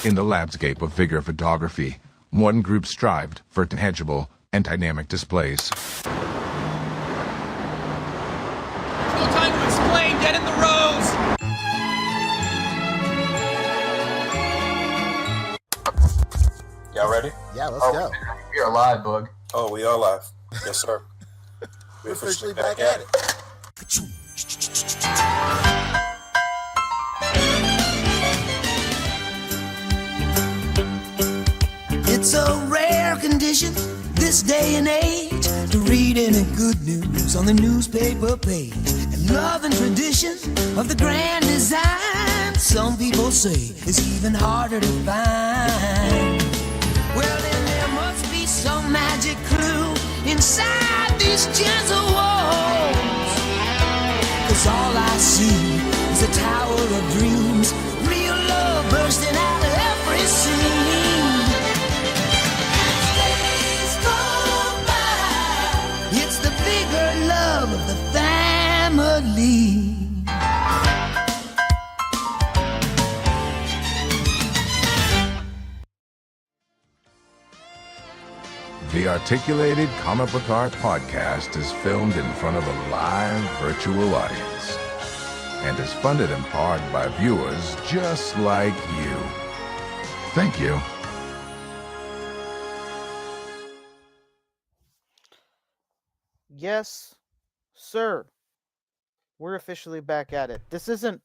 In the landscape of figure photography, one group strived for tangible and dynamic displays. No time to explain. Get in the rows. Y'all ready? Yeah, let's go. We are live, Bug. Oh, we are live. Yes, sir. We're Officially back at it. It's a rare condition this day and age to read any good news on the newspaper page. And love and tradition of the grand design, some people say, is even harder to find. Well, then there must be some magic clue inside these gentle walls. 'Cause all I see is a tower of dreams, real love bursting out of every scene. It's the bigger love of the family. The Articulated Comic Book Art Podcast is filmed in front of a live virtual audience and is funded in part by viewers just like you. Thank you. Yes, sir. We're officially back at it. This isn't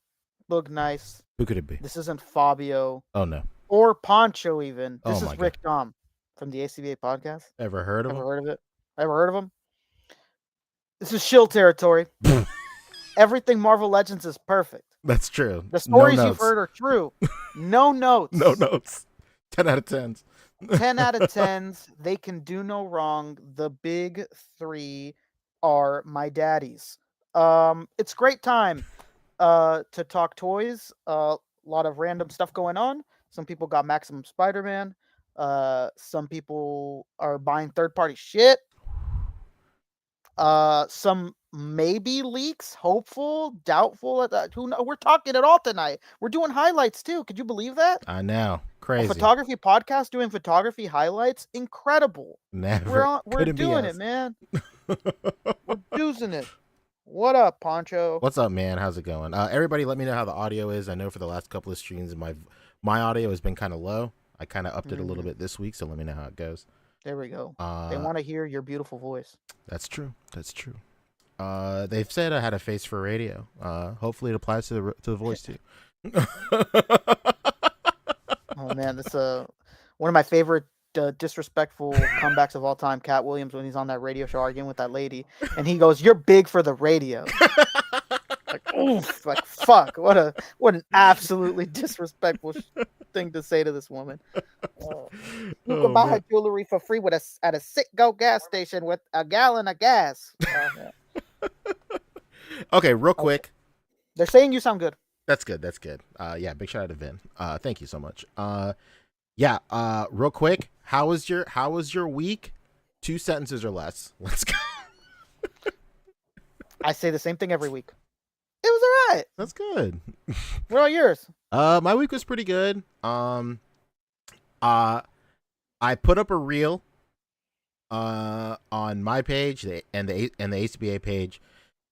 Boog Nice. Who could it be? This isn't Fabio. Oh, no. Or Poncho even. Oh, This my is God. Rick Dom from the A.C.B.A podcast. Ever heard of Ever him? heard of it? Ever heard of him? This is shill territory. Everything Marvel Legends is perfect. That's true. The stories no you've notes. heard are true. No notes. No notes. 10 out of 10s. 10 out of 10s. They can do no wrong. The big three are my daddies. It's great time to talk toys. A lot of random stuff going on. Some people got Maximum Spider-Man. Some people are buying third-party shit. Some maybe leaks, hopeful, doubtful. Who knows? We're talking it all tonight. We're doing highlights too. Could you believe that? I know. A Crazy. photography podcast doing photography highlights. Incredible. Never. We're Couldn't be doing us. it, man. We're doing it. What up, Poncho? What's up, man? How's it going? Everybody let me know how the audio is. I know for the last couple of streams, my audio has been kind of low. I kind of upped it a little bit this week, so let me know how it goes. There we go. They want to hear your beautiful voice. That's true. That's true. They've said I had a face for radio. Hopefully it applies to the voice too. Oh man, that's one of my favorite disrespectful comebacks of all time. Cat Williams when he's on that radio show arguing with that lady, and he goes, "You're big for the radio." Like, oof, like fuck. What an absolutely disrespectful thing to say to this woman. You can buy her jewelry for free at a Citgo gas station with a gallon of gas. Yeah. Okay, real quick. They're saying you sound good. That's good. That's good. Yeah, big shout out to Vin. Thank you so much. Yeah, real quick. How was your week? 2 sentences or less. Let's go. I say the same thing every week. It was all right. That's good. What are yours? My week was pretty good. I put up a reel on my page and the A.C.B.A page.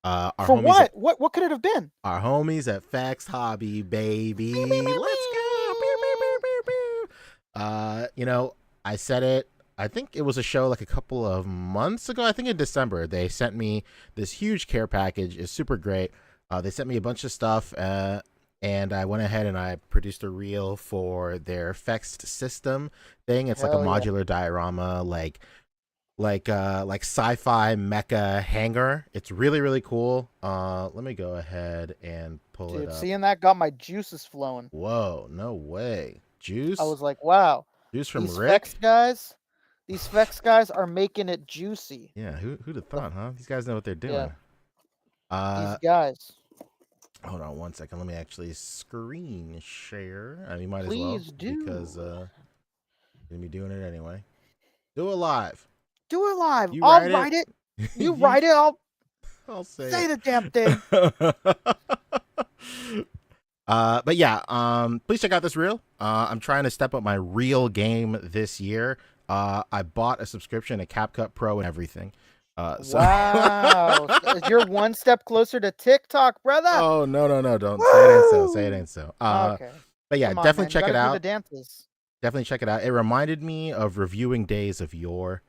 Our For homies what? What could it have been? Our homies at FEXT Hobby, baby. Let's go. Pew, pew, pew, pew, pew. You know, I said it. I think it was a show like a couple of months ago. I think in December, they sent me this huge care package. It's super great. They sent me a bunch of stuff, and I went ahead and I produced a reel for their FEXT System thing. It's like a modular diorama, like sci-fi mecha hangar. It's really, really cool. Let me go ahead and pull it up. Seeing that got my juices flowing. Whoa, no way. Juice? I was like, wow. Juice from These Rick? These FEXT guys are making it juicy. Yeah, who'd have thought, huh? These guys know what they're doing. These guys. Hold on 1 second. Let me actually screen share. I mean, might Please as well. do. Because we're going to be doing it anyway. Do it live. Do it live. You I'll write write it. You write it. I'll say the it. damn thing. But yeah, please check out this reel. I'm trying to step up my reel game this year. I bought a subscription to CapCut Pro and everything. Wow. You're one step closer to TikTok, brother. Oh, no, don't say it ain't so. Say it ain't so. Okay. But yeah, Come on, definitely man. check You it gotta do out. the dances. Definitely check it out. It reminded me of reviewing days of yore.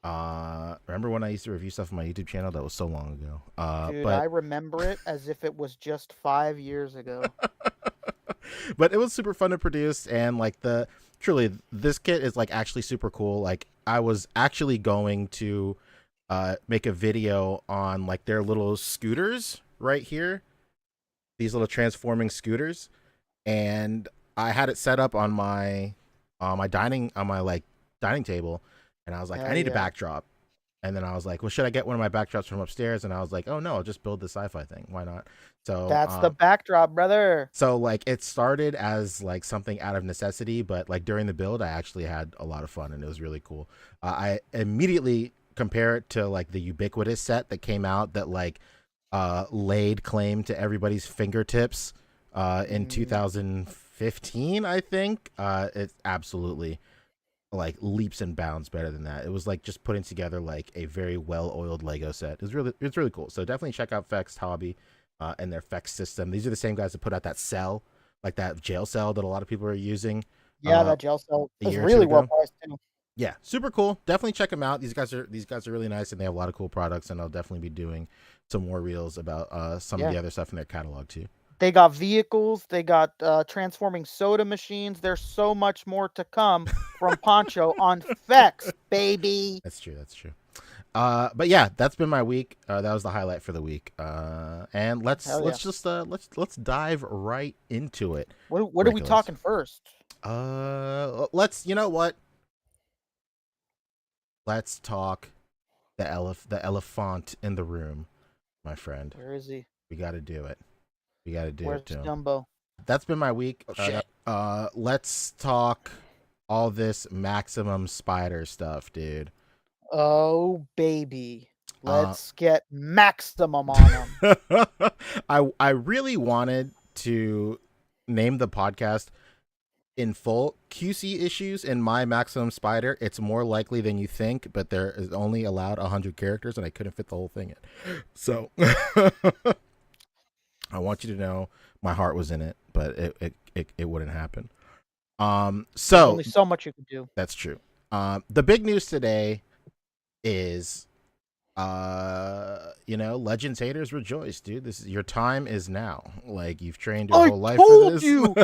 Remember when I used to review stuff on my YouTube channel? That was so long ago. Dude, But I remember it as if it was just 5 years ago. but it was super fun to produce, and like truly this kit is like actually super cool. Like I was actually going to make a video on like their little scooters right here, these little transforming scooters, and I had it set up on my dining table, and I was like, Hell I need a yeah. backdrop. And then I was like, well, should I get one of my backdrops from upstairs? And I was like, oh no, I'll just build the sci-fi thing. Why not? So That's the backdrop, brother. so like it started as like something out of necessity, but like during the build, I actually had a lot of fun and it was really cool. I immediately compare it to like the ubiquitous set that came out that like laid claim to everybody's fingertips in 2015, I think. It's absolutely like leaps and bounds better than that. It was like just putting together like a very well-oiled Lego set. It's really cool. So definitely check out FEXT Hobby and their FEXT system. These are the same guys that put out that cell, like that jail cell that a lot of people are using. Yeah, that gel cell a is year or really two well ago. priced too. Yeah, super cool. Definitely check them out. These guys are really nice and they have a lot of cool products. And I'll definitely be doing some more reels about some of the other stuff in their catalog too. They got vehicles. They got transforming soda machines. There's so much more to come from Poncho on FEX, baby. That's true. But yeah, that's been my week. That was the highlight for the week. And let's dive right into it. What are we talking first? You know what? Let's talk the elephant in the room, my friend. Where is he? We got to do it. Where's Dumbo? That's been my week. Oh, shit. Let's talk all this Maximum Spider stuff, dude. Oh, baby. Let's get maximum on him. I really wanted to name the podcast in full QC issues in my Maximum Spider. It's more likely than you think, but there is only allowed 100 characters and I couldn't fit the whole thing in. So I want you to know my heart was in it, but it wouldn't happen. So There's only so much you can do. That's true. The big news today is Legends haters rejoice, dude. This is your time is now. Like you've trained your whole life for this.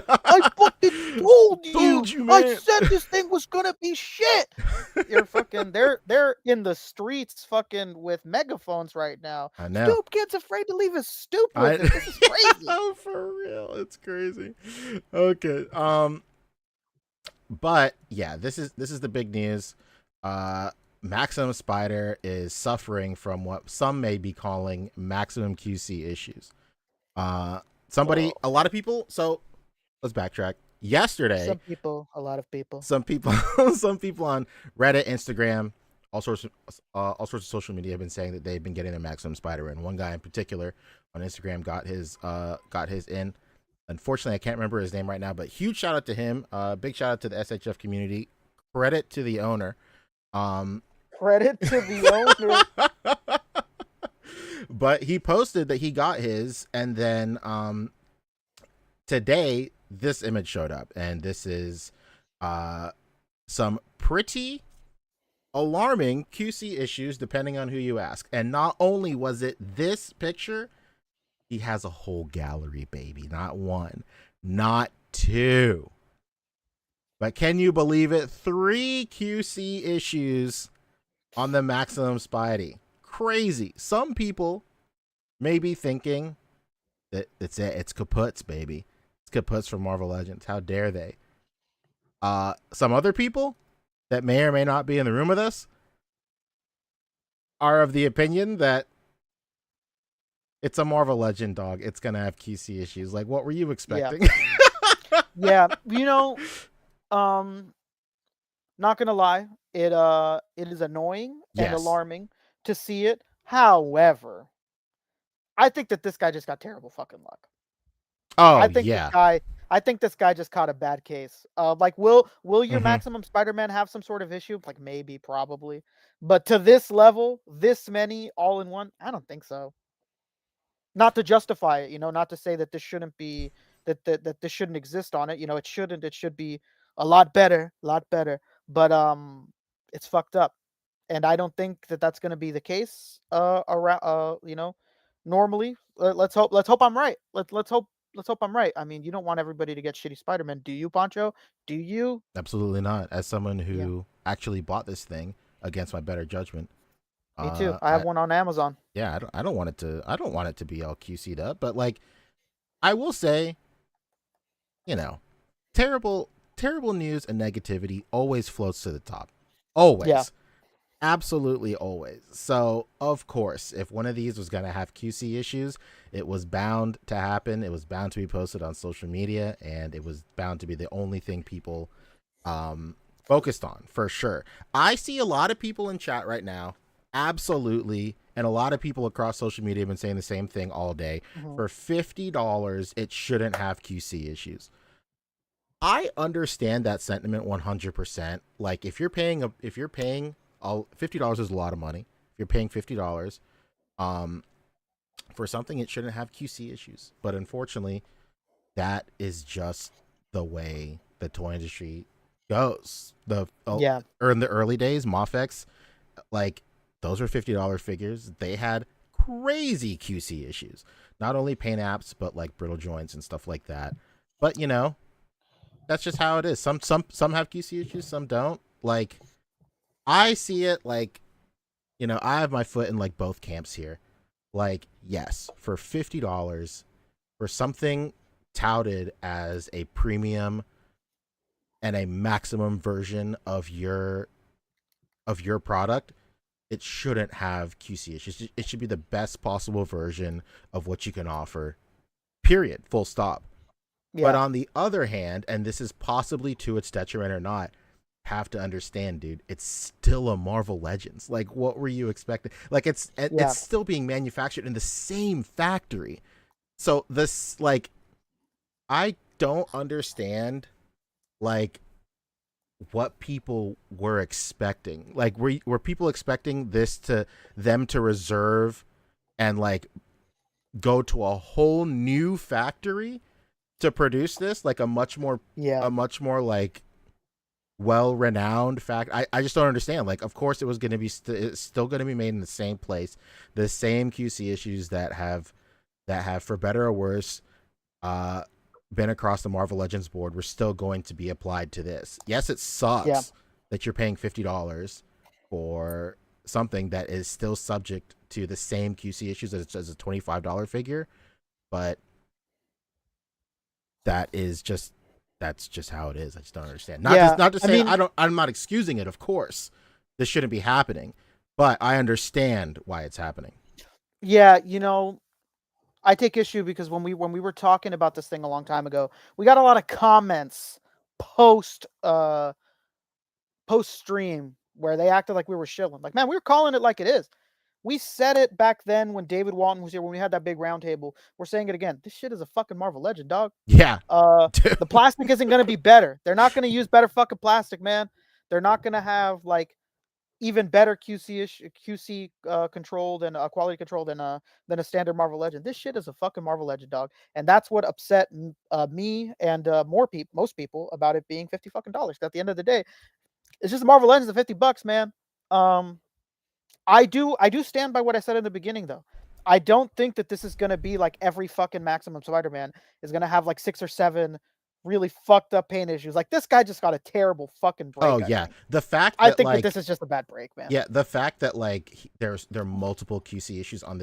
I fucking told you. Told you, man. I said this thing was gonna be shit. You're fucking. They're in the streets, fucking with megaphones right now. I know. Stoop kid's afraid to leave his stoop with him. This is crazy. Oh, for real, it's crazy. Okay. But yeah, this is the big news. Maximum Spider is suffering from what some may be calling maximum QC issues. A lot of people. So let's backtrack. Yesterday, A lot of people. some people on Reddit, Instagram, all sorts of social media have been saying that they've been getting their Maximum Spider in. One guy in particular on Instagram got his in. Unfortunately, I can't remember his name right now, but huge shout out to him. Big shout out to the SHF community. Credit to the owner. Credit to the owner. But he posted that he got his, and then today this image showed up, and this is some pretty alarming QC issues depending on who you ask. And not only was it this picture, he has a whole gallery, baby. Not one, not two, but can you believe it? 3 QC issues on the Maximum Spidey. Crazy. Some people may be thinking that it's kaputs, baby. It's kaputs from Marvel Legends. How dare they? Some other people that may or may not be in the room with us are of the opinion that it's a Marvel Legend, dog. It's gonna have QC issues. Like, what were you expecting? Yeah, not gonna lie, it is annoying and Yes. alarming to see it. However, I think that this guy just got terrible fucking luck. Oh I think yeah. this guy just caught a bad case. Like, will your Hmm. Maximum Spider-Man have some sort of issue? Like, maybe, probably, but to this level, this many all in one, I don't think so. Not to justify it, not to say that this shouldn't be that this shouldn't exist on it. It shouldn't. It should be a lot better, But it's fucked up, and I don't think that that's going to be the case. Around, normally. Let's hope I'm right. Let's hope I'm right. I mean, you don't want everybody to get shitty Spider-Man, do you, Pancho? Do you? Absolutely not. As someone Yeah, who actually bought this thing against my better judgment, me too. I have I one on Amazon. yeah, I don't want it to be all QC'd up, but like I will say, you know, terrible news and negativity always floats to the top. Yeah, Always. Absolutely always. So, of course, if one of these was going to have QC issues, it was bound to happen. It was bound to be posted on social media, and it was bound to be the only thing people um, focused on, for sure. I see a lot of people in chat right now, absolutely, and a lot of people across social media have been saying the same thing all day. mhm, For $50, it shouldn't have QC issues. I understand that sentiment 100%. Like if you're paying $50 is a lot of money. If you're paying $50 um for something, it shouldn't have QC issues. But unfortunately, that is just the way the toy industry goes. yeah, Or in the early days, Mofex, like those were $50 figures. They had crazy QC issues. Not only paint apps, but like brittle joints and stuff like that. But that's just how it is. Some have QC issues, some don't. Like I see it like, I have my foot in like both camps here. Like, yes, for $50 for something touted as a premium and a maximum version of your product, it shouldn't have QC issues. It should be the best possible version of what you can offer. Period. Full stop. But yeah, on the other hand, and this is possibly to its detriment or not, have to understand, dude, it's still a Marvel Legends. Like, what were you expecting? Like, it's yeah, still being manufactured in the same factory. So this, like, I don't understand, like, what people were expecting. Like, were people expecting them to reserve and like go to a whole new factory to produce this, like yeah, a much more like well-renowned fact. I just don't understand. Like, of course it was going to be it's still going to be made in the same place, the same QC issues that have for better or worse uh been across the Marvel Legends board were still going to be applied to this. Yes, it yeah, sucks that you're paying $50 for something that is still subject to the same QC issues as a $25 figure, but that is just that's just how it is. I just don't understand. yeah. Not to I say mean, I'm not excusing it, of course. This shouldn't be happening. But I understand why it's happening. yeah. I take issue because when we were talking about this thing a long time ago, we got a lot of comments post post stream where they acted like we were shilling. Like, man, we were calling it like it is. We said it back then when David Walton was here, when we had that big round table. We're saying it again. This shit is a fucking Marvel Legend, dog. Yeah. The plastic isn't gonna be better. They're not gonna use better fucking plastic, man. They're not gonna have like even better QC control than quality control than a standard Marvel Legend. This shit is a fucking Marvel Legend, dog, and that's what upset me and most people about it being $50 fucking dollars. At the end of the day, it's just Marvel Legends at $50, man. Um, I do stand by what I said in the beginning, though. I don't think that this is gonna be like every fucking Maximum Spider-Man is gonna have like 6 or 7 really fucked up paint issues. Like, this guy just got a terrible fucking Oh break, I yeah. think. The fact I that think that like this is just a bad break, man. yeah, the fact that like there are multiple QC issues on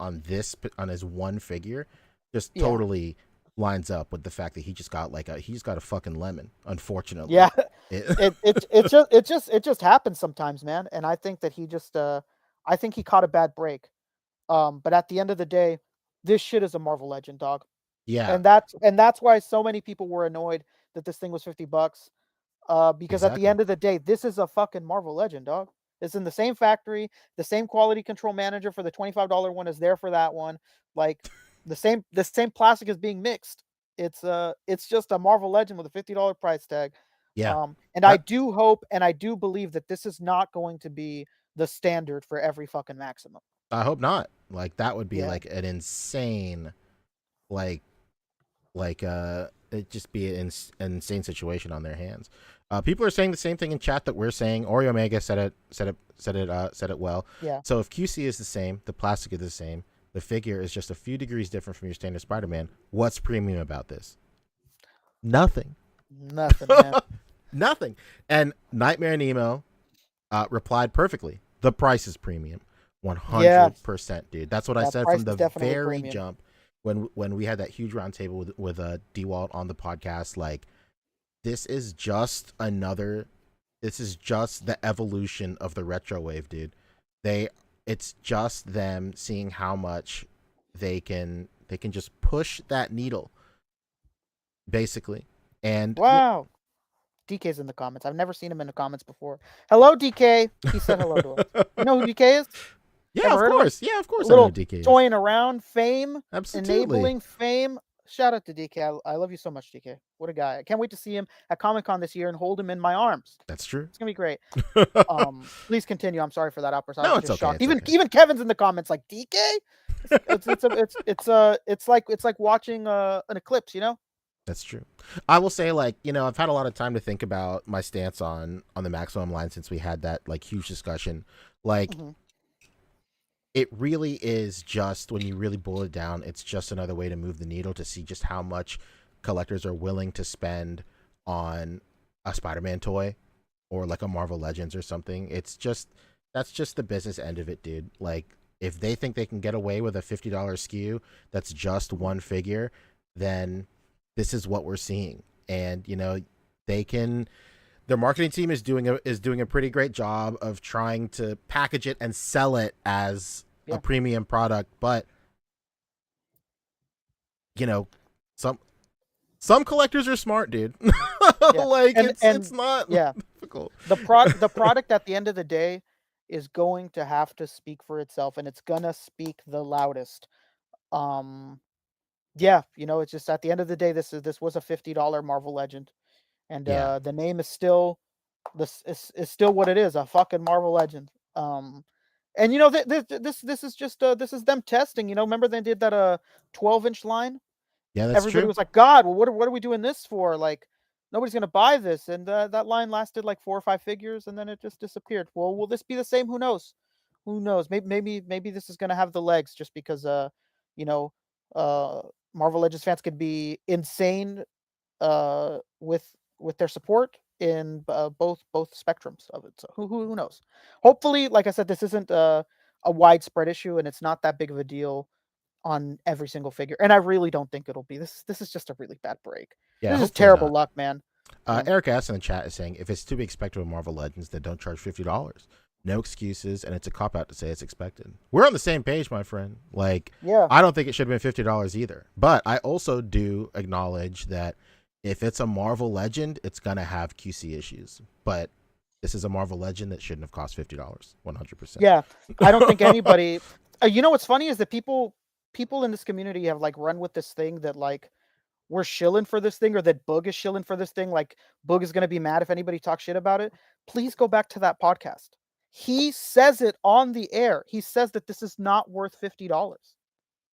on his one figure just Yeah. totally lines up with the fact that he's got a fucking lemon, unfortunately. Yeah. It, It just happens sometimes, man. And I think that I think he caught a bad break. But at the end of the day, this shit is a Marvel Legend, dog. yeah, And that's why so many people were annoyed that this thing was $50. Because at the exactly. end of the day, this is a fucking Marvel Legend, dog. It's in the same factory, the same quality control manager for the $25 one is there for that one. Like, the same plastic is being mixed. It's just a Marvel Legend with a $50 price tag. Yeah. And I do hope and I do believe that this is not going to be the standard for every fucking Maximum. I hope not. Like that would be Yeah. like an insane, like it'd just be an insane situation on their hands. People are saying the same thing in chat that we're saying. Oreo Mega said it well. Yeah. So if QC is the same, the plastic is the same, the figure is just a few degrees different from your standard Spider-Man. What's premium about this? Nothing. Nothing, man. Nothing. And Nightmare Nemo replied perfectly. The price is premium. 100%, dude. That's what I said from the very jump when we had that huge roundtable with D-Walt on the podcast. Like, this is just the evolution of the retro wave, dude. It's just them seeing how much they can just push that needle, basically. And wow. DK's in the comments. I've never seen him in the comments before. Hello, DK. He said hello to us. You know who DK is? Yeah, of course. Yeah, of course. A little I know DK is. toying around, fame, Absolutely. enabling fame. Shout out to DK. I love you so much, DK. What a guy. I can't wait to see him at Comic-Con this year and hold him in my arms. That's true. It's gonna be great. Please continue. I'm sorry for that outburst. No, it's okay. Shocked. Even Kevin's in the comments like DK. It's like watching an eclipse, you know? That's true. I will say, like, you know, I've had a lot of time to think about my stance on the Maximum line since we had that like huge discussion. Like, it really is just, when you really boil it down, it's just another way to move the needle to see just how much collectors are willing to spend on a Spider-Man toy or like a Marvel Legends or something. That's just the business end of it, dude. Like, if they think they can get away with a $50 SKU that's just one figure, then this is what we're seeing. And, you know, their marketing team is doing a pretty great job of trying to package it and sell it as a premium product. But, you know, some collectors are smart, dude. Like, it's not difficult. The product at the end of the day is going to have to speak for itself, and it's gonna speak the loudest. Yeah, you know, it's just at the end of the day, this was a $50 Marvel Legend, and the name is still is still what it is, a fucking Marvel Legend. And you know, this is just this is them testing. You know, remember they did that 12-inch line? Yeah, that's Everybody true. was like, God, well, what are we doing this for? Like, nobody's gonna buy this, and that line lasted like 4 or 5 figures, and then it just disappeared. Well, will this be the same? Who knows? Who knows? Maybe this is gonna have the legs just because you know, Marvel Legends fans could be insane with their support in both spectrums of it. So who knows? Hopefully, like I said, this isn't a widespread issue, and it's not that big of a deal on every single figure. And I really don't think it'll be. This is just a really bad break. Yeah, this is terrible not. luck, man. Eric S in the chat is saying, if it's to be expected with Marvel Legends, then don't charge $50. No excuses, and it's a cop-out to say it's expected. We're on the same page, my friend. Like, I don't think it should have been $50 either. But I also do acknowledge that if it's a Marvel Legend, it's going to have QC issues. But this is a Marvel Legend that shouldn't have cost $50, 100%. Yeah, I don't think anybody... you know what's funny is that people in this community have, like, run with this thing that, like, we're shilling for this thing, or that Boog is shilling for this thing. Like, Boog is going to be mad if anybody talks shit about it. Please go back to that podcast. He says it on the air. He says that this is not worth $50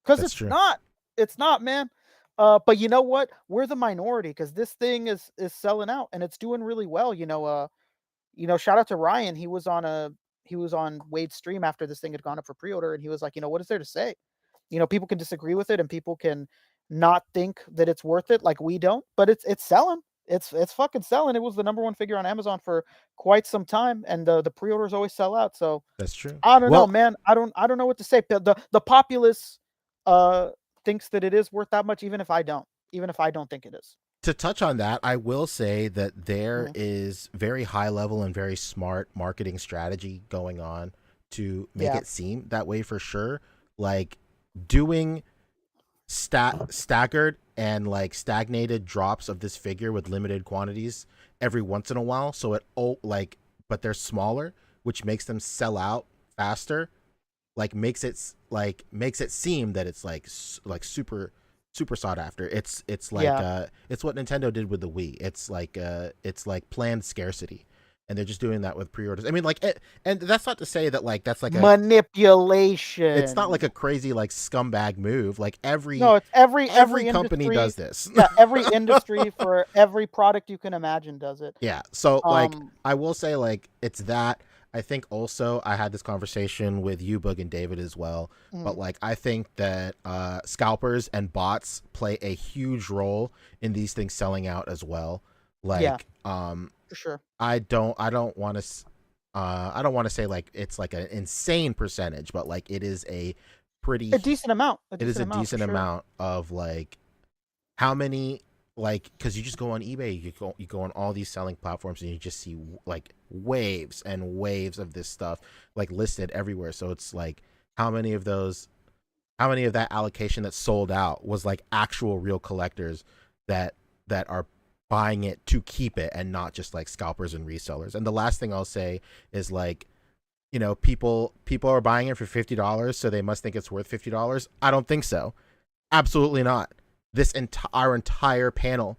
because it's true. not. It's not, man. But you know what? We're the minority because this thing is selling out and it's doing really well. You know, shout out to Ryan. He was on Wade's stream after this thing had gone up for pre-order, and he was like, you know, what is there to say? You know, people can disagree with it, and people can not think that it's worth it, like we don't. But it's selling. It's fucking selling. It was the #1 figure on Amazon for quite some time, and the pre-orders always sell out. So that's true. I don't know, man. I don't know what to say. The populace thinks that it is worth that much, even if I don't think it is. To touch on that, I will say that there is very high level and very smart marketing strategy going on to make it seem that way, for sure. Like, doing staggered and like stagnated drops of this figure with limited quantities every once in a while, so but they're smaller, which makes them sell out faster, makes it seem that it's like super super sought after. It's like Yeah. it's what Nintendo did with the Wii. It's like planned scarcity, and they're just doing that with pre-orders. I mean, like, and that's not to say that like that's like a it's not like Manipulation. a crazy like scumbag move. Like No, it's every every company industry. does this. Yeah, every industry for every product you can imagine does it. Yeah. So like Um, I will say like it's that. I think also I had this conversation with you, Boog, and David as well. But mhm, like I think that scalpers and bots play a huge role in these things selling out as well. yeah, Like for sure. I don't want to I don't want to say like it's like an insane percentage, but like it is a pretty A decent amount. A it is decent a amount for decent sure. amount of like how many like because you just go on eBay, you go on all these selling platforms, and you just see like waves and waves of this stuff like listed everywhere. So it's like how many of that allocation that sold out was like actual real collectors that are buying it to keep it and not just like scalpers and resellers. And the last thing I'll say is like, people are buying it for $50, so they must think it's worth $50. I don't think so. Absolutely not. Our entire panel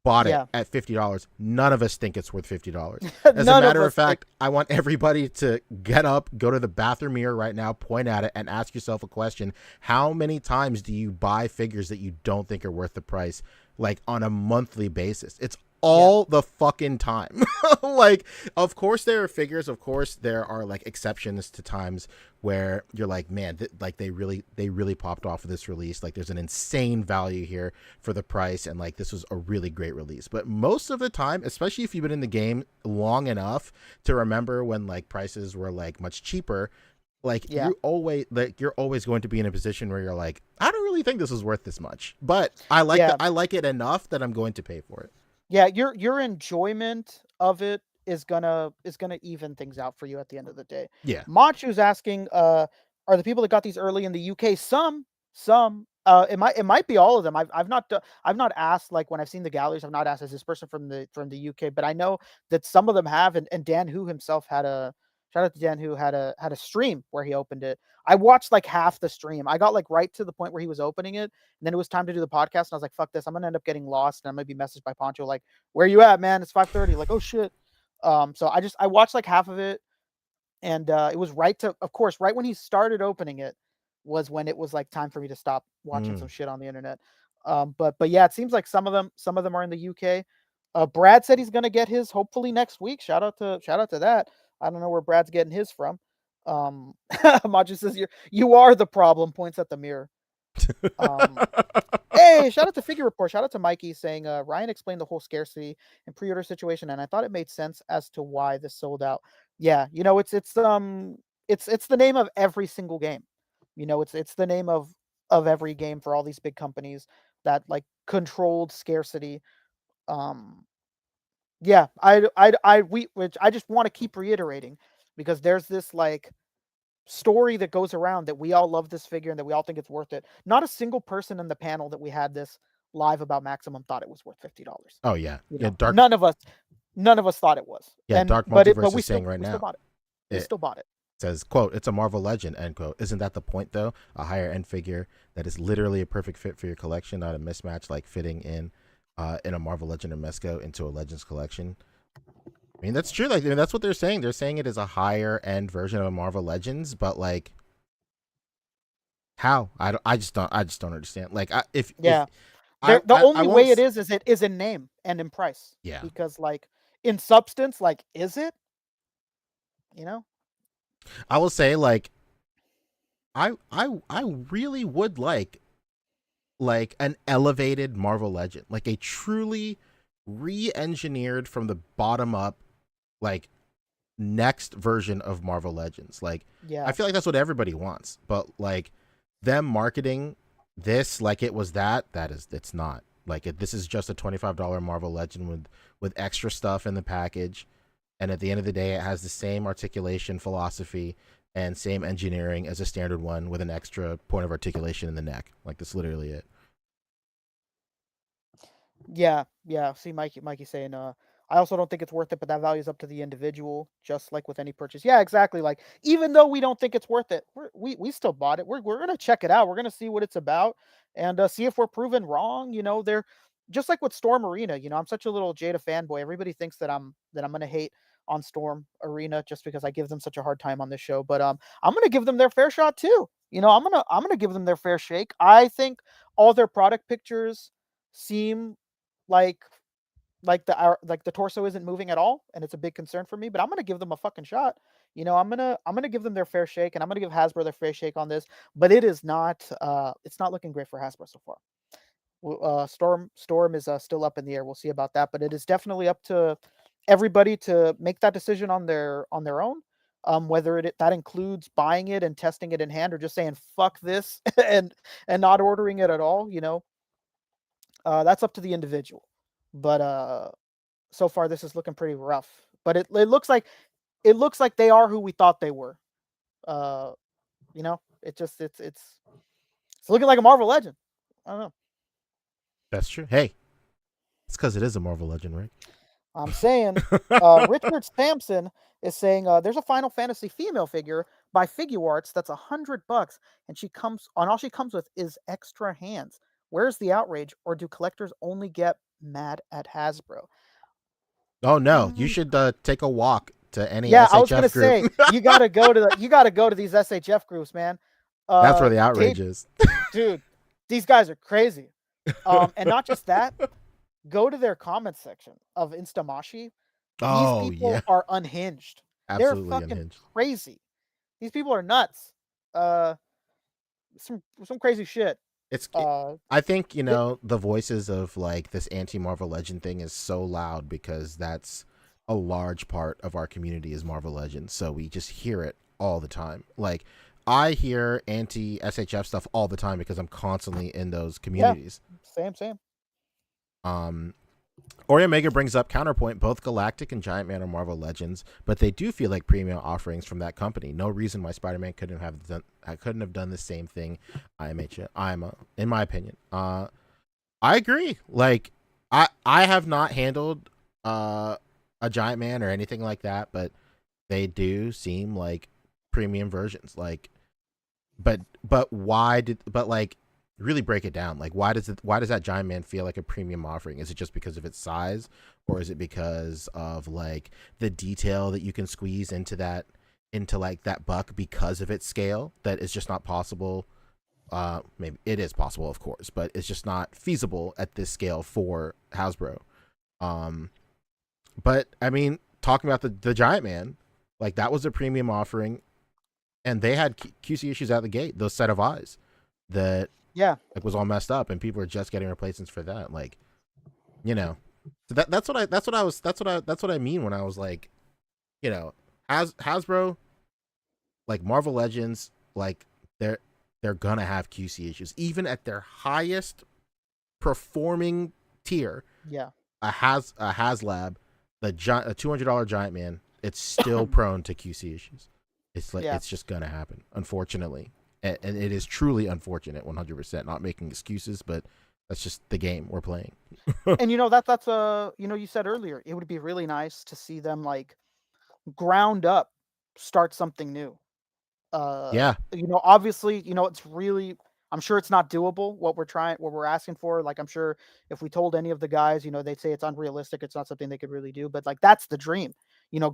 bought it Yeah. at $50. None of us think it's worth $50. As a None of matter of us think. fact, I want everybody to get up, go to the bathroom mirror right now, point at it, and ask yourself a question. How many times do you buy figures that you don't think are worth the price, like on a monthly basis? It's all the fucking time. Like, of course there are figures, of course there are like exceptions to times where you're like, man, like they really popped off of this release. Like there's an insane value here for the price, and like this was a really great release. But most of the time, especially if you've been in the game long enough to remember when like prices were like much cheaper, like Yeah. you're always going to be in a position where you're like, I don't really think this is worth this much, but I Yeah. like it enough that I'm going to pay for it. Yeah, your enjoyment of it is gonna even things out for you at the end of the day. Yeah. Machu's asking, are the people that got these early in the UK? Some. It might be all of them. I've not asked, like when I've seen the galleries. I've not asked, is this person from the UK? But I know that some of them have, and Dan Who himself had a shout out to Dan Who had a stream where he opened it. I watched like half the stream. I got like right to the point where he was opening it, and then it was time to do the podcast, and I was like, fuck this, I'm gonna end up getting lost, and I'm gonna be messaged by Poncho like, where you at, man? It's 5:30. Like, oh shit. So I watched like half of it, and it was of course, right when he started opening it was when it was like time for me to stop watching some shit on the internet. But yeah, it seems like some of them are in the UK. Brad said he's gonna get his hopefully next week. Shout out to that. I don't know where Brad's getting his from. Maji says you are the problem. Points at the mirror. Um, Hey, shout out to Figure Report. Shout out to Mikey saying Ryan explained the whole scarcity and pre-order situation, and I thought it made sense as to why this sold out. Yeah, it's the name of every single game. It's the name of every game for all these big companies that like controlled scarcity. Um, yeah, which I just want to keep reiterating because there's this like story that goes around that we all love this figure and that we all think it's worth it. Not a single person in the panel that we had this live about Maximum thought it was worth $50. Oh yeah. You Yeah, know, Dark none of us thought it was. yeah, And Dark but Multiverse we is saying still right we still now. bought it. We It still bought it. says, quote, "It's a Marvel Legend," end quote. Isn't that the point though? A higher end figure that is literally a perfect fit for your collection, not a mismatch like fitting in a Marvel Legend or Mesco into a Legends collection. I mean, that's true. Like, I mean, that's what they're saying. They're saying it is a higher end version of a Marvel Legends, but like, how? I just don't understand. Like, if Yeah. The I only won't. way it is in name and in price. Yeah, Because like in substance, like is it? You know? I will say like, I really would like an elevated Marvel Legend, like a truly re-engineered from the bottom up, like next version of Marvel Legends. Like, Yeah. I feel like that's what everybody wants, but like them marketing this like it was it's not. Like this is just a $25 Marvel Legend with extra stuff in the package, and at the end of the day, it has the same articulation philosophy and same engineering as a standard one with an extra point of articulation in the neck. Like that's literally it. Yeah. See Mikey saying I also don't think it's worth it, but that value is up to the individual, just like with any purchase. Yeah, exactly. Like, even though we don't think it's worth it, we still bought it. We're gonna check it out. We're gonna see what it's about and see if we're proven wrong. They're just like with Storm Arena. I'm such a little Jada fanboy. Everybody thinks that I'm gonna hate on Storm Arena just because I give them such a hard time on this show. But I'm gonna give them their fair shot too. I'm gonna give them their fair shake. I think all their product pictures seem like like the torso isn't moving at all, and it's a big concern for me. But I'm gonna give them a fucking shot. I'm gonna give them their fair shake, and I'm gonna give Hasbro their fair shake on this. But it's not looking great for Hasbro so far. Storm is still up in the air. We'll see about that, but it is definitely up to everybody to make that decision on their own. Whether that includes buying it and testing it in hand, or just saying fuck this and not ordering it at all. That's up to the individual. But so far this is looking pretty rough. But it looks like they are who we thought they were. Uh, it's looking like a Marvel Legend. I don't know. That's true. Hey, it's because it is a Marvel Legend, right? I'm saying Richard Sampson is saying there's a Final Fantasy female figure by Figuarts that's $100, and all she comes with is extra hands. Where's the outrage, or do collectors only get mad at Hasbro? Oh no, you should take a walk to any Yeah, SHF I was gonna group. say you gotta go to these SHF groups, man. That's where the outrage is. Dude, these guys are crazy. And not just that, go to their comment section of Instamashi. Oh, These people yeah. are unhinged. Absolutely They're fucking unhinged. crazy. These people are nuts. Some crazy shit. I think, the voices of like this anti-Marvel Legend thing is so loud because that's a large part of our community is Marvel Legends. So we just hear it all the time. Like, I hear anti-SHF stuff all the time because I'm constantly in those communities. Yeah, same. Ori Omega brings up counterpoint. Both Galactic and Giant Man are Marvel Legends, but they do feel like premium offerings from that company. No reason why Spider-Man couldn't have done the same thing. In my opinion. I agree. Like, I have not handled a Giant Man or anything like that, but they do seem like premium versions. Like, but really break it down. Like, why does that Giant Man feel like a premium offering? Is it just because of its size, or is it because of like the detail that you can squeeze into that buck because of its scale that is just not possible? Maybe it is possible, of course, but it's just not feasible at this scale for Hasbro. But I mean, talking about the Giant Man, like, that was a premium offering, and they had QC issues out the gate. Those set of eyes that was all messed up, and people are just getting replacements for that. Like, so that's what I mean when I was like, Hasbro, like, Marvel Legends, like, they're gonna have QC issues even at their highest performing tier. Yeah, a HasLab, a $200 Giant Man, it's still prone to QC issues. It's like, it's just gonna happen, unfortunately. And it is truly unfortunate, 100%. Not making excuses, but that's just the game we're playing. And that's you said earlier, it would be really nice to see them, like, ground up start something new. Obviously, it's really, I'm sure it's not doable what we're asking for. Like, I'm sure if we told any of the guys, they'd say it's unrealistic. It's not something they could really do. But, like, that's the dream.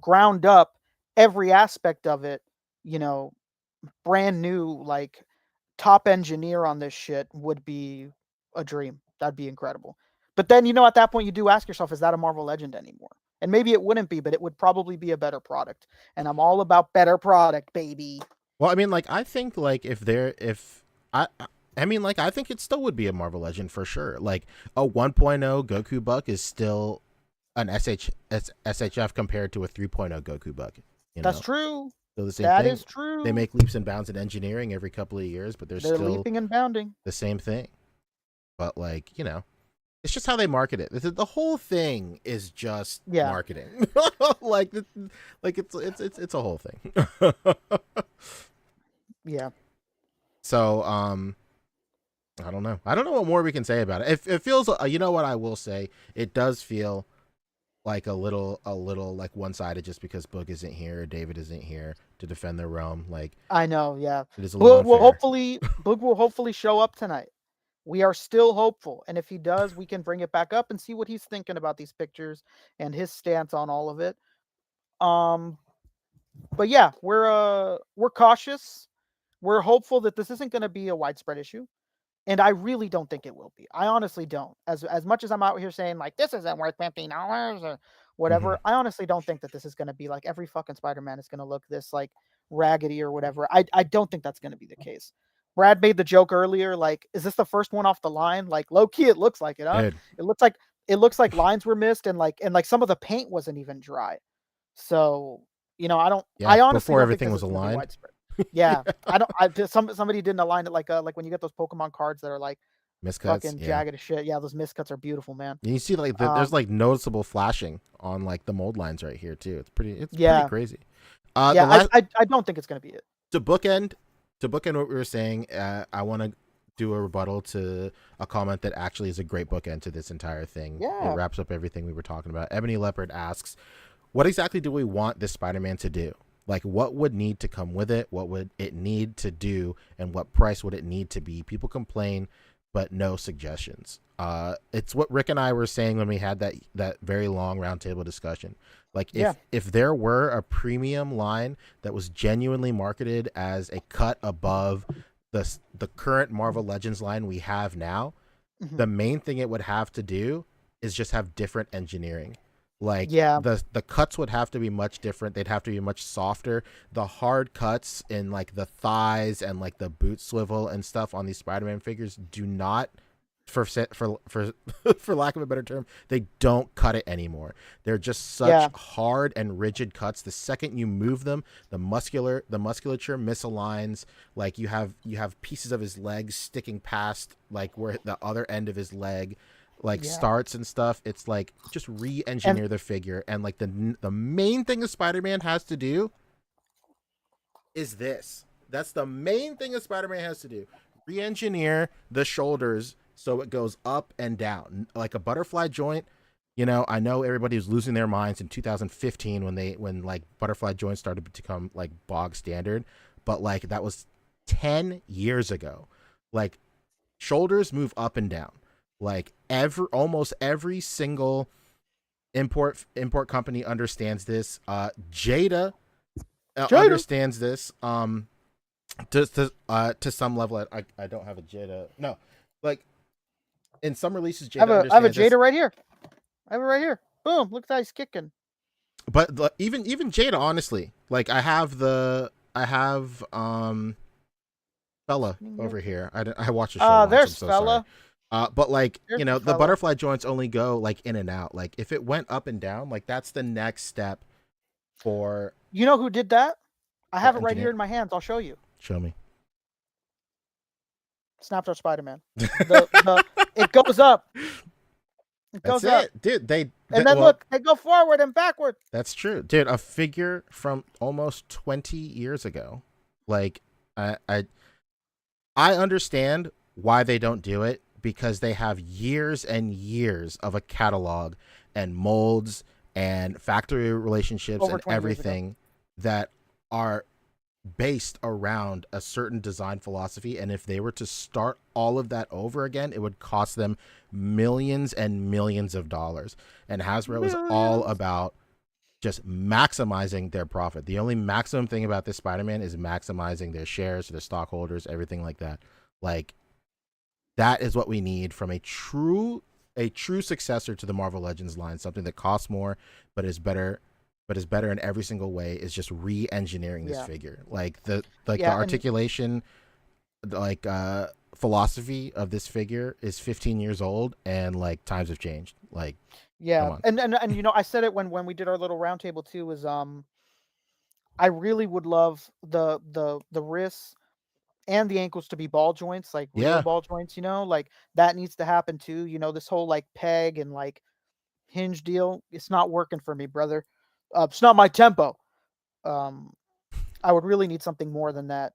Ground up every aspect of it. Brand new, like, top engineer on this shit would be a dream. That'd be incredible. But then, at that point, you do ask yourself, is that a Marvel Legend anymore? And maybe it wouldn't be, but it would probably be a better product. And I'm all about better product, baby. Well, I mean, like, I think, like, I think it still would be a Marvel Legend for sure. Like, a 1.0 Goku Buck is still an SHF compared to a 3.0 Goku Buck. That's true. Still the same that thing. Is true. They make leaps and bounds in engineering every couple of years, but they're still leaping and bounding. The same thing. But, like, it's just how they market it. The whole thing is just marketing. It's a whole thing. Yeah. So, I don't know. I don't know what more we can say about it. It feels, what I will say, it does feel like a little like one-sided just because Boog isn't here or David isn't here to defend their realm. Like, I know, yeah. it is a little unfair. Boog will hopefully show up tonight. We are still hopeful, and if he does, we can bring it back up and see what he's thinking about these pictures and his stance on all of it. But yeah, we're cautious. We're hopeful that this isn't going to be a widespread issue, and I really don't think it will be. I honestly don't. As much as I'm out here saying like this isn't worth $50 or whatever, I honestly don't think that this is going to be like every fucking Spider-Man is going to look this like raggedy or whatever. I don't think that's going to be the case. Brad made the joke earlier, like, is this the first one off the line? Like, low key, it looks like it. Huh? Dude. It looks like lines were missed and like some of the paint wasn't even dry. So I don't. Yeah, I honestly before don't everything think was this is gonna be aligned. widespread. Yeah, I don't. Somebody didn't align it like when you get those Pokemon cards that are like Miscuts. fucking Yeah. jagged as shit. Yeah, those miscuts are beautiful, man. And you see like there's like noticeable flashing on like the mold lines right here too. It's pretty crazy. I don't think it's gonna be it. To bookend what we were saying, I want to do a rebuttal to a comment that actually is a great bookend to this entire thing. Yeah. It wraps up everything we were talking about. Ebony Leopard asks, what exactly do we want this Spider-Man to do? Like, what would need to come with it? What would it need to do? And what price would it need to be? People complain, but no suggestions. It's what Rick and I were saying when we had that very long roundtable discussion. Like, if there were a premium line that was genuinely marketed as a cut above the current Marvel Legends line we have now, the main thing it would have to do is just have different engineering. Like, the cuts would have to be much different. They'd have to be much softer. The hard cuts in like the thighs and like the boot swivel and stuff on these Spider-Man figures do not, for lack of a better term, they don't cut it anymore. They're just such hard and rigid cuts. The second you move them, the musculature misaligns. Like, you have pieces of his legs sticking past like where the other end of his leg starts and stuff. It's like, just re-engineer the figure. And like the main thing a Spider-Man has to do is this. That's the main thing a Spider-Man has to do. Re-engineer the shoulders so it goes up and down like a butterfly joint. I know everybody was losing their minds in 2015 when like butterfly joints started to become like bog standard, but like that was 10 years ago. Like, shoulders move up and down. Like, almost every single import company understands this. Jada understands this to some level. I don't have a Jada. No, like, in some releases, Jada I have a Jada this. right here. I have it right here. Boom! Look at how he's kicking. But even Jada, honestly, like, I have Fella over here. I watch the show. There's Fella. But like, There's the Fella. butterfly joints only go like in and out. Like, if it went up and down, like, that's the next step for. You know who did that? I have it right engineer. here in my hands. I'll show you. Show me. Snapshot Spider-Man. It goes up. It goes That's up. it, dude. Then look, they go forward and backward. That's true, dude. A figure from almost 20 years ago. Like, I understand why they don't do it, because they have years and years of a catalog and molds and factory relationships and everything that are based around a certain design philosophy. And if they were to start all of that over again, it would cost them millions and millions of dollars. And Hasbro is all about just maximizing their profit. The only maximum thing about this Spider-Man is maximizing their shares, their stockholders, everything like that. Like, that is what we need from a true successor to the Marvel Legends line, something that costs more but is better in every single way, is just re-engineering this figure. Like, the articulation, like, philosophy of this figure is 15 years old, and like, times have changed. Like, and I said it when we did our little roundtable too, is I really would love the wrists and the ankles to be ball joints, like real ball joints, like that needs to happen too. This whole like peg and like hinge deal, it's not working for me, brother. It's not my tempo. I would really need something more than that.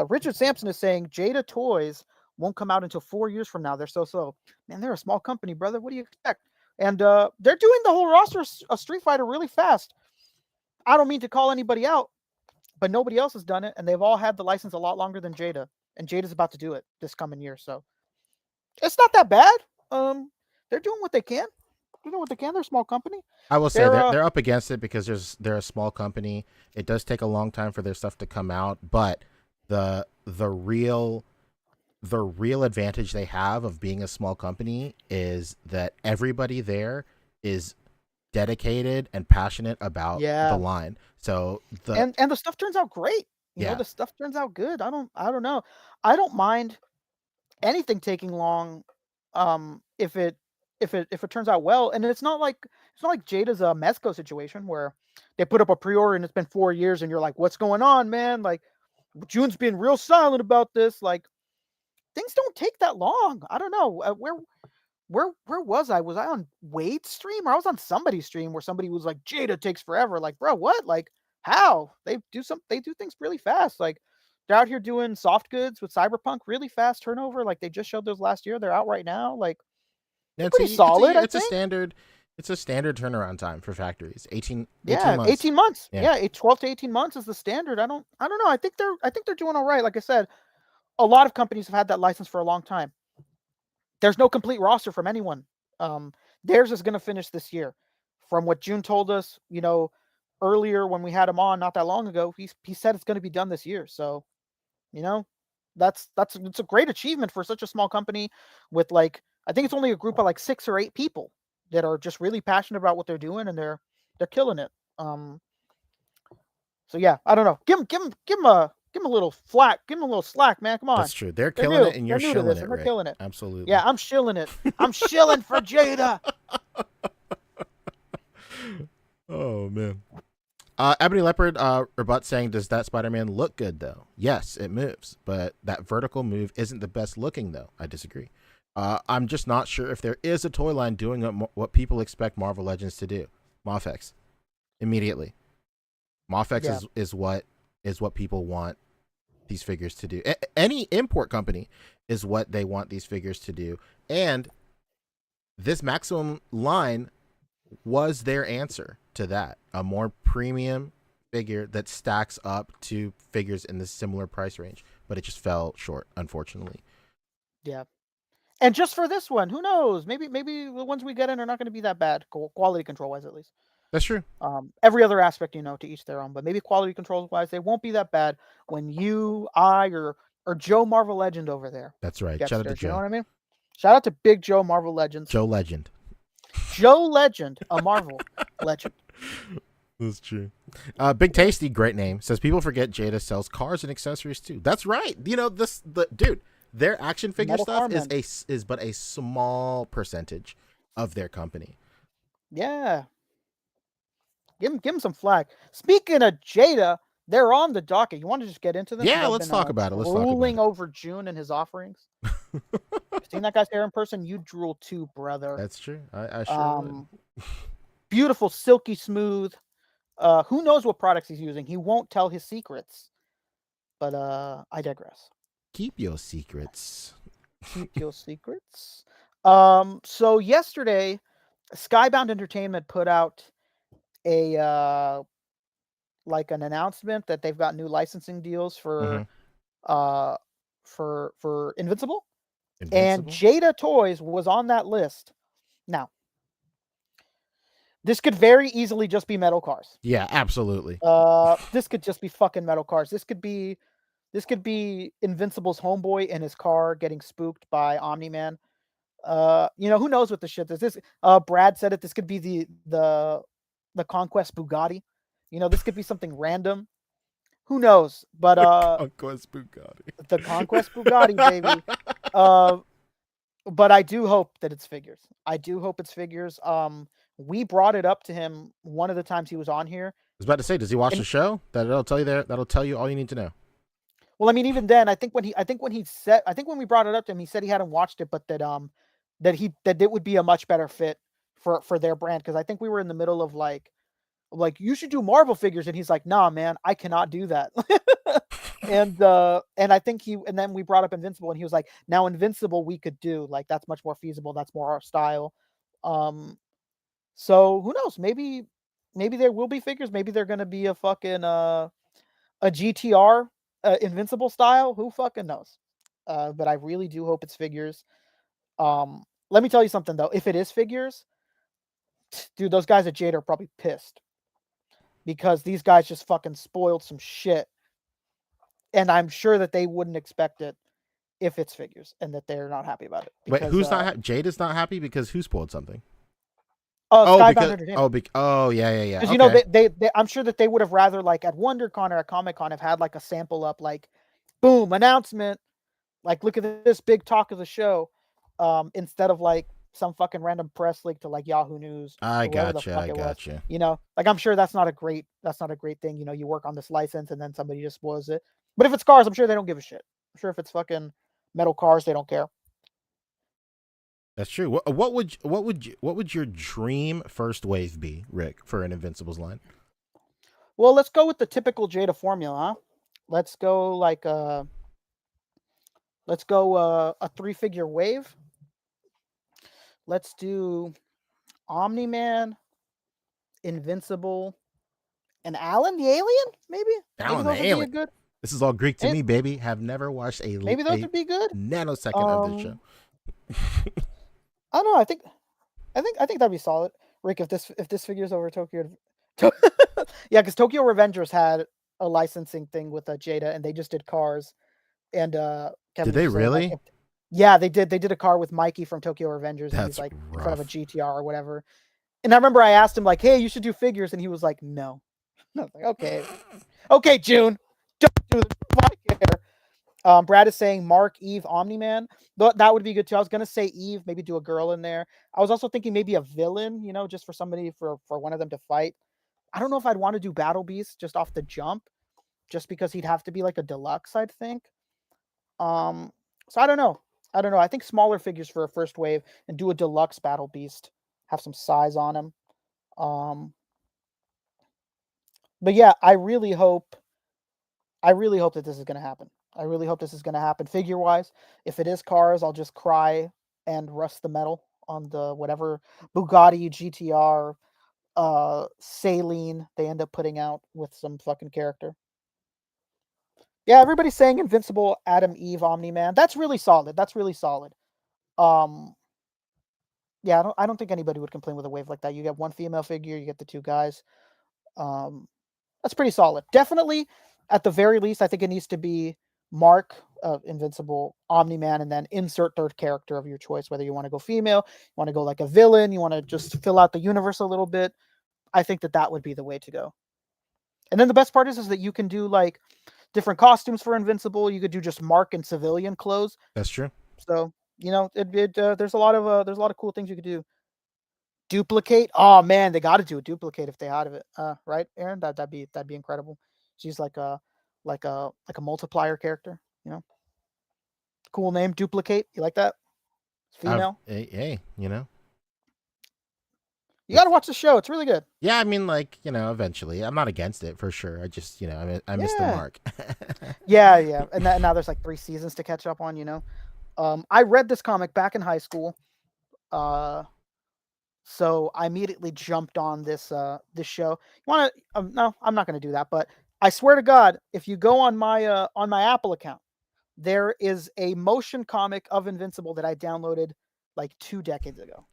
Richard Sampson is saying Jada Toys won't come out until 4 years from now. They're so slow. Man, they're a small company, brother. What do you expect? And they're doing the whole roster of Street Fighter really fast. I don't mean to call anybody out, but nobody else has done it, and they've all had the license a lot longer than Jada. And Jada's about to do it this coming year, so it's not that bad. They're doing what they can. They're doing what they can. They're a small company. I will say they're up against it because they're a small company. It does take a long time for their stuff to come out, but the real advantage they have of being a small company is that everybody there is dedicated and passionate about the line. So and the stuff turns out great. You know, the stuff turns out good. I don't know. I don't mind anything taking long if it turns out well. And it's not like Jada's a Mezco situation where they put up a pre-order and it's been 4 years and you're like, what's going on, man? Like, June's being real silent about this. Like, things don't take that long. I don't know. Where was I? Was I on Wade's stream or I was on somebody's stream where somebody was like, Jada takes forever? Like, bro, what? Like, how? They do things really fast. Like, they're out here doing soft goods with Cyberpunk, really fast turnover. Like, they just showed those last year. They're out right now. Like, pretty solid. It's a standard turnaround time for factories. 18 months. 18 months. Yeah, 12 to 18 months is the standard. I don't know. I think they're doing all right. Like I said, a lot of companies have had that license for a long time. There's no complete roster from anyone. Theirs is going to finish this year. From what June told us, you know, earlier when we had him on not that long ago, he said it's going to be done this year. So, you know, it's a great achievement for such a small company with, like, I think it's only a group of like 6 or 8 people that are just really passionate about what they're doing, and they're killing it. So yeah, I don't know. Give him a little flack. Give him a little slack, man. Come on. That's true. They're killing it, and you're shilling it. They're killing it. Absolutely. Yeah, I'm shilling it. I'm shilling for Jada. Oh man. Ebony Leopard rebut saying, does that Spider-Man look good though? Yes, it moves, but that vertical move isn't the best looking though. I disagree. I'm just not sure if there is a toy line doing what people expect Marvel Legends to do. MOFEX. Immediately. MOFEX is what people want these figures to do. Any import company is what they want these figures to do. And this Maximum line was their answer to that. A more premium figure that stacks up to figures in this similar price range. But it just fell short, unfortunately. Yeah. And just for this one, who knows? Maybe the ones we get in are not going to be that bad, quality control wise at least. That's true. Every other aspect, you know, to each their own. But maybe quality control wise, they won't be that bad when you, I, or Joe Marvel Legend over there. That's right. Shout out to Joe. You know what I mean? Shout out to Big Joe Marvel Legends. Joe Legend. Joe Legend, a Marvel legend. That's true. Big Tasty, great name, says people forget Jada sells cars and accessories too. That's right. You know, dude. Their action figure stuff is but a small percentage of their company. Yeah. Give him some flack. Speaking of Jada, they're on the docket. You want to just get into them? Yeah, let's talk about it. Let's talk about it. Drooling over June and his offerings. Seen that guy's hair in person? You drool too, brother. That's true. I sure would. Beautiful, silky smooth. Who knows what products he's using? He won't tell his secrets. But I digress. Keep your secrets. Keep your secrets. So yesterday, Skybound Entertainment put out a like an announcement that they've got new licensing deals for Invincible, and Jada Toys was on that list. Now, this could very easily just be metal cars. Yeah, absolutely. This could just be fucking metal cars. This could be Invincible's homeboy in his car getting spooked by Omni-Man. You know, who knows what the shit is. This Brad said it. This could be the Conquest Bugatti. You know, this could be something random. Who knows? But Conquest Bugatti. The Conquest Bugatti, baby. But I do hope that it's figures. I do hope it's figures. We brought it up to him one of the times he was on here. I was about to say, does he watch the show? That'll tell you all you need to know. Well, I mean, even then, I think when we brought it up to him, he said he hadn't watched it, but that it would be a much better fit for their brand. Because I think we were in the middle of like you should do Marvel figures, and he's like, nah, man, I cannot do that. and I think and then we brought up Invincible, and he was like, now Invincible we could do, like, that's much more feasible, that's more our style. So who knows? Maybe there will be figures. Maybe they're gonna be a fucking a GTR Invincible style. Who fucking knows? But I really do hope it's figures. Let me tell you something though. If it is figures, dude, those guys at Jada are probably pissed because these guys just fucking spoiled some shit, and I'm sure that they wouldn't expect it if it's figures, and that they're not happy about it. Wait, Because, who's not happy? Jada's not happy because who spoiled something? Skybound because Entertainment. yeah. Because you know they I'm sure that they would have rather like at WonderCon or at Comic Con have had like a sample up like, boom, announcement, like look at this big talk of the show, instead of like some fucking random press leak to like Yahoo News I or whatever the gotcha. fuck I it was. gotcha. You know, like I'm sure that's not a great thing. You know, you work on this license and then somebody just spoils it. But if it's cars, I'm sure they don't give a shit. I'm sure if it's fucking metal cars, they don't care. That's true. What would your dream first wave be, Rick, for an Invincibles line? Well, let's go with the typical Jada formula, huh? Let's go like a 3-figure wave. Let's do Omni-Man, Invincible, and Alan the Alien, maybe? Alan Maybe the those would be a Alien. good. This is all Greek to me, baby. Have never watched Maybe those would be good. nanosecond of this show. I don't know. I think that'd be solid, Rick. If this figures over Tokyo, yeah, because Tokyo Revengers had a licensing thing with Jada, and they just did cars. And Kevin Did they was saying, like, really? yeah, they did. They did a car with Mikey from Tokyo Revengers, and That's he's like in rough. front of a GTR or whatever. And I remember I asked him like, "Hey, you should do figures," and he was like, "No." I was like, okay, June, don't do this. I care. Brad is saying Mark, Eve, Omni-Man. That would be good too. I was gonna say Eve, maybe do a girl in there. I was also thinking maybe a villain, you know, just for somebody for one of them to fight. I don't know if I'd want to do Battle Beast just off the jump, just because he'd have to be like a deluxe, I'd think. So I don't know. I think smaller figures for a first wave and do a deluxe Battle Beast, have some size on him. But yeah, I really hope that this is going to happen. I really hope this is going to happen figure wise. If it is cars, I'll just cry and rust the metal on the whatever Bugatti GTR Saline they end up putting out with some fucking character. Yeah, everybody's saying Invincible, Adam, Eve, Omni-Man. That's really solid. Yeah, I don't think anybody would complain with a wave like that. You get one female figure, you get the two guys. That's pretty solid. Definitely, at the very least, I think it needs to be Mark, Invincible, Omni-Man, and then insert third character of your choice, whether you want to go female, you want to go like a villain, you want to just fill out the universe a little bit. I think that would be the way to go. And then the best part is that you can do like different costumes for Invincible. You could do just Mark and civilian clothes. That's true. So, you know, there's a lot of cool things you could do. Duplicate. Oh man, they got to do a duplicate if they out of it. Right, Aaron? That'd be incredible. She's like a multiplier character. You know, cool name, Duplicate. You like that? It's female. Hey, you know. You got to watch the show. It's really good. Yeah, I mean, like, you know, eventually. I'm not against it for sure. I just, you know, I missed the mark. Yeah. And now there's like 3 seasons to catch up on. You know, I read this comic back in high school. So I immediately jumped on this show. You want to? No, I'm not going to do that. But I swear to God, if you go on my Apple account, there is a motion comic of Invincible that I downloaded like 2 decades ago.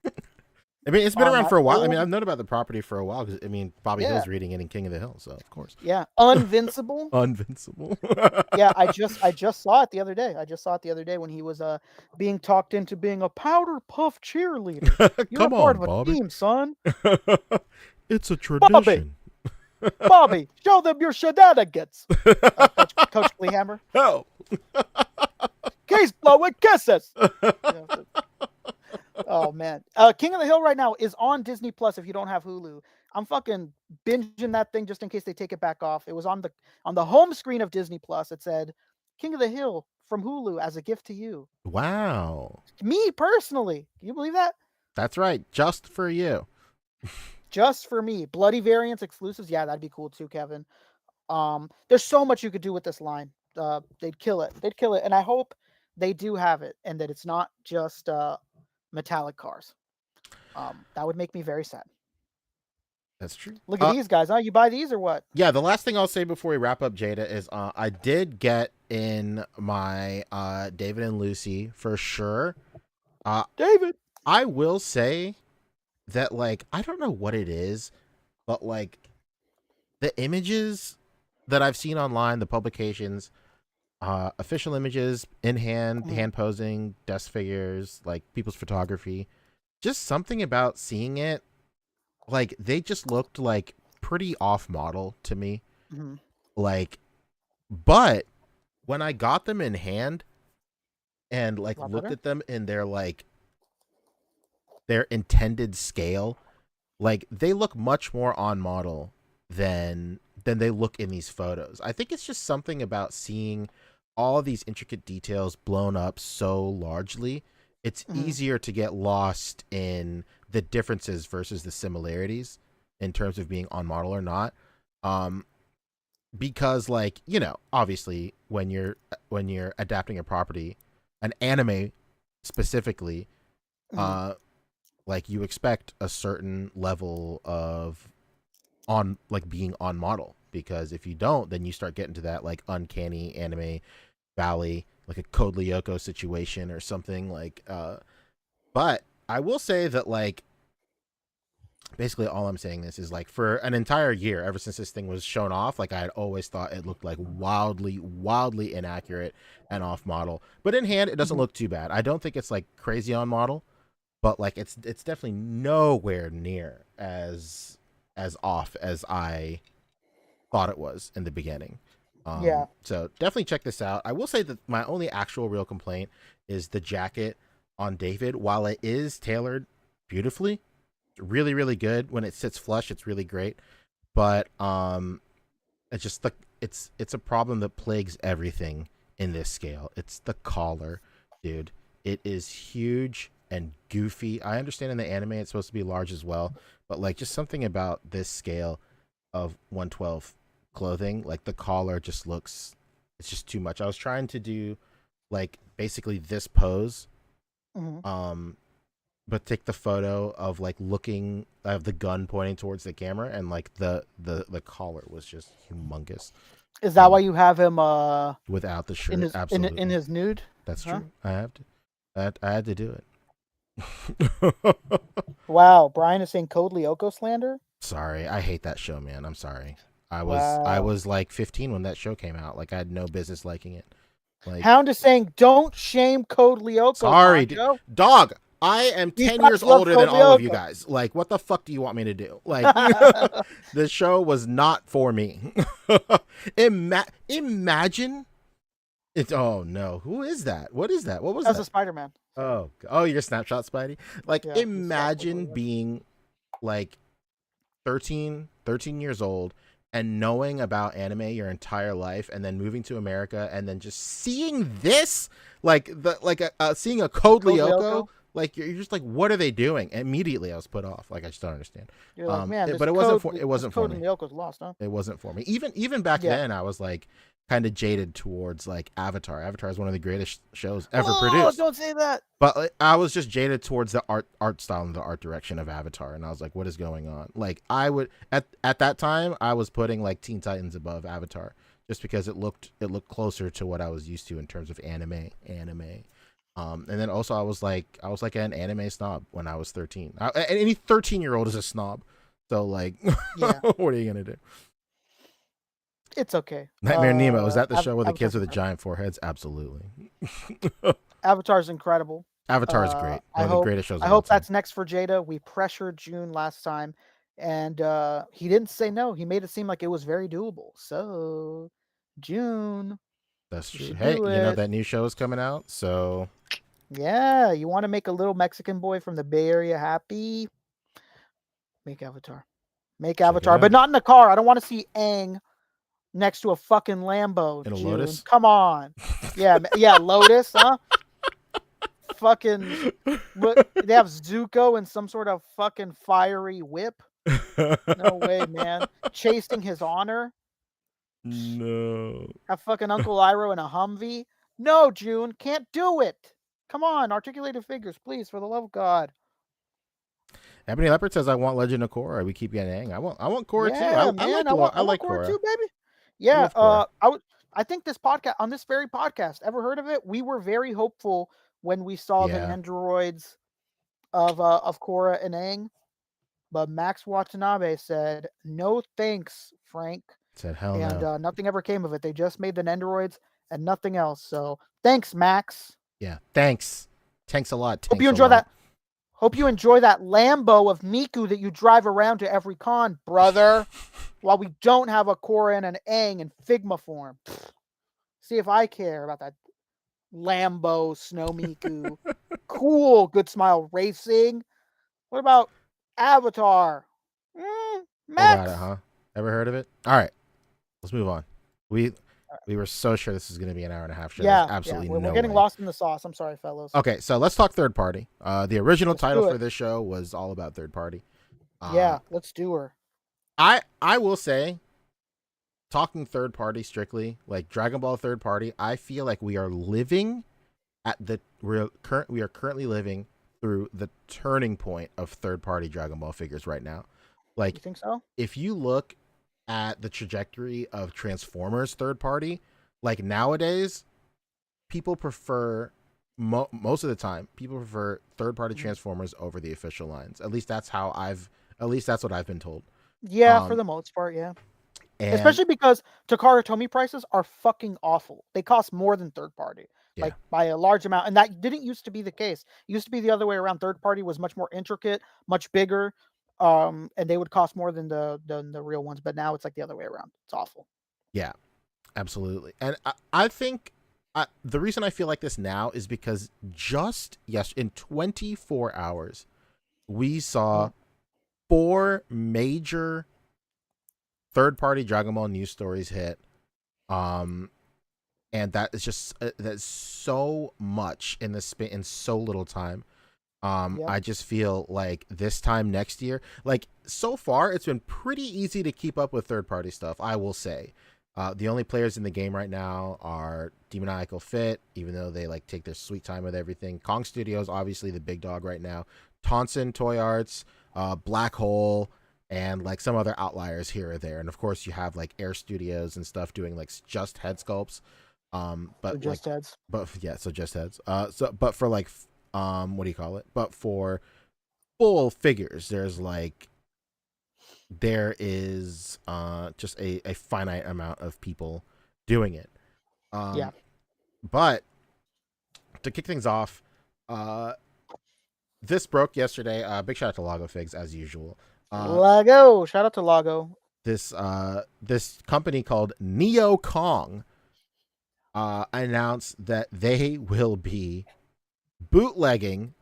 I mean, it's been around for a while. I mean, I've known about the property for a while because, I mean, Bobby Hill's reading it in King of the Hill, so of course. Yeah, Invincible. Invincible. Yeah, I just saw it the other day. When he was being talked into being a powder puff cheerleader. You're Come a part on, of a Bobby. team, son. It's a tradition. Bobby, show them your shenanigans. Coach Kleehammer. Hell. Case blowing kisses. Oh man, King of the Hill right now is on Disney Plus. If you don't have Hulu, I'm fucking binging that thing just in case they take it back off. It was on the home screen of Disney Plus. It said King of the Hill from Hulu as a gift to you. Wow. Me personally, can you believe that? That's right, just for you. Just for me. Bloody variants exclusives, yeah, that'd be cool too, Kevin. There's so much you could do with this line. They'd kill it, and I hope they do have it, and that it's not just metallic cars. That would make me very sad. That's true. Look at these guys, huh? You buy these or what? Yeah, the last thing I'll say before we wrap up, Jada, is I did get in my David and Lucy for sure. David. I will say that, like, I don't know what it is, but like the images that I've seen online, the publications, official images in hand posing, desk figures, like people's photography, just something about seeing it, like they just looked like pretty off model to me. Like, but when I got them in hand and like looked at them in their intended scale, like they look much more on model than they look in these photos. I think it's just something about seeing all these intricate details blown up so largely. It's easier to get lost in the differences versus the similarities in terms of being on model or not. Because, like, you know, obviously when you're adapting a property, an anime specifically, like you expect a certain level of being on model, because if you don't, then you start getting to that like uncanny anime valley, like a Code Lyoko situation or something like. But I will say that, like, basically all I'm saying this is, like, for an entire year, ever since this thing was shown off, like I had always thought it looked like wildly inaccurate and off model. But in hand, it doesn't look too bad. I don't think it's like crazy on model, but like it's definitely nowhere near as off as I thought it was in the beginning. So definitely check this out. I will say that my only actual real complaint is the jacket on David. While it is tailored beautifully, really, really good when it sits flush, it's really great. But it's just it's a problem that plagues everything in this scale. It's the collar, dude. It is huge and goofy. I understand in the anime it's supposed to be large as well, but like just something about this scale of 1/12 clothing, like the collar just looks, it's just too much. I was trying to do like basically this pose, but take the photo of like looking, I have the gun pointing towards the camera, and like the collar was just humongous. Is that why you have him without the shirt? in his, Absolutely. in his nude? That's true. I had to do it. Wow, Brian is saying Code Lyoko slander? Sorry, I hate that show, man. I'm sorry. I was like 15 when that show came out. Like I had no business liking it. Like, Hound is saying, don't shame Code Lyoko. Sorry, dog. I am 10 years older than all of you guys. Like, what the fuck do you want me to do? Like, the show was not for me. Imagine. It's, oh no, who is that? What is that? What was that? That's a Spider-Man. Oh, your snapshot, Spidey. Like, yeah, imagine being like 13 years old and knowing about anime your entire life, and then moving to America, and then just seeing this, like seeing a Code Lyoko. Like you're just like, what are they doing? And immediately I was put off. Like I just don't understand. You're like, man, but it wasn't for me. Lyoko's lost, huh? It wasn't for me. Even back then, I was like kind of jaded towards like Avatar. Avatar is one of the greatest shows ever produced. Don't say that. But I was just jaded towards the art style and the art direction of Avatar, and I was like, what is going on? Like I would at that time I was putting like Teen Titans above Avatar, just because it looked closer to what I was used to in terms of anime. And then also I was like an anime snob when I was 13. Any 13-year-old is a snob. So like, yeah. What are you gonna do? It's okay. Nightmare Nemo, is that the show with the kids with the giant foreheads? Absolutely. Avatar's incredible. Avatar is great. One of the greatest shows. I hope that's next for Jada. We pressured June last time, and he didn't say no. He made it seem like it was very doable. So, June. That's true. Hey, you know that new show is coming out, so. Yeah, you want to make a little Mexican boy from the Bay Area happy? Make Avatar. Make Avatar, but not in the car. I don't want to see Aang next to a fucking Lambo. In a June. Lotus? Come on. Yeah, Lotus, huh? Fucking, they have Zuko in some sort of fucking fiery whip. No way, man. Chasing his honor. No. Have fucking Uncle Iroh in a Humvee. No, June, can't do it. Come on, articulated figures, please, for the love of God. Ebony Leopard says, "I want Legend of Korra." We keep getting. I want Korra too. Yeah, I man. like I like Korra Korra. too, baby. Yeah. love Korra. I think this podcast, on this very podcast, ever heard of it? We were very hopeful when we saw the Yeah. androids of Korra and Aang, but Max Watanabe said, "No thanks, Frank." Said hell And no. nothing ever came of it. They just made the androids and nothing else. So thanks, Max. Yeah. Thanks. Thanks a lot. Hope you enjoy that. Hope you enjoy that Lambo of Miku that you drive around to every con, brother. While we don't have a Korra and an Aang in Figma form. See if I care about that Lambo Snow Miku. Cool. Good Smile Racing. What about Avatar? What Max. about it, huh? Ever heard of it? All right. Let's move on. We were so sure this is going to be an hour and a half show. Yeah, There's absolutely we're no getting way. lost in the sauce. I'm sorry, fellas. Okay, so let's talk third party. The original Let's title do for it. this show was all about third party. Yeah, let's do her. I will say, talking third party strictly, like Dragon Ball third party, I feel like we are living we are currently living through the turning point of third party Dragon Ball figures right now. Like, You think so? if you look at the trajectory of Transformers third party, like nowadays, people prefer most of the time people prefer third party Transformers over the official lines. At least that's what I've been told. Yeah, for the most part, yeah. And Especially because Takara Tomy prices are fucking awful. They cost more than third party, like by a large amount. And that didn't used to be the case. It used to be the other way around. Third party was much more intricate, much bigger, and they would cost more than the real ones. But now it's like the other way around. It's awful. Yeah, absolutely. And I think the reason I feel like this now is because in 24 hours, we saw 4 major third-party Dragon Ball news stories hit, and that is just that's so much in so little time. I just feel like this time next year, like so far, it's been pretty easy to keep up with third-party stuff. I will say, the only players in the game right now are Demoniacal Fit, even though they like take their sweet time with everything. Kong Studios, obviously the big dog right now. Tonson Toy Arts, Black Hole, and like some other outliers here or there. And of course you have like Air Studios and stuff doing like just head sculpts. But just heads. But yeah, so just heads. But for like what do you call it? But for full figures, there is just a finite amount of people doing it. But to kick things off, this broke yesterday. Big shout out to Lago Figs as usual. Lago, shout out to Lago. This company called Neo Kong announced that they will be bootlegging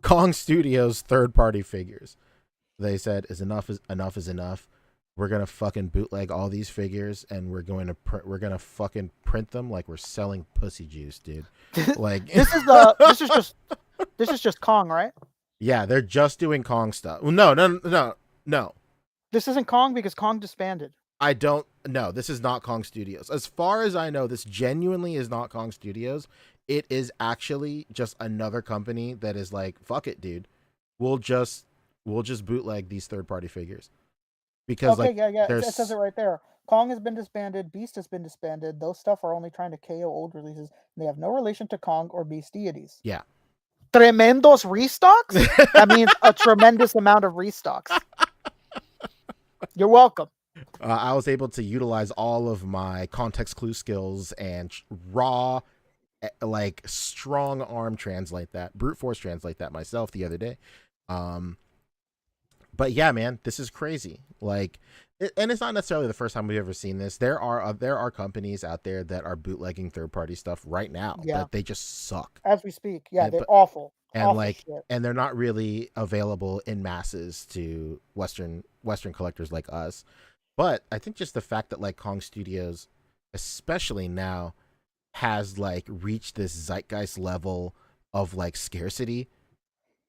Kong Studios third-party figures. They said enough is enough. We're gonna fucking bootleg all these figures, and we're gonna fucking print them like we're selling pussy juice, dude. Like this is just Kong, right? Yeah, they're just doing Kong stuff. No. This isn't Kong because Kong disbanded. No, this is not Kong Studios. As far as I know, this genuinely is not Kong Studios. It is actually just another company that is like, fuck it, dude. We'll just bootleg these third-party figures. Because it says it right there. Kong has been disbanded. Beast has been disbanded. Those stuff are only trying to KO old releases. They have no relation to Kong or Beast deities. Yeah. Tremendos restocks? That means a tremendous amount of restocks. You're welcome. I was able to utilize all of my context clue skills and raw, like strong arm translate that, brute force translate that myself the other day. But yeah, man, this is crazy. Like, and it's not necessarily the first time we've ever seen this. There are companies out there that are bootlegging third party stuff right now that they just suck as we speak. Yeah, they're awful. And awful like, shit. and they're not really available in masses to Western collectors like us. But I think just the fact that like Kong Studios, especially now, has like reached this zeitgeist level of like scarcity.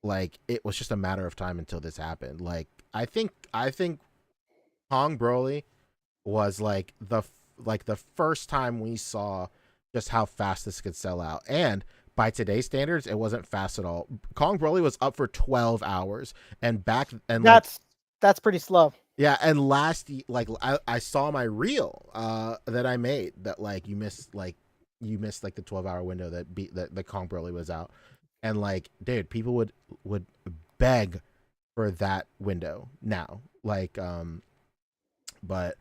Like, it was just a matter of time until this happened. Like, I think Kong Broly was like the first time we saw just how fast this could sell out. And by today's standards, it wasn't fast at all. Kong Broly was up for 12 hours, and that's pretty slow. yeah, and I saw my reel that I made that like you missed like the 12-hour window that the Kong Broly was out, and like dude, people would beg for that window now, like but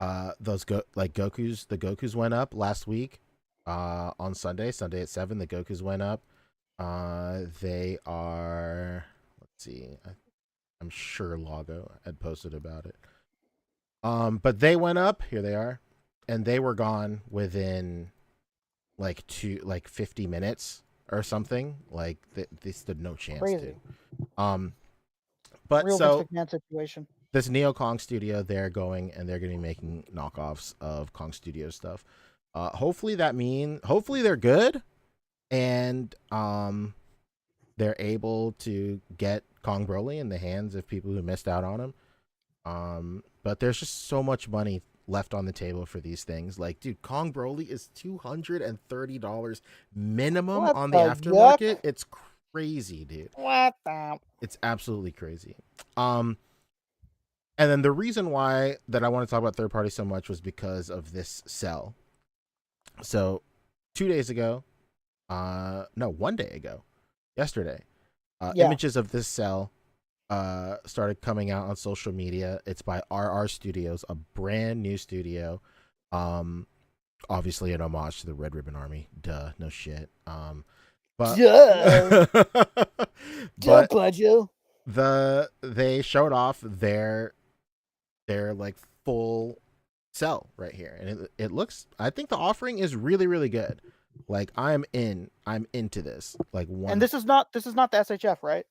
the Gokus went up last week on Sunday at 7. The Gokus went up. They are, let's see, I'm sure Lago had posted about it. But they went up. Here they are, and they were gone within like 50 minutes or something. Like they stood no chance. Crazy. To. But Real so Vince McMahon situation. this Neo Kong Studio, they're going and they're going to be making knockoffs of Kong Studio stuff. Hopefully they're good, and they're able to get Kong Broly in the hands of people who missed out on him. But there's just so much money left on the table for these things. Like, dude, Kong Broly is $230 minimum What on the the aftermarket. yuck? It's crazy, dude. What the? It's absolutely crazy. And then the reason why that I want to talk about third party so much was because of this sell. So 2 days ago, 1 day ago, yesterday, images of this cell started coming out on social media. It's by RR Studios, a brand new studio. Obviously an homage to the Red Ribbon Army. Duh, no shit. But Duh. Duh, Plaggio. They showed off their like full cell right here, and it looks, I think the offering is really, really good. Like I'm into this. Like one, And this is not the SHF, right?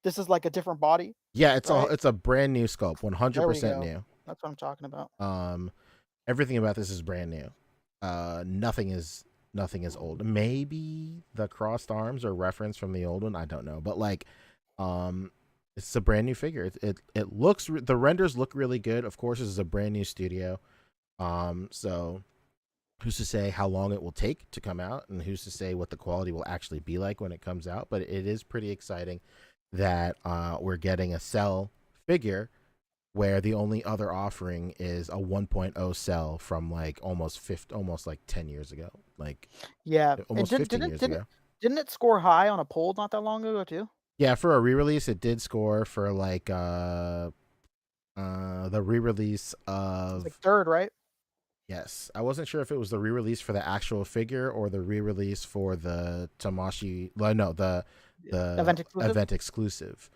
This is like a different body. yeah, it's right? it's a brand new sculpt, 100% There we go. new. That's what I'm talking about. Everything about this is brand new. Nothing is old. Maybe the crossed arms are reference from the old one, I don't know, but like it's a brand new figure. It looks, the renders look really good. Of course, this is a brand new studio. So who's to say how long it will take to come out, and who's to say what the quality will actually be like when it comes out. But it is pretty exciting that we're getting a cell figure where the only other offering is a 1.0 cell from like almost 10 years ago. Like, Yeah. almost 15 years ago. Didn't it score high on a poll not that long ago too? Yeah, for a re-release, it did score for like the re-release of, It's like third, right? yes. I wasn't sure if it was the re-release for the actual figure or the re-release for the Tamashi. No, the event exclusive.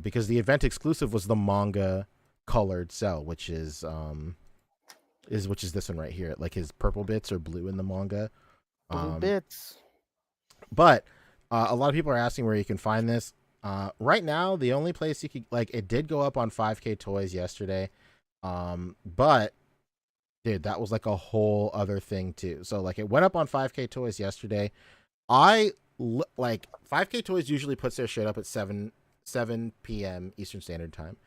Because the event exclusive was the manga colored cell, which is this one right here. Like his purple bits are blue in the manga. Blue bits. But a lot of people are asking where you can find this. Right now, the only place you could, like, it did go up on 5K Toys yesterday. But dude, that was like a whole other thing too. So like it went up on 5K Toys yesterday. Like 5K Toys usually puts their shit up at 7 p.m. Eastern Standard Time.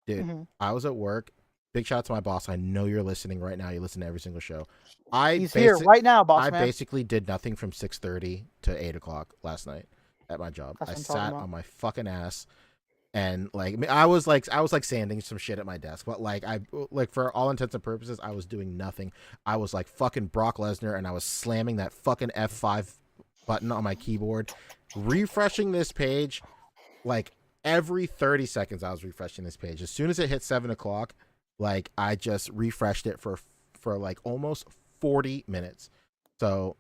Dude, I was at work. Big shout out to my boss. I know you're listening right now. You listen to every single show. He's here right now, boss man. I basically did nothing from 6:30 to 8 o'clock last night at my job. I sat on my fucking ass, and like I was like sanding some shit at my desk. But like for all intents and purposes, I was doing nothing. I was like fucking Brock Lesnar, and I was slamming that fucking F5 button on my keyboard, refreshing this page. Like every 30 seconds, I was refreshing this page. As soon as it hit 7 o'clock, like I just refreshed it for like almost 40 minutes. So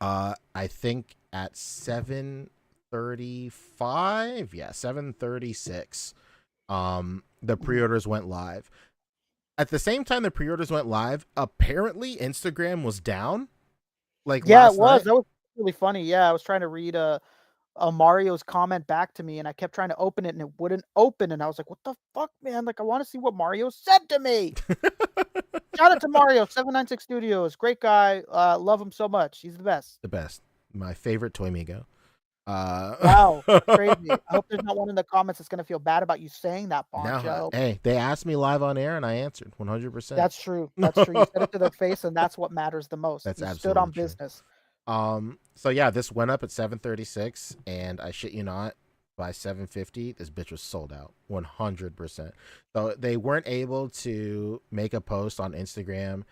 I think at 7:35, 7:36, the pre-orders went live. At the same time the pre-orders went live, apparently Instagram was down. Like, yeah, last it was. night. That was really funny. Yeah, I was trying to read a Mario's comment back to me, and I kept trying to open it, and it wouldn't open. And I was like, "What the fuck, man? Like, I want to see what Mario said to me." Shout out to Mario 796 Studios, great guy. Love him so much. He's the best. The best. My favorite Toy Migo. Wow, crazy. I hope there's not one in the comments that's gonna feel bad about you saying that, Poncho. No, hey, they asked me live on air, and I answered 100%. That's true. That's true. You said it to their face, and that's what matters the most. That's you absolutely stood on true. business. So yeah, this went up at 7:36, and I shit you not, by 7:50, this bitch was sold out 100%. So they weren't able to make a post on Instagram.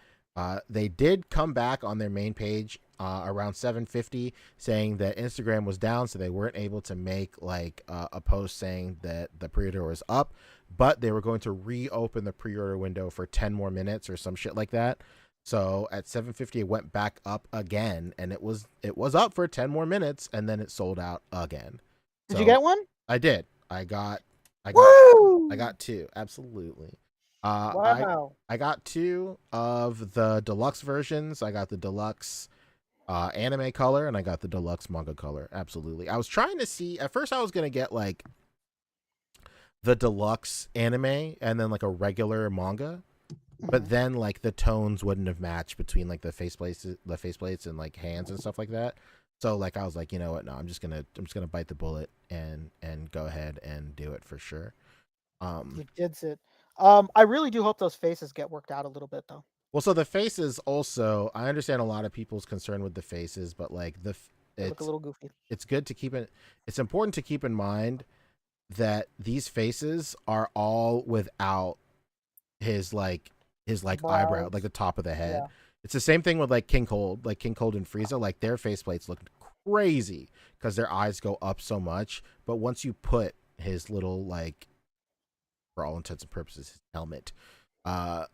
They did come back on their main page around 7:50 saying that Instagram was down, so they weren't able to make like a post saying that the pre-order was up, but they were going to reopen the pre-order window for 10 more minutes or some shit like that. So at 7:50 it went back up again, and it was up for 10 more minutes, and then it sold out again. Did So you get one? I did. I got Woo! two. Absolutely. Wow. I got two of the deluxe versions. I got the deluxe anime color, and I got the deluxe manga color. Absolutely. I was trying to see, at first I was gonna get like the deluxe anime and then like a regular manga, but then like the tones wouldn't have matched between like the faceplates and like hands and stuff like that. So like I was like, you know what? No, I'm just gonna bite the bullet and go ahead and do it for sure. You did it. I really do hope those faces get worked out a little bit though. Well, so the faces also, I understand a lot of people's concern with the faces, but like They look a little goofy. it's good to keep it. It's important to keep in mind that these faces are all without his eyebrow, Brows. like the top of the head. Yeah. It's the same thing with like King Cold and Frieza. Like their faceplates look crazy because their eyes go up so much. But once you put his little, like, for all intents and purposes,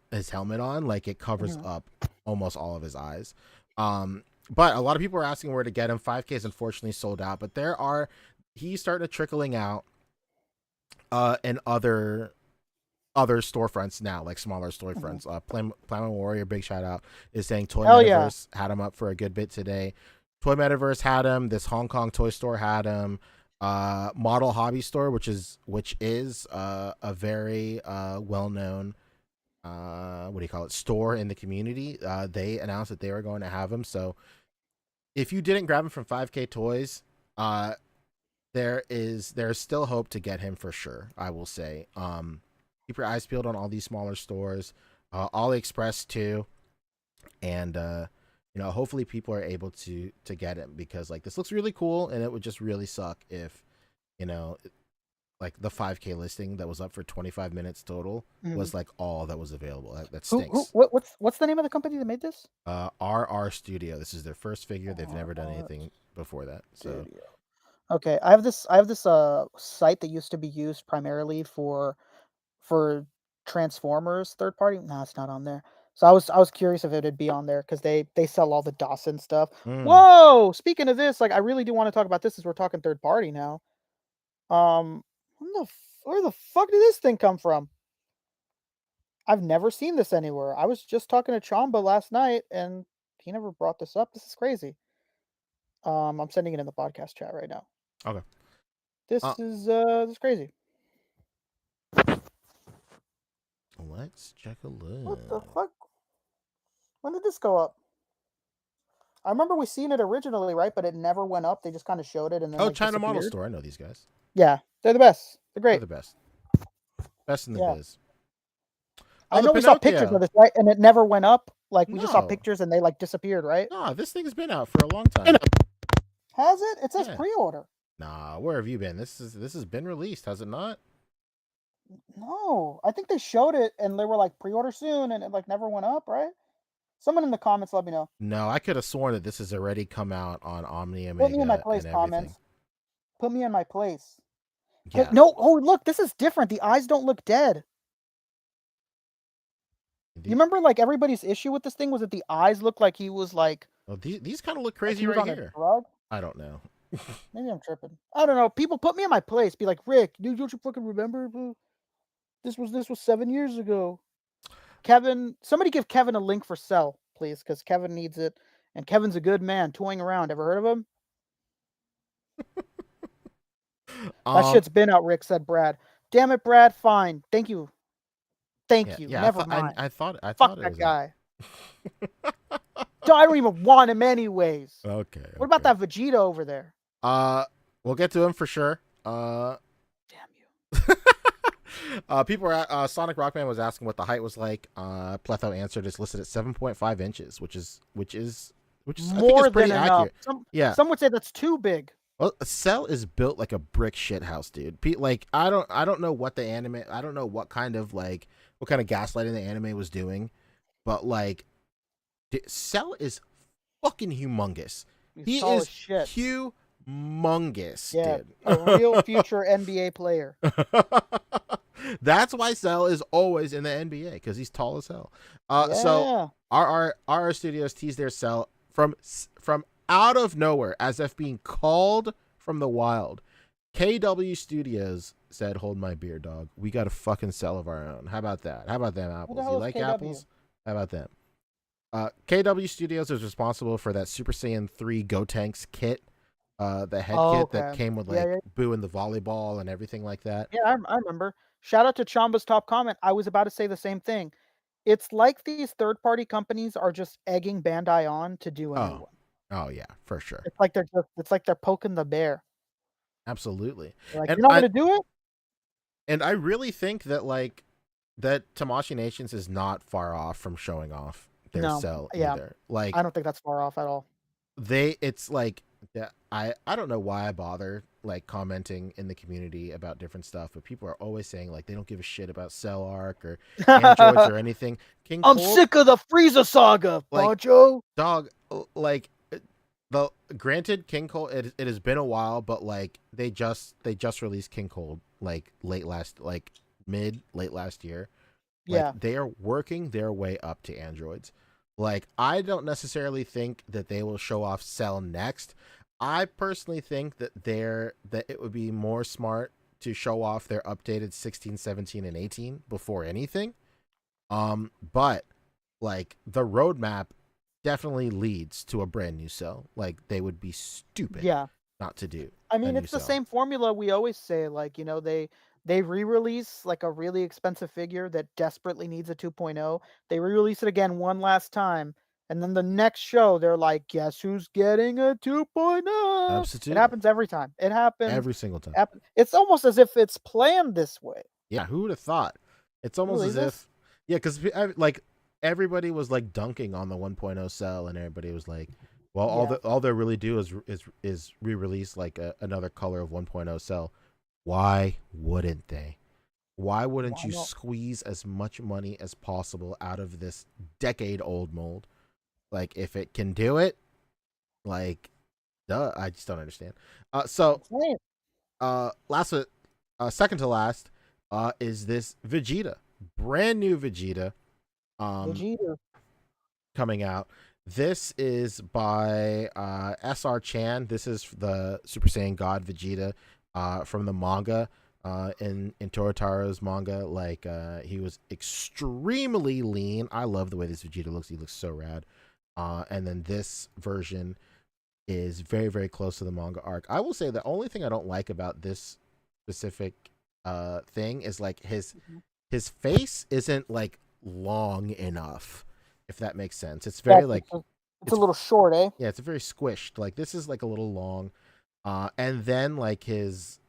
his helmet on, like it covers up almost all of his eyes. But a lot of people are asking where to get him. 5K is unfortunately sold out, but he's starting to trickling out in other storefronts now, like smaller storefronts. Plasma Warrior, big shout out, is saying Toy Metaverse had him up for a good bit today. Toy Metaverse had him. This Hong Kong toy store had him. Model Hobby Store, which is a very well-known store in the community. They announced that they were going to have him. So if you didn't grab him from 5K Toys, there's still hope to get him for sure, I will say. Keep your eyes peeled on all these smaller stores, AliExpress too, and hopefully people are able to get him, because like this looks really cool, and it would just really suck if like the 5K listing that was up for 25 minutes total was like all that was available. That stinks. What's the name of the company that made this? RR Studio. This is their first figure. They've never done anything before that. So Studio. Okay, I have this site that used to be used primarily for Transformers third party. No, it's not on there. So I was curious if it'd be on there because they sell all the Dawson stuff. Whoa! Speaking of this, like I really do want to talk about this as we're talking third party now. Where the fuck did this thing come from? I've never seen this anywhere. I was just talking to Chamba last night and he never brought this up. This is crazy. I'm sending it in the podcast chat right now. Okay. This is crazy. Let's check a look. What the fuck? When did this go up? I remember we seen it originally, right? But it never went up. They just kind of showed it and then China Model Store. I know these guys. Yeah, they're the best. They're great. They're the best. Best in the biz. I know we saw pictures of this, right? And it never went up. Like we just saw No. pictures and they like disappeared, right? No, this thing has been out for a long time. Has it? It says Yeah. pre-order. Nah, where have you been? This has been released, has it not? No, I think they showed it and they were like pre-order soon, and it like never went up, right? Someone in the comments, let me know. No, I could have sworn that this has already come out on Omni Omega. Put me in my place, and comments. Put me in my place. Yeah. No, oh look, this is different. The eyes don't look dead. You remember like everybody's issue with this thing was that the eyes looked like he was like. Oh, these kind of look crazy like right here. Drug? I don't know. Maybe I'm tripping. I don't know. People put me in my place. Be like, Rick, dude, don't you fucking remember? This was 7 years ago. Kevin, somebody give Kevin a link for sell, please, because Kevin needs it. And Kevin's a good man, toying around. Ever heard of him? That shit's been out, Rick, said Brad. Damn it, Brad. Fine. Thank you. Thank you. Yeah, Never mind. I thought Fuck it that was guy. I don't even want him anyways. Okay. What about that Vegeta over there? We'll get to him for sure. Damn you. People are Sonic Rockman was asking what the height was like. Pletho answered it's listed at 7.5 inches, which is which is I think is More pretty than enough. accurate. Yeah. Some would say that's too big. Well, Cell is built like a brick shit house, dude. Like I don't know what the anime. I don't know what kind of gaslighting the anime was doing, but like, Cell is fucking humongous. He's He tall is as shit. humongous, Yeah, dude. a real future NBA player. That's why Cell is always in the NBA because he's tall as hell. Yeah. So our studios teased their Cell from out of nowhere as if being called from the wild. KW Studios said, "Hold my beer, dog. We got a fucking Cell of our own." How about that? How about them apples? hell You is like KW? apples? How about them? KW Studios is responsible for that Super Saiyan 3 Gotenks kit, the head kit that Okay. came with Yeah. Boo and the volleyball and everything like that. Yeah, I remember. Shout out to Chamba's top comment. I was about to say the same thing. It's like these third-party companies are just egging Bandai on to do a new one. Oh yeah, for sure. It's like they're poking the bear. Absolutely. They're like, And you're not gonna do it? And I really think that Tamashii Nations is not far off from showing off their Cell either. Like I don't think that's far off at all. it's like I don't know why I bother commenting in the community about different stuff, but people are always saying they don't give a shit about Cell Arc or Androids or anything. I'm sick of the Frieza saga, Poncho. Dog, granted, King Cold, it has been a while, but they just released King Cold late last year. Yeah. They are working their way up to Androids. I don't necessarily think that they will show off Cell next. I personally think that it would be more smart to show off their updated 16, 17, and 18 before anything. But the roadmap definitely leads to a brand new Cell. They would be stupid not to do. I mean, it's the same formula we always say. They re-release a really expensive figure that desperately needs a 2.0. They re-release it again one last time, and then the next show they're like, "Guess who's getting a 2.0?" Absolutely. It happens every time. It happens every single time. It's almost as if it's planned this way. Yeah, who would have thought? It's almost as if, because everybody was dunking on the 1.0 Cell, and everybody was like, well, all they really do is re-release another color of 1.0 Cell. Why wouldn't they? Why wouldn't you squeeze as much money as possible out of this decade-old mold? If it can do it, duh, I just don't understand. Second to last, is this Vegeta, brand new Vegeta, coming out. This is by SR Chan. This is the Super Saiyan God Vegeta from the manga. In Torotaro's manga, he was extremely lean. I love the way this Vegeta looks. He looks so rad. And then this version is very, very close to the manga arc. I will say the only thing I don't like about this specific thing is his face isn't long enough, if that makes sense. It's very it's a little short, eh? Yeah, it's very squished. This is a little long. And then his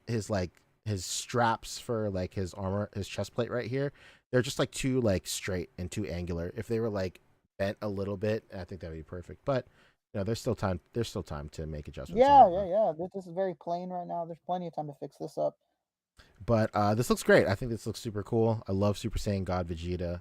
straps for his armor, his chest plate right here, they're just too straight and too angular. If they were bent a little bit, I think that would be perfect. But there's still time to make adjustments. Yeah. This is very plain right now. There's plenty of time to fix this up. But this looks great. I think this looks super cool. I love Super Saiyan God Vegeta.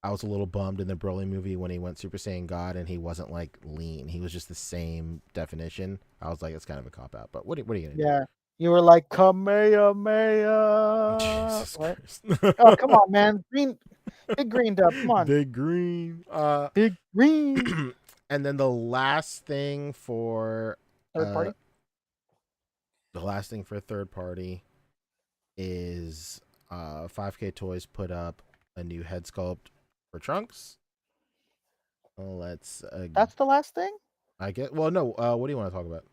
I was a little bummed in the Broly movie when he went Super Saiyan God and he wasn't lean. He was just the same definition. I was like, it's kind of a cop out. But what are you gonna do? Yeah. You were like, Kamehameha. Jesus Christ. Christ. Oh, come on, man. Big green dub. Come on. Big green. Big green. And then the last thing for third party. The last thing for third party is 5K Toys put up a new head sculpt for Trunks. That's the last thing? I get. Well, no. What do you want to talk about?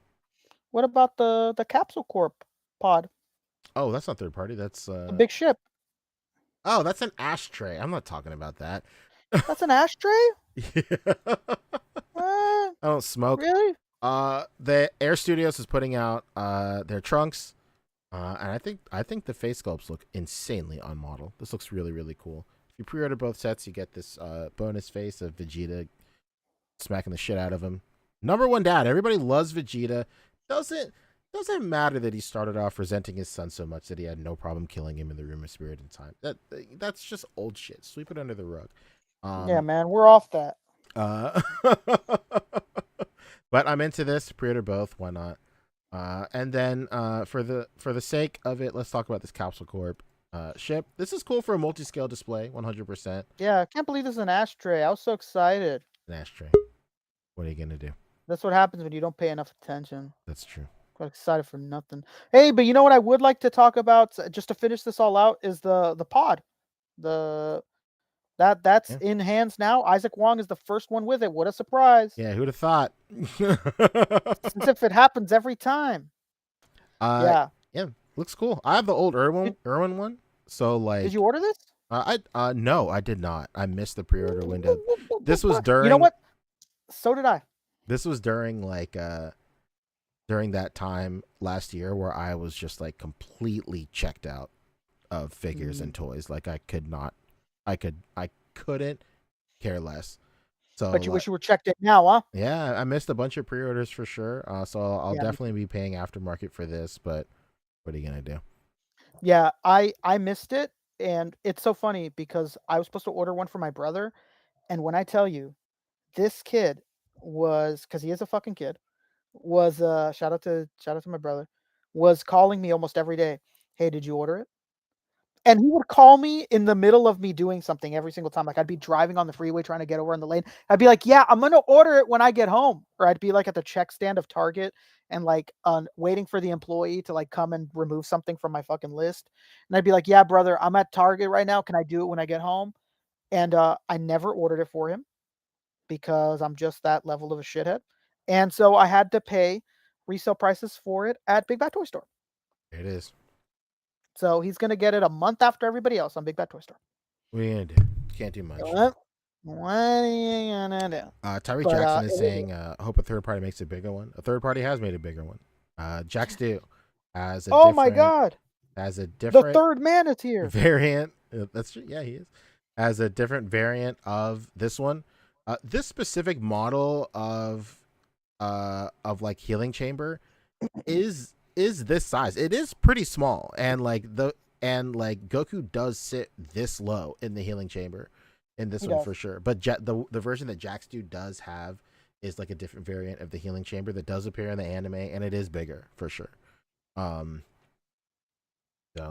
What about the Capsule Corp pod? Oh, that's not third party. That's the big ship. Oh, that's an ashtray. I'm not talking about that. That's an ashtray? Yeah. I don't smoke. Really? The Air Studios is putting out their Trunks. And I think the face sculpts look insanely on model. This looks really, really cool. If you pre-order both sets, you get this bonus face of Vegeta smacking the shit out of him. Number one dad. Everybody loves Vegeta. Doesn't matter that he started off resenting his son so much that he had no problem killing him in the Room of Spirit and Time. That's just old shit. Sweep it under the rug. Yeah, man, we're off that. Uh, but I'm into this. Pre-order both. Why not? And then for the sake of it, let's talk about this Capsule Corp ship. This is cool for a multi-scale display. 100%. Yeah, I can't believe this is an ashtray. I was so excited. An ashtray. What are you gonna do? That's what happens when you don't pay enough attention. That's true. Got excited for nothing. Hey, but you know what I would like to talk about just to finish this all out is the pod. That's in hands now. Isaac Wong is the first one with it. What a surprise. Yeah, who'd have thought? As if it happens every time. Yeah, looks cool. I have the old Irwin one. So like, did you order this? No, I did not. I missed the pre-order window. This was during. You know what? So did I. This was during like during that time last year where I was just like completely checked out of figures and toys. Like I couldn't care less. So, but you wish you were checked in now, huh? Yeah, I missed a bunch of pre-orders for sure. So I'll definitely be paying aftermarket for this. But what are you gonna do? Yeah, I missed it, and it's so funny because I was supposed to order one for my brother, and when I tell you, this kid was, because he is a fucking kid, was shout out to my brother, was calling me almost every day. Hey, did you order it? And he would call me in the middle of me doing something every single time. Like I'd be driving on the freeway trying to get over in the lane. I'd be like, yeah, I'm going to order it when I get home. Or I'd be like at the check stand of Target and like waiting for the employee to like come and remove something from my fucking list. And I'd be like, yeah, brother, I'm at Target right now. Can I do it when I get home? And I never ordered it for him because I'm just that level of a shithead. And so I had to pay resale prices for it at Big Bad Toy Store. It is. So he's going to get it a month after everybody else on Big Bad Toy Store. What are you going to do? Can't do much. What are you going to do? Tyreek Jackson is saying, I hope a third party makes a bigger one. A third party has made a bigger one. Jack Stu has a oh my God. Has a different. The third man is here. Variant. That's true. Yeah, he is. Has a different variant of this one. This specific model of like healing chamber is this size. It is pretty small, and like Goku does sit this low in the healing chamber in this one for sure. But the version that Jax Dude does have is like a different variant of the healing chamber that does appear in the anime, and it is bigger for sure. So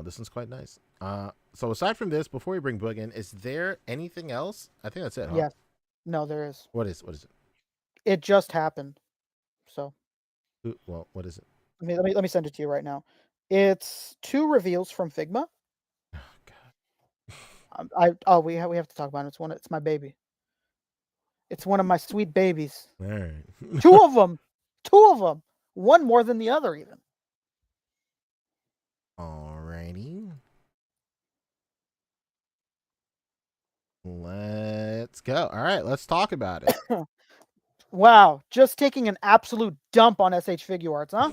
this one's quite nice. So aside from this, before we bring Boog in, is there anything else? I think that's it. Huh? Yes. No, there is. What is it? It just happened. So. Well, what is it? Let me send it to you right now. It's 2 reveals from Figma. Oh God. We have to talk about it. It's my baby. It's one of my sweet babies. All right. 2 of them. 2 of them. One more than the other even. Alrighty. Let's go. All right, let's talk about it. Wow, just taking an absolute dump on SH Figure Arts, huh?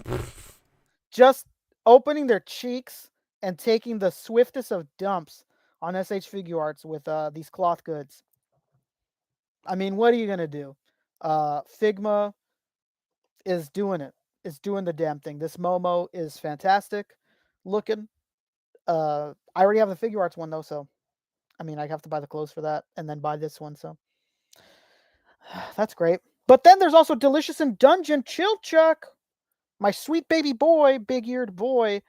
Just opening their cheeks and taking the swiftest of dumps on SH Figure Arts with these cloth goods. I mean, what are you gonna do? Figma is doing it. It's doing the damn thing. This Momo is fantastic looking. I already have the Figure Arts one though, so I mean, I have to buy the clothes for that and then buy this one. So that's great. But then there's also Delicious in Dungeon Chilchuck, my sweet baby boy, big-eared boy.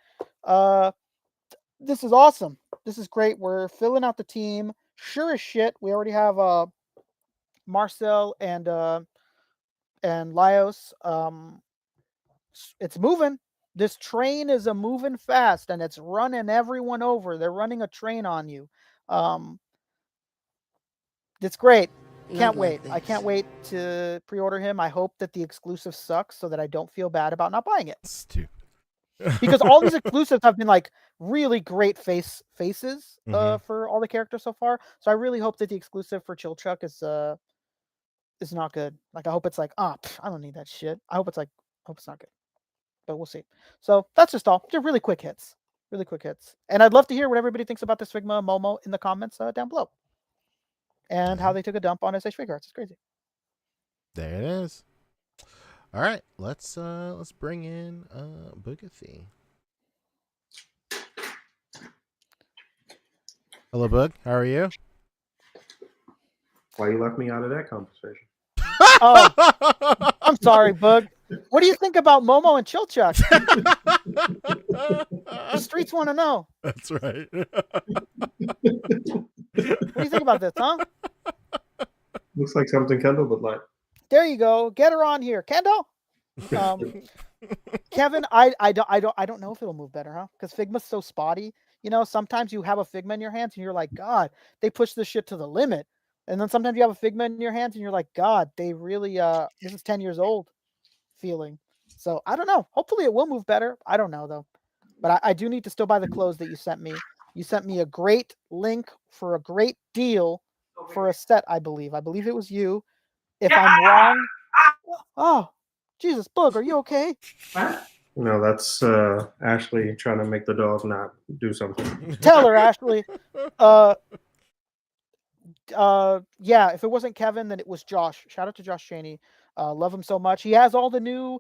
This is awesome. This is great. We're filling out the team. Sure as shit, we already have Marcel and Laios. It's moving. This train is a moving fast, and it's running everyone over. They're running a train on you. It's great. Can't wait. I can't wait to pre-order him. I hope that the exclusive sucks so that I don't feel bad about not buying it. Stupid. Because all these exclusives have been like really great faces for all the characters so far. So I really hope that the exclusive for Chilchuck is not good. Like I hope it's like, I don't need that shit. I hope it's not good. But we'll see. So that's just all. Just really quick hits. Really quick hits. And I'd love to hear what everybody thinks about this Figma Momo in the comments down below. And how they took a dump on SH Figure Arts. It's crazy. There it is. All right, let's bring in Boogathy. Hello, Boog. How are you? Why you left me out of that conversation? Oh, I'm sorry, Bug. What do you think about Momo and Chilchuck? The streets want to know. That's right. What do you think about this, huh? Looks like something Kendall would like. There you go. Get her on here, Kendall. Kevin, I don't know if it'll move better, huh? Because Figma's so spotty. You know, sometimes you have a Figma in your hands and you're like, God, they push this shit to the limit. And then sometimes you have a Figma in your hands and you're like, God, they really this is 10 years old feeling. So I don't know. Hopefully it will move better. I don't know though. But I do need to still buy the clothes that you sent me. You sent me a great link for a great deal for a set, I believe. I believe it was you. If I'm wrong. Oh, Jesus, Bug, are you okay? No, that's Ashley trying to make the dog not do something. Tell her, Ashley. Yeah, if it wasn't Kevin, then it was Josh. Shout out to Josh Chaney. Love him so much. He has all the new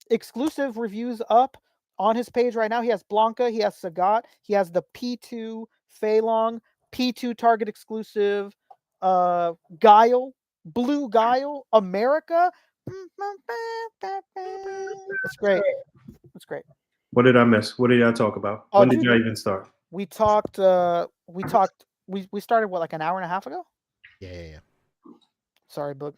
exclusive reviews up on his page right now. He has Blanca, he has Sagat, he has the P2 Feilong, P2 Target exclusive, Guile, Blue Guile, America. It's great. It's great. What did I miss? What did y'all talk about? Oh, When did dude, y'all even start? we started what, like an hour and a half ago? Yeah. Sorry, Boog.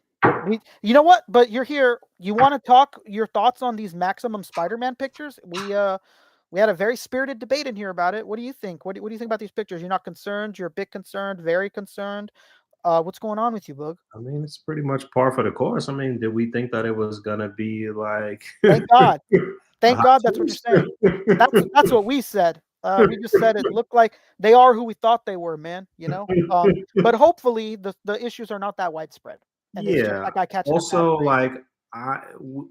You know what? But you're here. You want to talk your thoughts on these Maximum Spider-Man pictures? We had a very spirited debate in here about it. What do you think? What do you think about these pictures? You're not concerned? You're a bit concerned? Very concerned? What's going on with you, Boog? I mean, it's pretty much par for the course. I mean, did we think that it was gonna be like? Thank God. Thank hot God that's what you're saying. That's what we said. We just said it looked like they are who we thought they were, man. You know. But hopefully the issues are not that widespread. And it's just Yeah. like I catch it. Also, like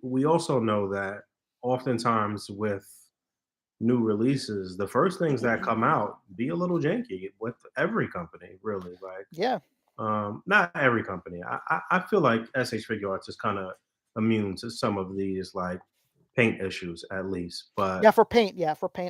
we also know that oftentimes with new releases, the first things that come out be a little janky with every company, really. Like, yeah. Not every company. I feel like SH Figure Arts is kind of immune to some of these like paint issues, at least. But Yeah, for paint.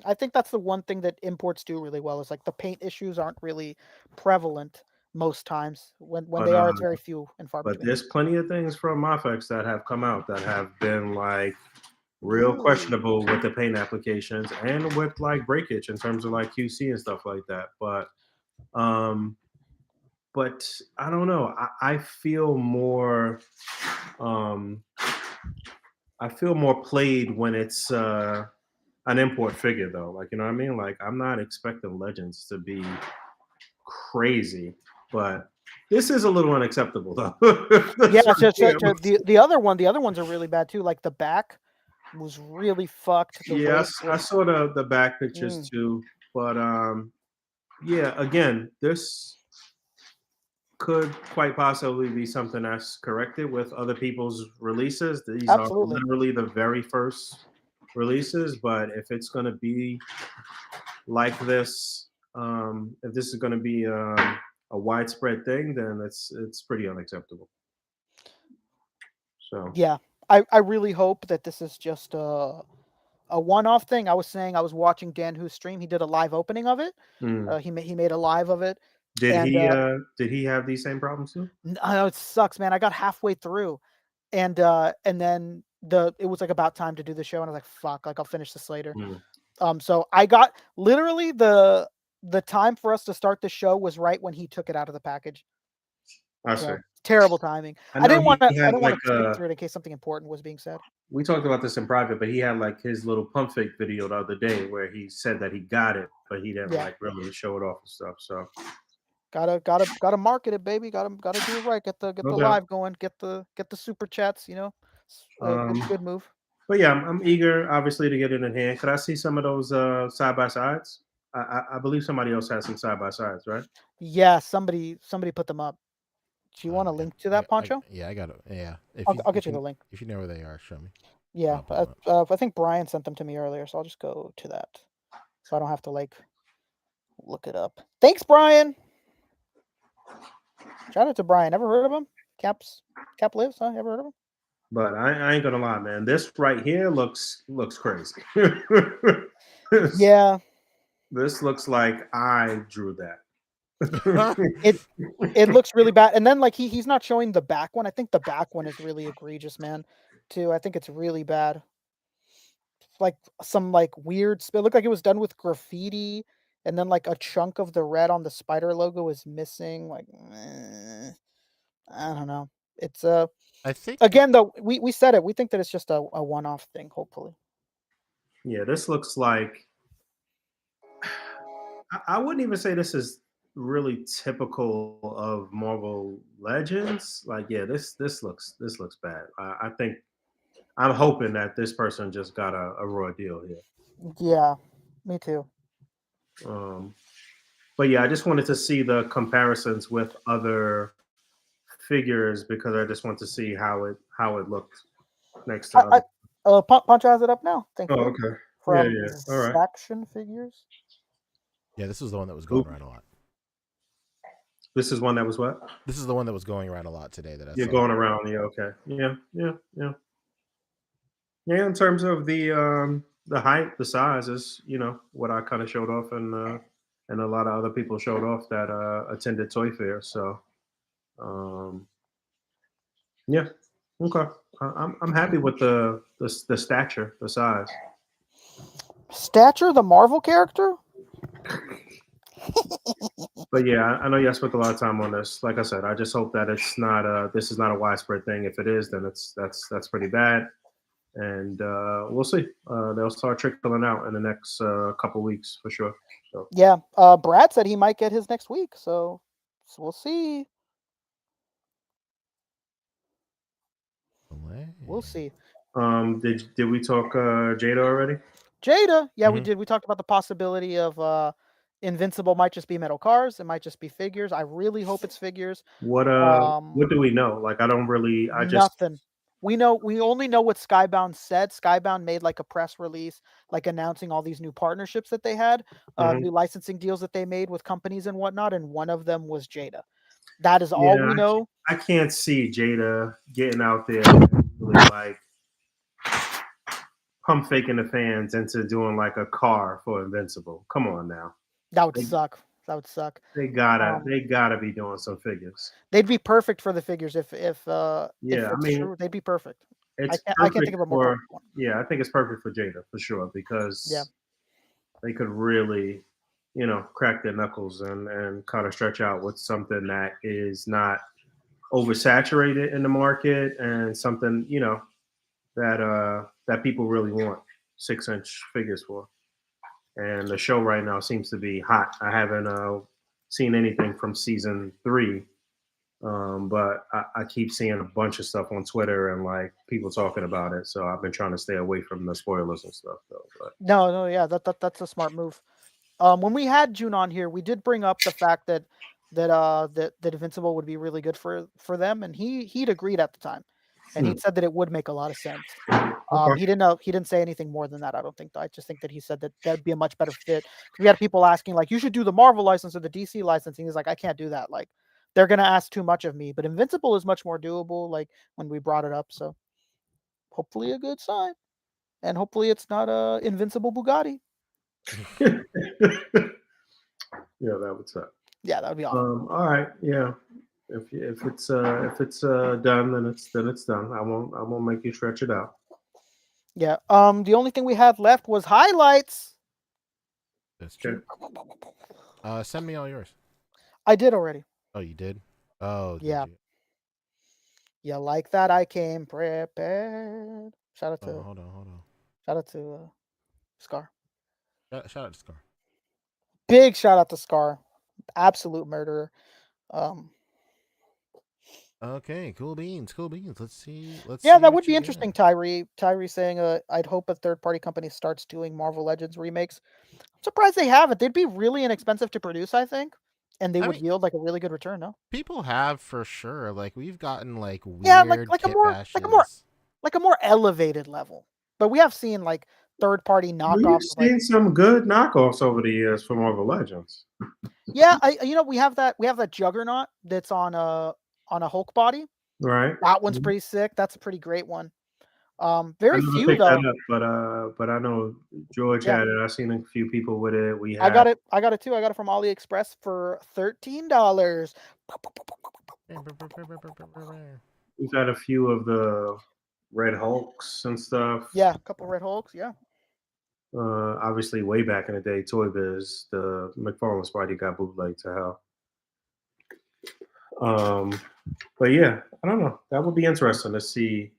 I think that's the one thing that imports do really well is like the paint issues aren't really prevalent most times. When they are, it's very few and far but between. there's plenty of things from FEXT that have come out that have been like real questionable with the paint applications and with like breakage in terms of like QC and stuff like that. But I don't know. I feel more played when it's an import figure though. Like, you know what I mean? Like, I'm not expecting Legends to be crazy, but this is a little unacceptable though. Yeah, the other ones are really bad too. Like the back was really fucked. Yes, I saw the back pictures too, but yeah, again, this could quite possibly be something that's corrected with other people's releases. These are literally the very first releases, but if it's going to be like this, if this is going to be a widespread thing, then it's pretty unacceptable. So yeah, I really hope that this is just a one-off thing. I was watching Dan Hu's stream. He did a live opening of it. He made a live of it. Did he have these same problems too? No, it sucks, man. I got halfway through, and then it was like about time to do the show, and I was like, fuck, like I'll finish this later. So I got literally the time for us to start the show was right when he took it out of the package. I see. Terrible timing. I didn't want to speak through it in case something important was being said. We talked about this in private, but he had like his little pump fake video the other day where he said that he got it, but he didn't like really show it off and stuff. So gotta market it, baby. Gotta do it right. Get the live going. Get the super chats. You know, it's a good move. But yeah, I'm eager, obviously, to get it in hand. Could I see some of those side by sides? I believe somebody else has some side by sides, right? Yeah, somebody put them up. Do you want a link to that, Poncho? I got it. Yeah, I'll get you the link. If you know where they are, show me. Yeah, I think Brian sent them to me earlier, so I'll just go to that, so I don't have to like look it up. Thanks, Brian. Shout out to Brian. Ever heard of him? Cap lives, huh? Ever heard of him? But I ain't gonna lie, man. This right here looks crazy. Yeah, This looks like I drew that. it looks really bad. And then like he's not showing the back one. I think the back one is really egregious, man. Too. I think it's really bad. Like some like weird. It looked like it was done with graffiti, and then like a chunk of the red on the spider logo is missing. Like, I don't know. It's I think again though we said it. We think that it's just a one-off thing. Hopefully. Yeah, this looks like I wouldn't even say this is really typical of Marvel Legends. Like, yeah, this looks bad. I think I'm hoping that this person just got a raw deal here. Yeah, me too. But yeah, I just wanted to see the comparisons with other figures because I just want to see how it looked next to other. Punch has it up now. Thank you. Oh, okay. From Yeah. All right. Action Figures. Yeah, this is the one that was going around a lot. This is one that was what? This is the one that was going around a lot today. That I You're saw. going around. Yeah. Okay. Yeah. Yeah. In terms of the height, the size is what I kind of showed off, and a lot of other people showed off that attended Toy Fair. So, yeah. Okay. I'm happy with the stature, the size. Stature, the Marvel character. But yeah, I know y'all spent a lot of time on this. Like I said, I just hope that it's not this is not a widespread thing. If it is, then that's pretty bad. And we'll see. They'll start trickling out in the next couple weeks for sure. So. Yeah, Brad said he might get his next week, so we'll see. We'll see. Did we talk Jada already? Jada, yeah, we did. We talked about the possibility of Invincible might just be metal cars. It might just be figures. I really hope it's figures. What do we know? Like, I don't really. I just nothing. We only know what Skybound said. Skybound made like a press release, like announcing all these new partnerships that they had, new licensing deals that they made with companies and whatnot, and one of them was Jada. That is all we know. I can't see Jada getting out there and really like pump faking the fans into doing like a car for Invincible. Come on now. That would suck. That would suck. They gotta be doing some figures. They'd be perfect for the figures if it's true, they'd be perfect. I can't think of a more perfect one. Yeah, I think it's perfect for Jada for sure because they could really, crack their knuckles and kind of stretch out with something that is not oversaturated in the market and something that people really want 6-inch figures for. And the show right now seems to be hot. I haven't seen anything from season 3, but I keep seeing a bunch of stuff on Twitter and like people talking about it. So I've been trying to stay away from the spoilers and stuff, though. But. No, yeah, that's a smart move. When we had June on here, we did bring up the fact that Invincible would be really good for them, and he'd agreed at the time, and he said that it would make a lot of sense. He didn't say anything more than that. I don't think. I just think that he said that that'd be a much better fit. We had people asking like, you should do the Marvel license or the DC licensing. He's like, I can't do that. Like, they're gonna ask too much of me. But Invincible is much more doable. Like when we brought it up, so hopefully a good sign, and hopefully it's not a Invincible Bugatti. Yeah, that would suck. Yeah, that would be awesome. All right, yeah. If it's done, then it's done. I won't make you stretch it out. Yeah. The only thing we had left was highlights. That's true. Send me all yours. I did already. Oh, you did? Oh, yeah. Yeah, like that. I came prepared. Shout out to. Hold on. Shout out to Scar. Shout out to Scar. Big shout out to Scar. Absolute murderer. Okay, cool beans. Let's see. Yeah, that would be interesting, Tyree. Tyree saying, I'd hope a third-party company starts doing Marvel Legends remakes. I'm surprised they haven't. They'd be really inexpensive to produce, I think, and they would yield like a really good return. No, people have for sure. Like we've gotten like weird, like a more elevated level. But we have seen like third-party knockoffs. We've seen some good knockoffs over the years for Marvel Legends. Yeah, we have that Juggernaut that's on a Hulk body. Right. That one's pretty sick. That's a pretty great one. I Very never few picked though. that up, but I know George Yeah. had it. I seen a few people with it. We I had got it. I got it too. I got it from AliExpress for $13. we've had a few of the Red Hulks and stuff. Yeah, a couple Red Hulks. Yeah. Obviously, way back in the day, Toy Biz, the McFarlane Spidey got bootleg to hell. But yeah, I don't know. That would be interesting to see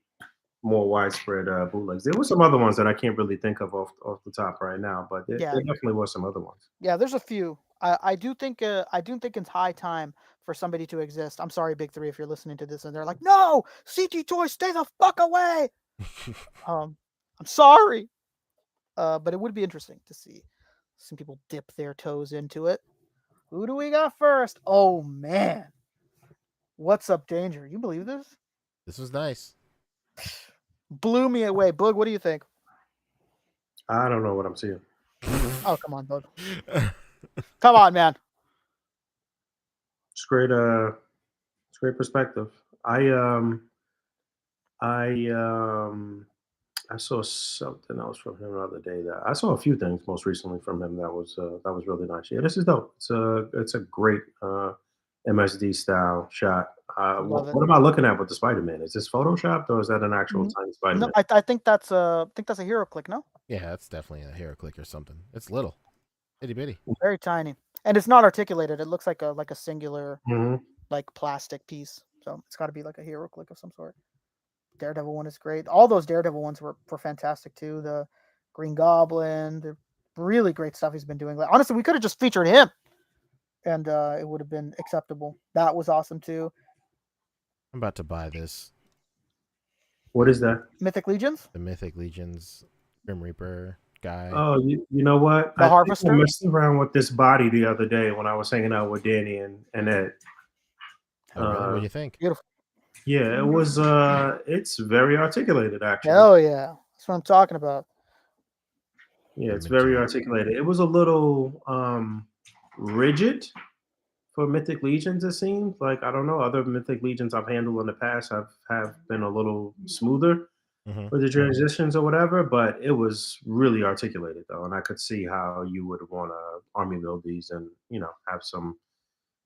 more widespread bootlegs. There were some other ones that I can't really think of off the top right now, but there definitely were some other ones. Yeah, there's a few. I do think it's high time for somebody to exist. I'm sorry, Big Three, if you're listening to this and they're like, no, CG Toys, stay the fuck away. I'm sorry. But it would be interesting to see some people dip their toes into it. Who do we got first? Oh man. What's up, Danger? You believe this? This was nice. Blew me away. Boog, what do you think? I don't know what I'm seeing. Oh, come on, Boog. Come on, man. It's great. It's great perspective. I saw something else from him the other day. That I saw a few things most recently from him that was really nice. Yeah, this is dope. It's a great MSD style shot. What am I looking at with the Spider-Man? Is this photoshopped or is that an actual tiny Spider-Man? No, I think that's a hero click. No. Yeah, that's definitely a hero click or something. It's little, itty bitty, very tiny, and it's not articulated. It looks like a singular like plastic piece. So it's got to be like a hero click of some sort. Daredevil one is great. All those Daredevil ones were fantastic too. The Green Goblin, the really great stuff he's been doing. Like, honestly, we could have just featured him, and it would have been acceptable. That was awesome too. I'm about to buy this. What is that? Mythic Legions? The Mythic Legions Grim Reaper guy. Oh, you know what? The Harvester? I messed around with this body the other day when I was hanging out with Danny and Ed. Oh, really? What do you think? Beautiful. Yeah, it was. It's very articulated, actually. Hell yeah, that's what I'm talking about. Yeah, it's very articulated. It was a little rigid for Mythic Legions. It seemed like, I don't know, other Mythic Legions I've handled in the past have been a little smoother with the transitions or whatever. But it was really articulated though, and I could see how you would want to army build these and have some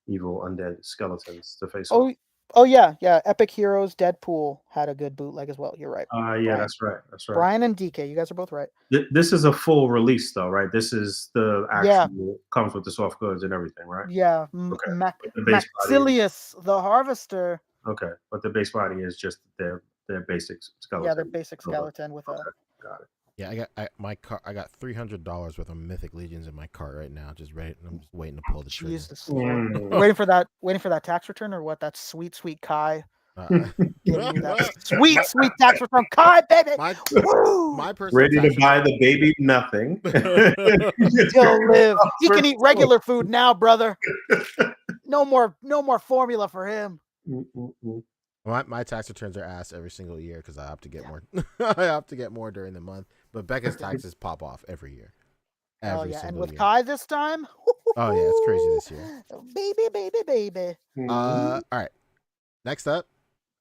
evil undead skeletons to face off. Oh yeah. Epic Heroes Deadpool had a good bootleg as well. You're right. Yeah, that's right. Brian and DK, you guys are both right. This is a full release though, right? This is the actual comes with the soft goods and everything, right? Yeah. Okay. Maxilius the Harvester. Okay, but the base body is just their basic skeleton. Yeah, their basic skeleton with a. Got it. Yeah, I got $300 worth of Mythic Legions in my cart right now. Just ready. I'm just waiting to pull the trigger. Jesus. Waiting for that tax return or what? That sweet Kai. That sweet tax return, Kai, baby. My personal ready to buy the baby nothing. He'll live. He can eat regular food now, brother. No more formula for him. My tax returns are asked every single year because I opt to get more. I opt to get more during the month, but Becca's taxes pop off every year. And with Kai this time. Oh yeah, it's crazy this year. Baby. All right. Next up,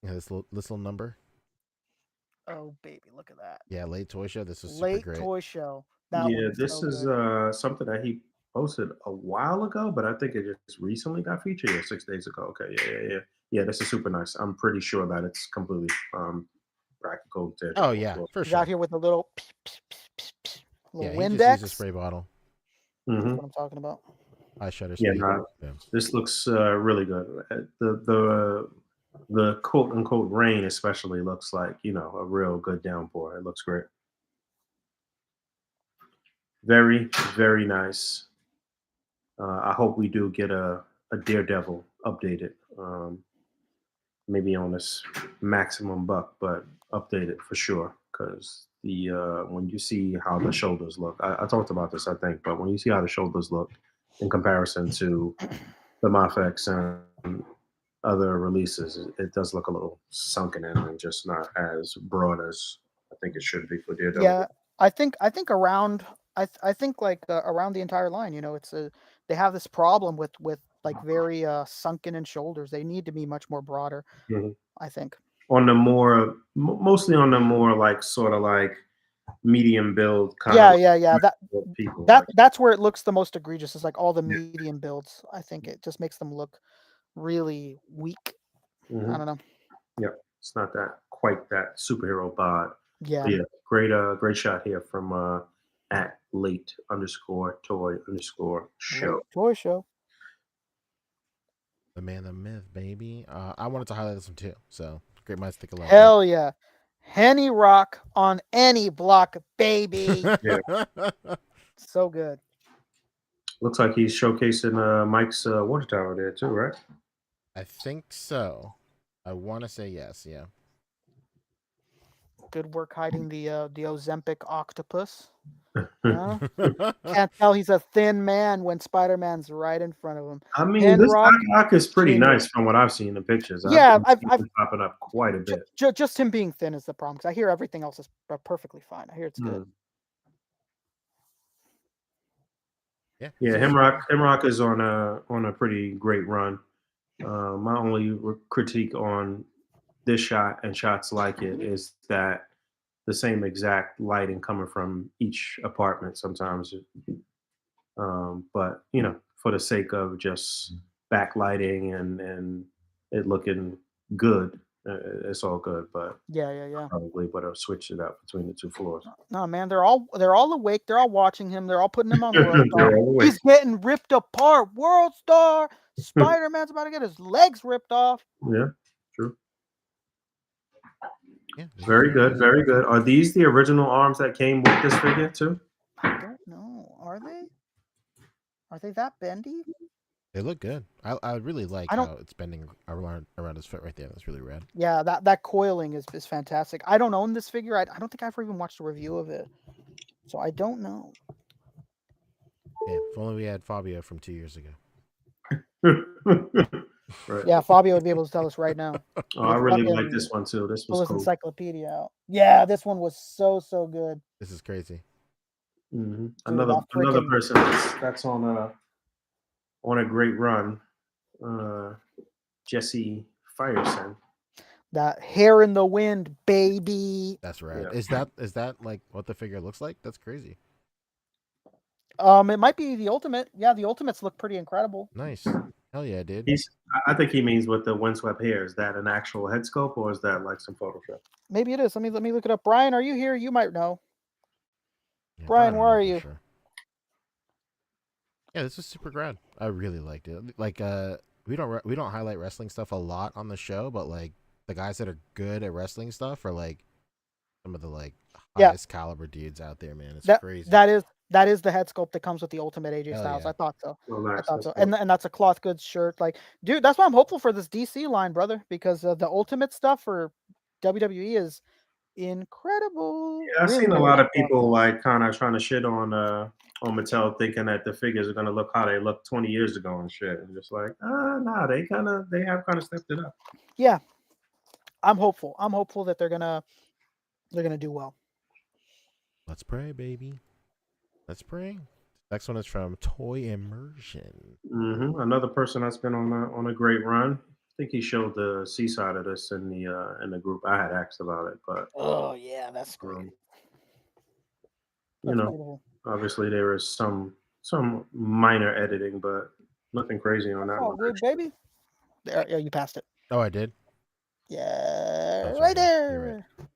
this little number. Oh baby, look at that. Yeah, late toy show. This was late super great. Toy show. This is something that he posted a while ago, but I think it just recently got featured 6 days ago. Okay, yeah. This is super nice. I'm pretty sure that it's completely practical. Oh yeah, for sure. Out here with a little Windex. He just used a spray bottle. That's what I'm talking about. I shutter. This looks really good. The quote unquote rain especially looks like a real good downpour. It looks great. Very, very nice. I hope we do get a Daredevil updated. Maybe on this maximum buck, but updated for sure. Because when you see how the shoulders look, I talked about this, I think, but when you see how the shoulders look in comparison to the Mafex and other releases, it does look a little sunken in and just not as broad as I think it should be for Daredevil. Yeah, I think around. I think around the entire line, it's they have this problem with like very sunken in shoulders. They need to be much more broader, Mhm. I think. On the more, mostly on the more like sort of like medium build kind Yeah, of yeah. people. That's where it looks the most egregious. Is like all the medium builds. I think it just makes them look really weak. I don't know. Yep, it's not that quite that superhero bod. Yeah. But yeah, great shot here from at @late_toy_show. Toy show. The man, the myth, baby. I wanted to highlight this one too. So great minds think alike. Hell yeah. Henny Rock on any block, baby. Yeah. So good. Looks like he's showcasing Mike's water tower there too, right? I think so. I want to say yes. Yeah. Good work hiding the Ozempic octopus. Can't tell he's a thin man when Spider-Man's right in front of him. I mean, Hand this rock, Doc is pretty genius. nice from what I've seen in the pictures. Yeah, I've popping up quite a bit. Just him being thin is the problem because I hear everything else is perfectly fine. I hear it's good. Yeah, Hemrock is on a pretty great run. My only critique on this shot and shots like it is that the same exact lighting coming from each apartment sometimes. But you know, for the sake of just backlighting and it looking good, it's all good. But Yeah. probably would have switched it up between the two floors. No, man, they're all awake. They're all watching him. They're all putting him on World They're Star. all awake. He's getting ripped apart. World Star. Spider-Man's about to get his legs ripped off. Yeah, true. Yeah. Very good, very good. Are these the original arms that came with this figure too? I don't know. Are they? Are they that bendy? They look good. I really like how it's bending around his foot right there. That's really rad. Yeah, that coiling is fantastic. I don't own this figure. I don't think I've ever even watched a review of it. So I don't know. Yeah, if only we had Fabio from 2 years ago. Right. Yeah, Fabio would be able to tell us right now. Oh, I really like this one too. This was cool. Encyclopedia out. Yeah, this one was so good. This is crazy. Mm-hmm. Dude, Another person that's on a great run. Jesse Firesen. That hair in the wind, baby. That's right. Yeah. Is that like what the figure looks like? That's crazy. It might be the ultimate. Yeah, the ultimates look pretty incredible. Nice. Hell yeah, dude. I think he means with the windswept hair. Is that an actual head sculpt or is that like some Photoshop? Maybe it is. Let me look it up. Brian, are you here? You might know. Yeah, Brian, where are you? Sure. Yeah, this is super rad. I really liked it. Like, we don't highlight wrestling stuff a lot on the show, but like the guys that are good at wrestling stuff are like some of the like highest caliber dudes out there, man. It's crazy. That is the head sculpt that comes with the Ultimate AJ Styles. Yeah. I thought so. Oh, nice. I thought so. And that's a cloth goods shirt. Like, dude, that's why I'm hopeful for this DC line, brother, because the Ultimate stuff for WWE is incredible. Yeah, I've seen a lot of people like kind of trying to shit on Mattel, thinking that the figures are gonna look how they looked 20 years ago and shit, and just like, nah, they have kind of stepped it up. Yeah, I'm hopeful. I'm hopeful that they're gonna do well. Let's pray, baby. Let's pray. Next one is from Toy Immersion. Mm-hmm. Another person that's been on a great run. I think he showed the C side of this in the group. I had asked about it, but oh yeah, that's great. You know, beautiful. Obviously there is some minor editing, but nothing crazy on that one. Good, baby. There, yeah, you passed it. Oh, I did. Yeah, right there. Right.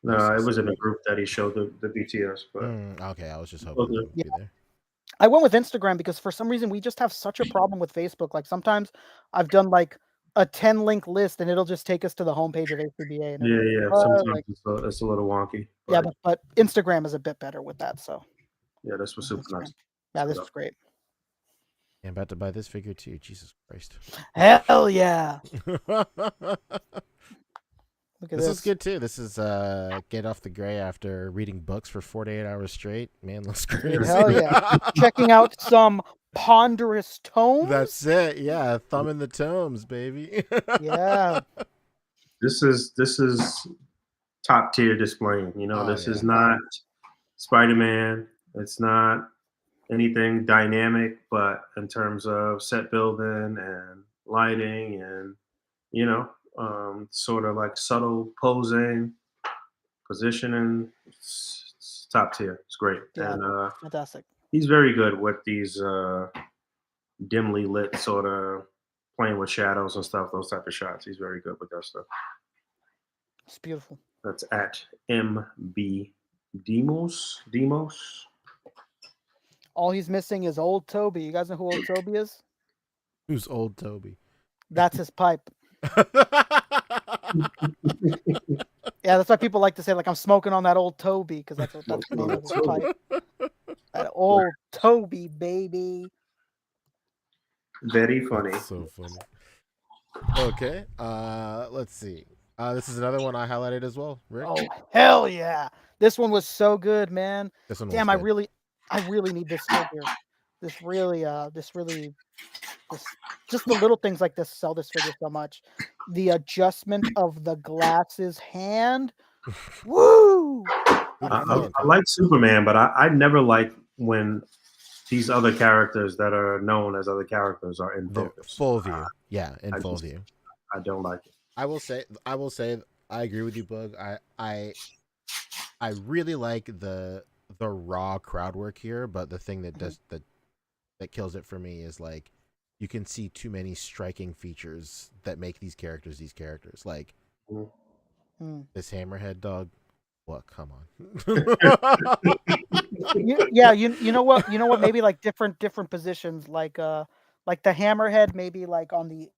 No, it was in a group that he showed the BTS. But okay, I was just hoping it would be there. I went with Instagram because for some reason we just have such a problem with Facebook. Like sometimes I've done like a 10-link list and it'll just take us to the homepage of A.C.B.A. Yeah. Sometimes like, it's a little wonky. But... Yeah, but Instagram is a bit better with that. So yeah, this was super nice. Yeah, this was great. I'm about to buy this figure too. Jesus Christ. Hell yeah. This is good too. This is get off the gray after reading books for 48 hours straight. Man, looks great. Hell yeah. Checking out some ponderous tomes. That's it. Yeah, thumb in the tomes, baby. Yeah. This is top tier displaying. You know, this is not Spider-Man. It's not anything dynamic, but in terms of set building and lighting and sort of like subtle posing, positioning, it's top tier. It's great, Yeah, and fantastic. he's very good with these dimly lit sort of playing with shadows and stuff. Those type of shots, he's very good with that stuff. It's beautiful. That's at MB Demos. All he's missing is old Toby. You guys know who old Toby is? Who's old Toby? That's his pipe. Yeah, that's why people like to say, like, I'm smoking on that old Toby, because that's the name of his pipe. That old Toby, baby. Very funny. That's so funny. Okay, let's see. This is another one I highlighted as well, Rick. Oh, hell yeah. This one was so good, man. This one Damn, was I good. really need this figure. Just the little things like this sell this figure so much. The adjustment of the glasses hand. Woo! I like Superman, but I never like when these other characters that are known as other characters are in focus. Full view. Yeah, in full view. I don't like it. I will say I agree with you, Bug. I really like the raw crowd work here, but the thing that does that kills it for me is like you can see too many striking features that make these characters. Like this hammerhead dog. What? Come on. You know what? Maybe like different positions, like the hammerhead, maybe like on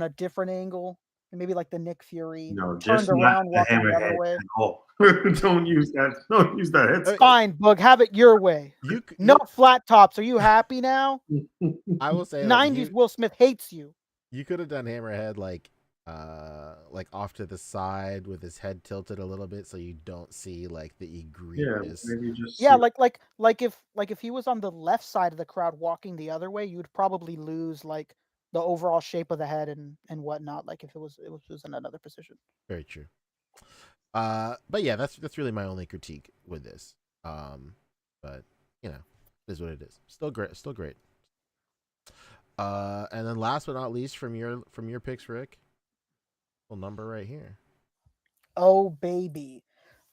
a different angle, and maybe like the Nick Fury turned around, walking the other way. Don't use that. Don't use that. It's fine, Bug. Have it your way. No flat tops. Are you happy now? I will say, 90s Will Smith hates you. You could have done hammerhead like off to the side with his head tilted a little bit so you don't see like the egregious. Like if he was on the left side of the crowd walking the other way, you'd probably lose like the overall shape of the head and whatnot, like if it was in another position. Very true. But yeah, that's really my only critique with this. But it is what it is. Still great. And then last but not least from your picks, Rick, number right here. Oh baby.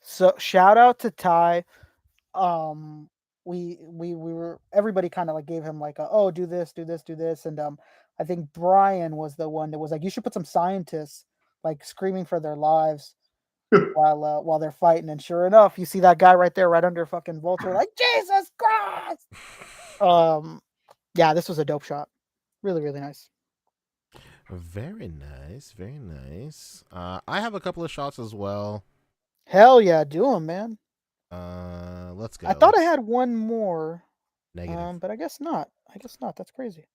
So shout out to Ty. We were, everybody kind of like gave him like do this, and I think Brian was the one that was like, you should put some scientists like screaming for their lives while they're fighting, and sure enough, you see that guy right there, right under fucking Vulture, like Jesus Christ. Yeah, this was a dope shot. Really, really nice. Very nice, very nice. I have a couple of shots as well. Hell yeah, do them, man. Let's go. I thought I had one more. Negative. But I guess not. That's crazy.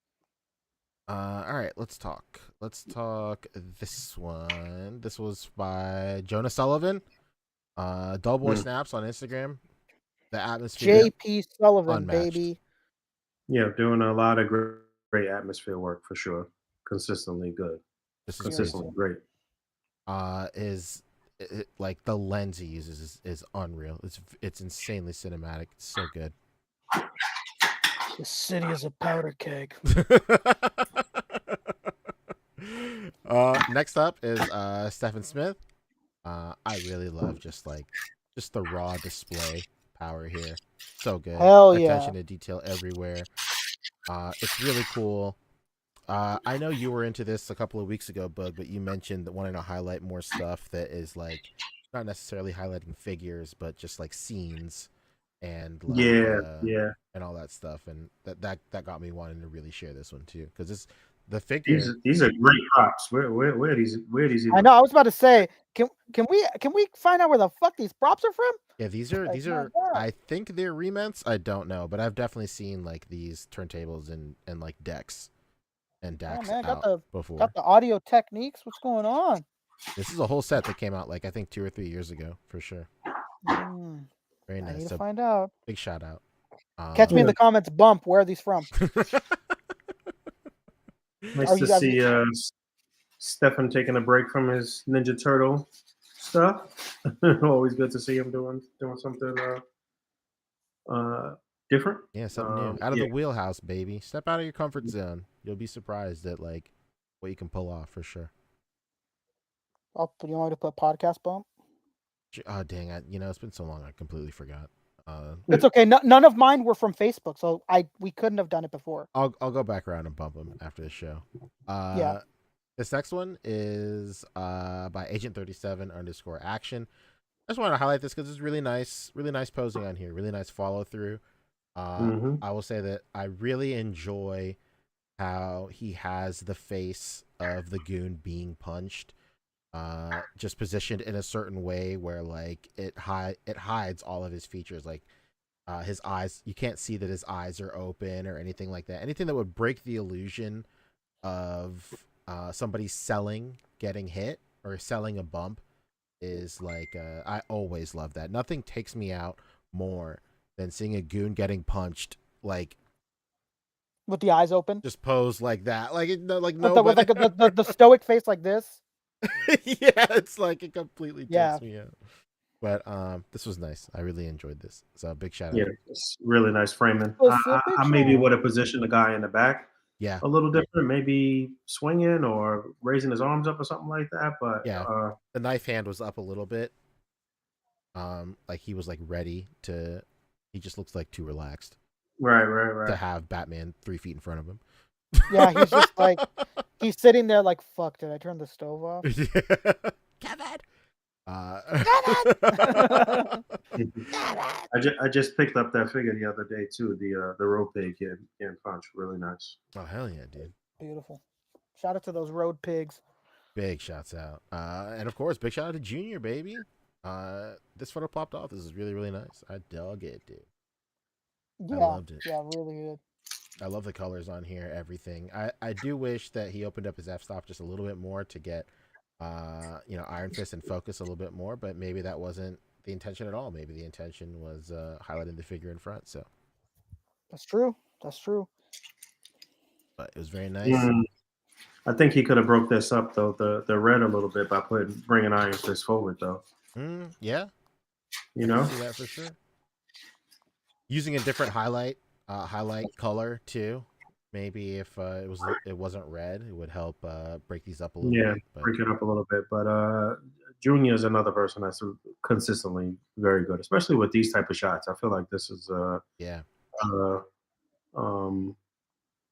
All right, let's talk. This one. This was by Jonah Sullivan. Dullboy Snaps on Instagram. The atmosphere. JP Sullivan, unmatched. baby. Yeah, doing a lot of great atmosphere work for sure. Consistently good. Consistently great. Like the lens he uses is unreal. It's insanely cinematic. It's so good. The city is a powder keg. Next up is Stephen Smith. I really love just the raw display power here. So good. Hell yeah. Attention to detail everywhere. It's really cool. I know you were into this a couple of weeks ago, Bug, but you mentioned that wanting to highlight more stuff that is like not necessarily highlighting figures, but just like scenes and and all that stuff, and that got me wanting to really share this one too, because the figure. These are great props. Where are these? I know. I was about to say, can we find out where the fuck these props are from? Yeah, these are. I think they're remints. I don't know, but I've definitely seen like these turntables and like decks and DAX before. Got the Audio Techniques. What's going on? This is a whole set that came out like I think 2 or 3 years ago for sure. Very nice. I need to find out. Big shout out. Catch me in the comments. Bump. Where are these from? Nice to see Stefan taking a break from his Ninja Turtle stuff. Always good to see him doing something different. Yeah, something new. Out of Yeah. the wheelhouse, baby. Step out of your comfort zone. You'll be surprised at like what you can pull off for sure. Do you want me to put podcast bump? Oh dang! It's been so long. I completely forgot. It's okay. None of mine were from Facebook, so we couldn't have done it before. I'll go back around and bump them after the show. Yeah. This next one is by Agent 37_action. I just wanted to highlight this because it's really nice posing on here. Really nice follow through. I will say that I really enjoy how he has the face of the goon being punched, just positioned in a certain way where like it hides all of his features, like his eyes. You can't see that his eyes are open or anything like that. Anything that would break the illusion of somebody getting hit or selling a bump is like I always love that. Nothing takes me out more than seeing a goon getting punched like with the eyes open, just pose like that, like no, with the stoic face like this. Yeah, it's like it completely takes me out. But this was nice. I really enjoyed this. So big shout out. Yeah, it's really nice framing. I maybe would have positioned the guy in the back. Yeah, a little different, maybe swinging or raising his arms up or something like that. But yeah, the knife hand was up a little bit. Like he was like ready to. He just looks like too relaxed. Right. To have Batman 3 feet in front of him. Yeah, he's just like he's sitting there like, fuck, did I turn the stove off? Kevin. I just picked up that figure the other day too. The road pig getting punched, really nice. Oh hell yeah, dude! Beautiful. Shout out to those road pigs. Big shouts out, and of course, big shout out to Junior, baby. This photo popped off. This is really really nice. I dug it, dude. Yeah, I loved it. Yeah, really good. I love the colors on here. Everything. I do wish that he opened up his f-stop just a little bit more to get. Iron Fist and focus a little bit more, but maybe that wasn't the intention at all. Maybe the intention was highlighting the figure in front. So that's true. But it was very nice. I think he could have broke this up though, the red a little bit by bringing Iron Fist forward though. Yeah, I can see that for sure. Using a different highlight color too. Maybe if it wasn't red, it would help break these up a little bit. Yeah, break it up a little bit. But Junior is another person that's consistently very good, especially with these type of shots. I feel like this is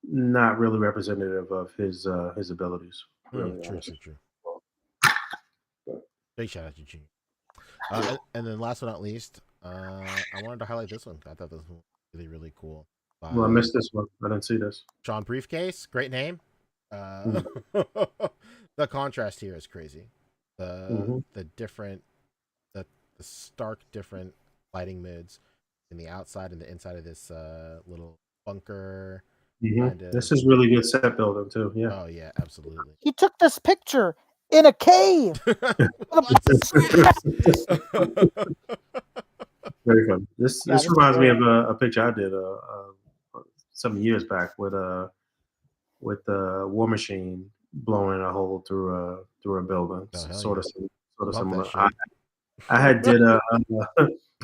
not really representative of his abilities. Really True. Big shout out to Junior. And then last but not least, I wanted to highlight this one. I thought this was really really cool. Well, I missed this one. I didn't see this. Sean Briefcase, great name. The contrast here is crazy. The different, the stark different lighting moods in the outside and the inside of this little bunker. This is really good set building too. Yeah. Oh yeah, absolutely. He took this picture in a cave. Very fun. This reminds me of a picture I did some years back with the War Machine blowing a hole through a building. Sort of similar. I had did a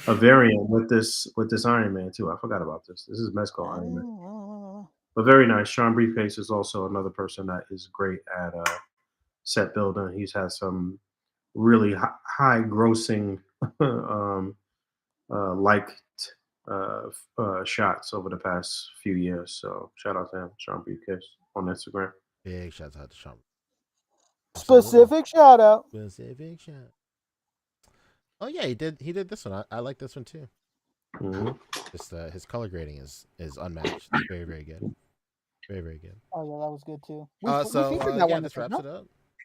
variant with this Iron Man too. I forgot about this. This is Mezcal Iron Man. But very nice. Sean Briefcase is also another person that is great at set building. He's had some really high grossing liked shots over the past few years. So shout out to him, Sean Briefcase on Instagram. Big shout out to Sean. Specific shout out. Oh yeah, he did this one. I like this one too. Just his color grading is unmatched. It's very very good. Very very good. Oh yeah, that was good too.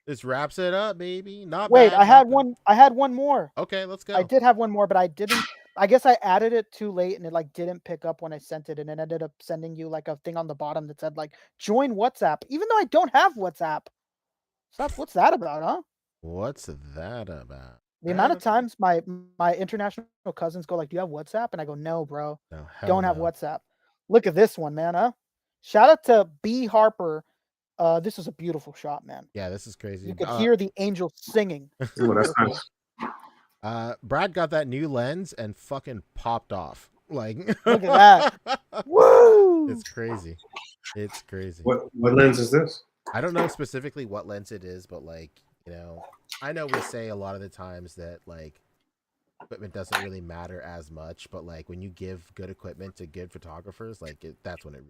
This wraps it up, baby. Wait, I had one more. Okay, let's go. I did have one more, but I didn't. I guess I added it too late, and it like didn't pick up when I sent it, and it ended up sending you like a thing on the bottom that said like join WhatsApp, even though I don't have WhatsApp. What's that about, huh? What's that about? The amount of times my international cousins go like, "Do you have WhatsApp?" And I go, "No, bro, don't have WhatsApp." Look at this one, man. Huh? Shout out to B Harper. This is a beautiful shot, man. Yeah, this is crazy. You could hear the angels singing. Ooh, that's nice. Brad got that new lens and fucking popped off. Like, Look at that. Woo! It's crazy. It's crazy. What lens is this? I don't know specifically what lens it is, but like, I know we say a lot of the times that like equipment doesn't really matter as much, but like when you give good equipment to good photographers, like that's when it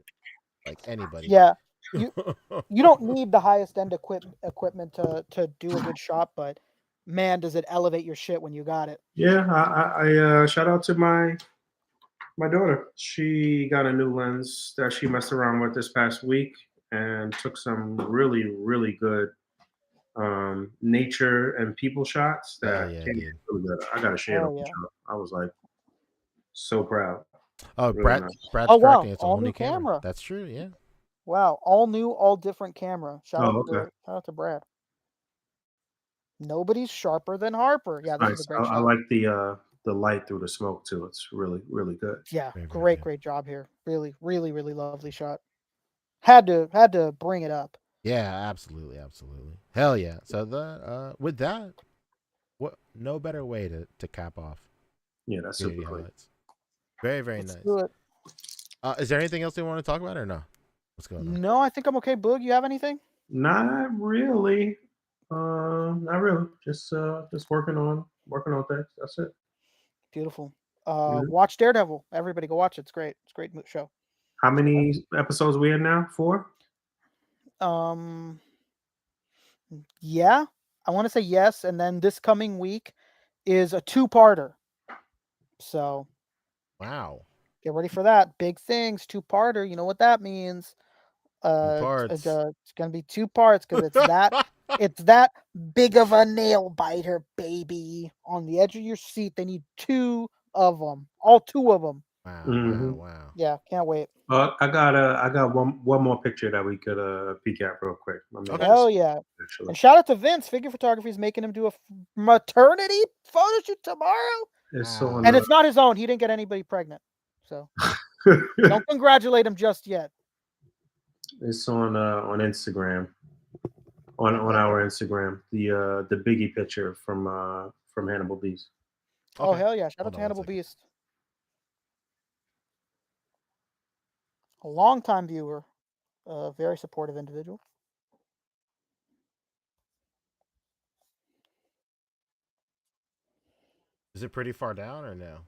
like anybody. Yeah, you don't need the highest end equipment to do a good shot, but man, does it elevate your shit when you got it. Yeah, I shout out to my daughter. She got a new lens that she messed around with this past week and took some really, really good nature and people shots Hell that yeah, came dude. really good. I gotta share Hell them with yeah. you. I was like so proud. Oh, Really nice. Brad's Oh wow, correcting. It's a all whole new new camera. camera. That's true. Yeah. Wow, all new, all different camera. Oh, okay. Shout out to Brad. Nobody's sharper than Harper. Yeah, this is a Nice. great I shot. like the light through the smoke too. It's really, really good. Yeah, Very, very great good. job here. Really, really, really lovely shot. Had to bring it up. Yeah, absolutely, absolutely. Hell yeah. So with that, what no better way to cap off Yeah, that's community super cool. highlights. Very, very Let's nice. do it. Is there anything else you want to talk about or no? What's going on? No, I think I'm okay. Boog, you have anything? Not really. Not really. Just working on things. That's it. Beautiful. Mhm. Watch Daredevil. Everybody go watch it. It's great. It's a great show. How many episodes we in now? 4? Yeah, I want to say yes, and then this coming week is a 2-parter. So Wow. get ready for that. Big things, 2-parter. You know what that means? Parts. It's gonna be 2 parts because it's that big of a nail biter, baby. On the edge of your seat, they need 2 of them, all 2 of them. Wow. Mhm. Wow. Yeah, can't wait. I got one more picture that we could peek at real quick. Let me Okay. Hell yeah! actually. And shout out to Vince. Figure Photography is making him do a maternity photo shoot tomorrow. It's Wow. on. And it's not his own. He didn't get anybody pregnant. So don't congratulate him just yet. It's on Instagram. On our Instagram, the Biggie picture from Hannibal Beast. Oh Okay. hell yeah! Shout out Hold to on one Hannibal second. Beast. A longtime viewer, a very supportive individual. Is it pretty far down or no?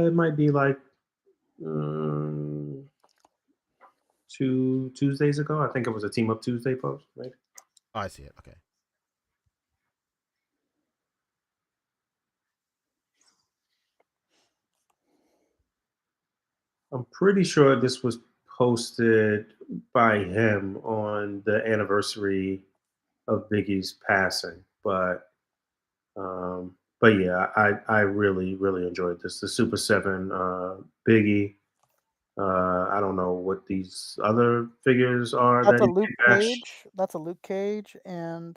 It might be like 2 Tuesdays ago. I think it was a Team Up Tuesday post, right? Oh, I see it. Okay. I'm pretty sure this was posted by him on the anniversary of Biggie's passing, but yeah, I really really enjoyed this. The Super 7 Biggie. I don't know what these other figures are That's that a he Luke bashed. Cage. That's a Luke Cage, and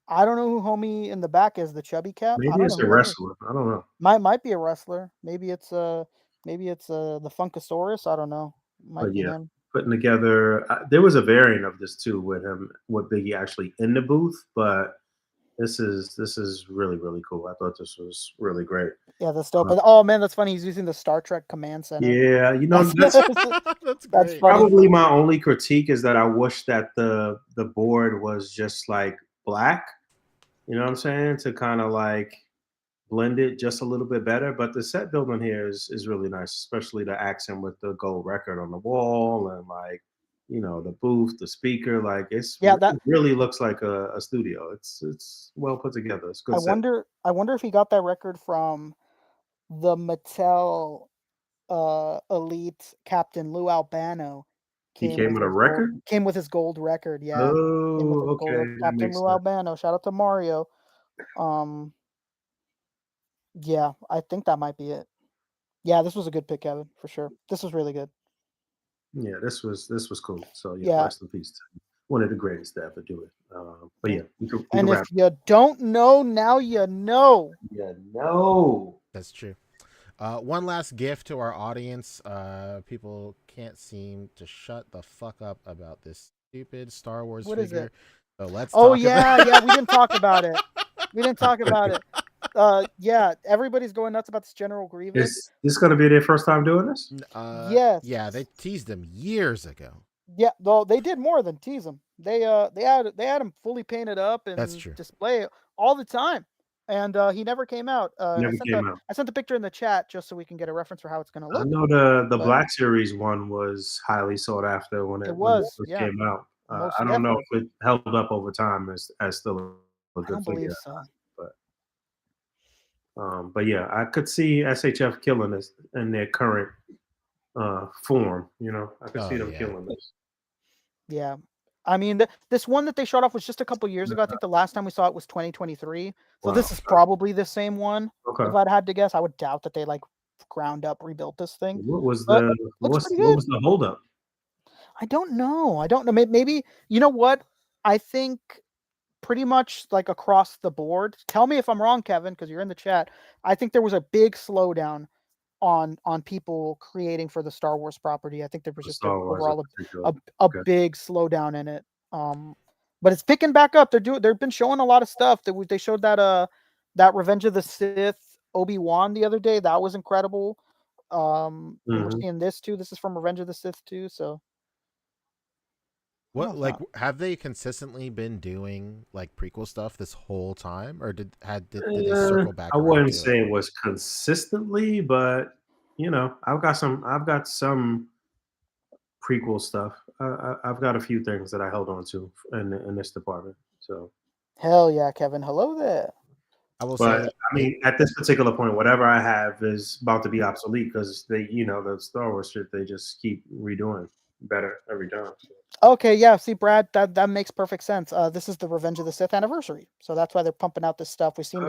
I don't know who homie in the back is. The chubby cat. I Maybe don't know it's a who that is. wrestler. I don't know. Might be a wrestler. Maybe it's the Funkasaurus. I don't know. Might But be yeah, him. putting together. There was a variant of this too with him, with Biggie actually in the booth, but this is really really cool. I thought this was really great. Yeah, that's dope. Oh man, that's funny. He's using the Star Trek command center. Yeah, That's That's that's great. funny. probably my only critique is that I wish that the board was just like black. You know what I'm saying? To kind of like blend it just a little bit better. But the set building here is really nice, especially the accent with the gold record on the wall and like the booth, the speaker. Like Yeah, it really looks like a studio. It's well put together. It's good I set. wonder if he got that record from the Mattel Elite Captain Lou Albano. He came with a record. Came with his gold record, yeah. Came with Oh, his gold okay, that Captain makes Lou sense. Albano. Shout out to Mario. Yeah, I think that might be it. Yeah, this was a good pick, Kevin, for sure. This was really good. Yeah, this was cool. So yeah, Yeah. rest in peace to him. One of the greatest to ever do it. But yeah, we can And if wrap. you don't know, now you know. Yeah, no. That's true. One last gift to our audience. People can't seem to shut the fuck up about this stupid Star Wars What is figure. it? So let's Oh talk yeah, about yeah, we didn't talk about it. We didn't talk about it. Yeah, everybody's going nuts about this General Grievous. Is this going to be their first time doing this? Yes. Yeah, they teased him years ago. Yeah, though they did more than tease him. They had him fully painted up and That's true. display all the time, and he never came out. Never came out. I sent the picture in the chat just so we can get a reference for how it's going to look. I know the Black Series one was highly sought after when it first came out. I don't know if it held up over time as still a good figure. So. But yeah, I could see SHF killing this in their current form. You know, I could see them killing this. Yeah, I mean, this one that they showed off was just a couple years ago. I think the last time we saw it was 2023. So this is probably the same one. Okay. If I'd had to guess, I would doubt that they like ground up rebuilt this thing. What was the holdup? I don't know. Maybe you know what? I think pretty much like across the board. Tell me if I'm wrong, Kevin, because you're in the chat. I think there was a big slowdown on people creating for the Star Wars property. I think there was just overall a big slowdown in it. But it's picking back up. They've been showing a lot of stuff. They showed that Revenge of the Sith Obi-Wan the other day. That was incredible. We're seeing this too. This is from Revenge of the Sith too. So what have they consistently been doing like prequel stuff this whole time, or did they circle back? I wouldn't say it was consistently, but you know, I've got some prequel stuff. I've got a few things that I held on to in this department. So hell yeah, Kevin. Hello there. I mean, at this particular point, whatever I have is about to be obsolete because they, you know, the Star Wars shit, they just keep redoing better every time. Okay, yeah. See, Brad, that makes perfect sense. This is the Revenge of the Sith anniversary, so that's why they're pumping out this stuff. We've seen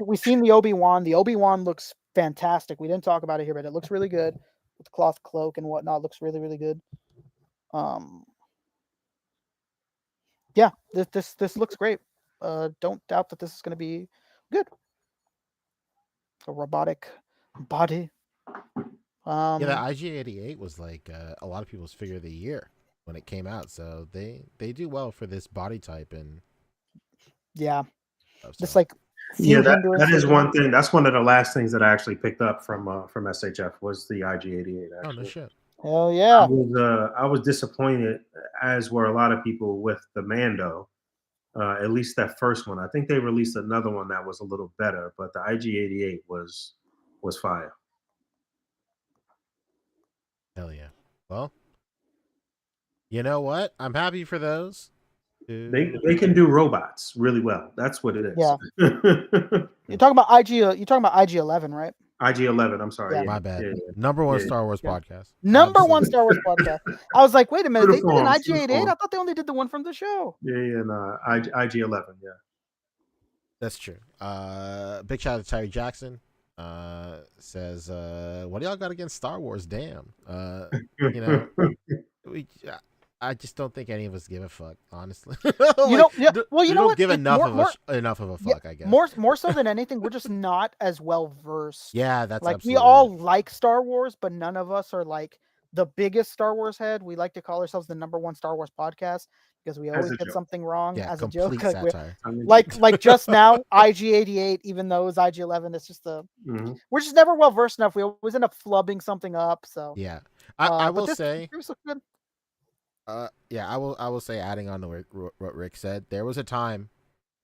we've seen the Obi-Wan. The Obi-Wan looks fantastic. We didn't talk about it here, but it looks really good with the cloth cloak and whatnot. It looks really, really good. Yeah, this looks great. Don't doubt that this is going to be good. A robotic body. Yeah, the IG-88 was like a lot of people's figure of the year when it came out, so they do well for this body type and just like that is one thing. That's one of the last things that I actually picked up from SHF was the IG-88. Oh no shit! Hell yeah! I was disappointed, as were a lot of people, with the Mando. At least that first one. I think they released another one that was a little better, but the IG-88 was fire. Hell yeah! Well, you know what? I'm happy for those. They can do robots really well. That's what it is. Yeah. You're talking about IG-11, right? IG-11. I'm sorry. Yeah. My bad. Number one Star Wars podcast. Number one Star Wars podcast. I was like, wait a minute, they did an IG-88? I thought they only did the one from the show. No, IG-11. Yeah. That's true. Big shout out to Terry Jackson. Says, what do y'all got against Star Wars? Damn. You know, I just don't think any of us give a fuck, honestly. You know what? Give enough of a fuck, I guess. More so than anything, we're just not as well versed. Yeah, that's like absolutely. We all like Star Wars, but none of us are like the biggest Star Wars head. We like to call ourselves the number one Sar Wars podcast because we always get something wrong as a joke. Like just now, IG-88, even though it was IG-11, it's just we're just never well versed enough. We always end up flubbing something up. So yeah, I will say. Good. I will say, adding on to what Rick said, there was a time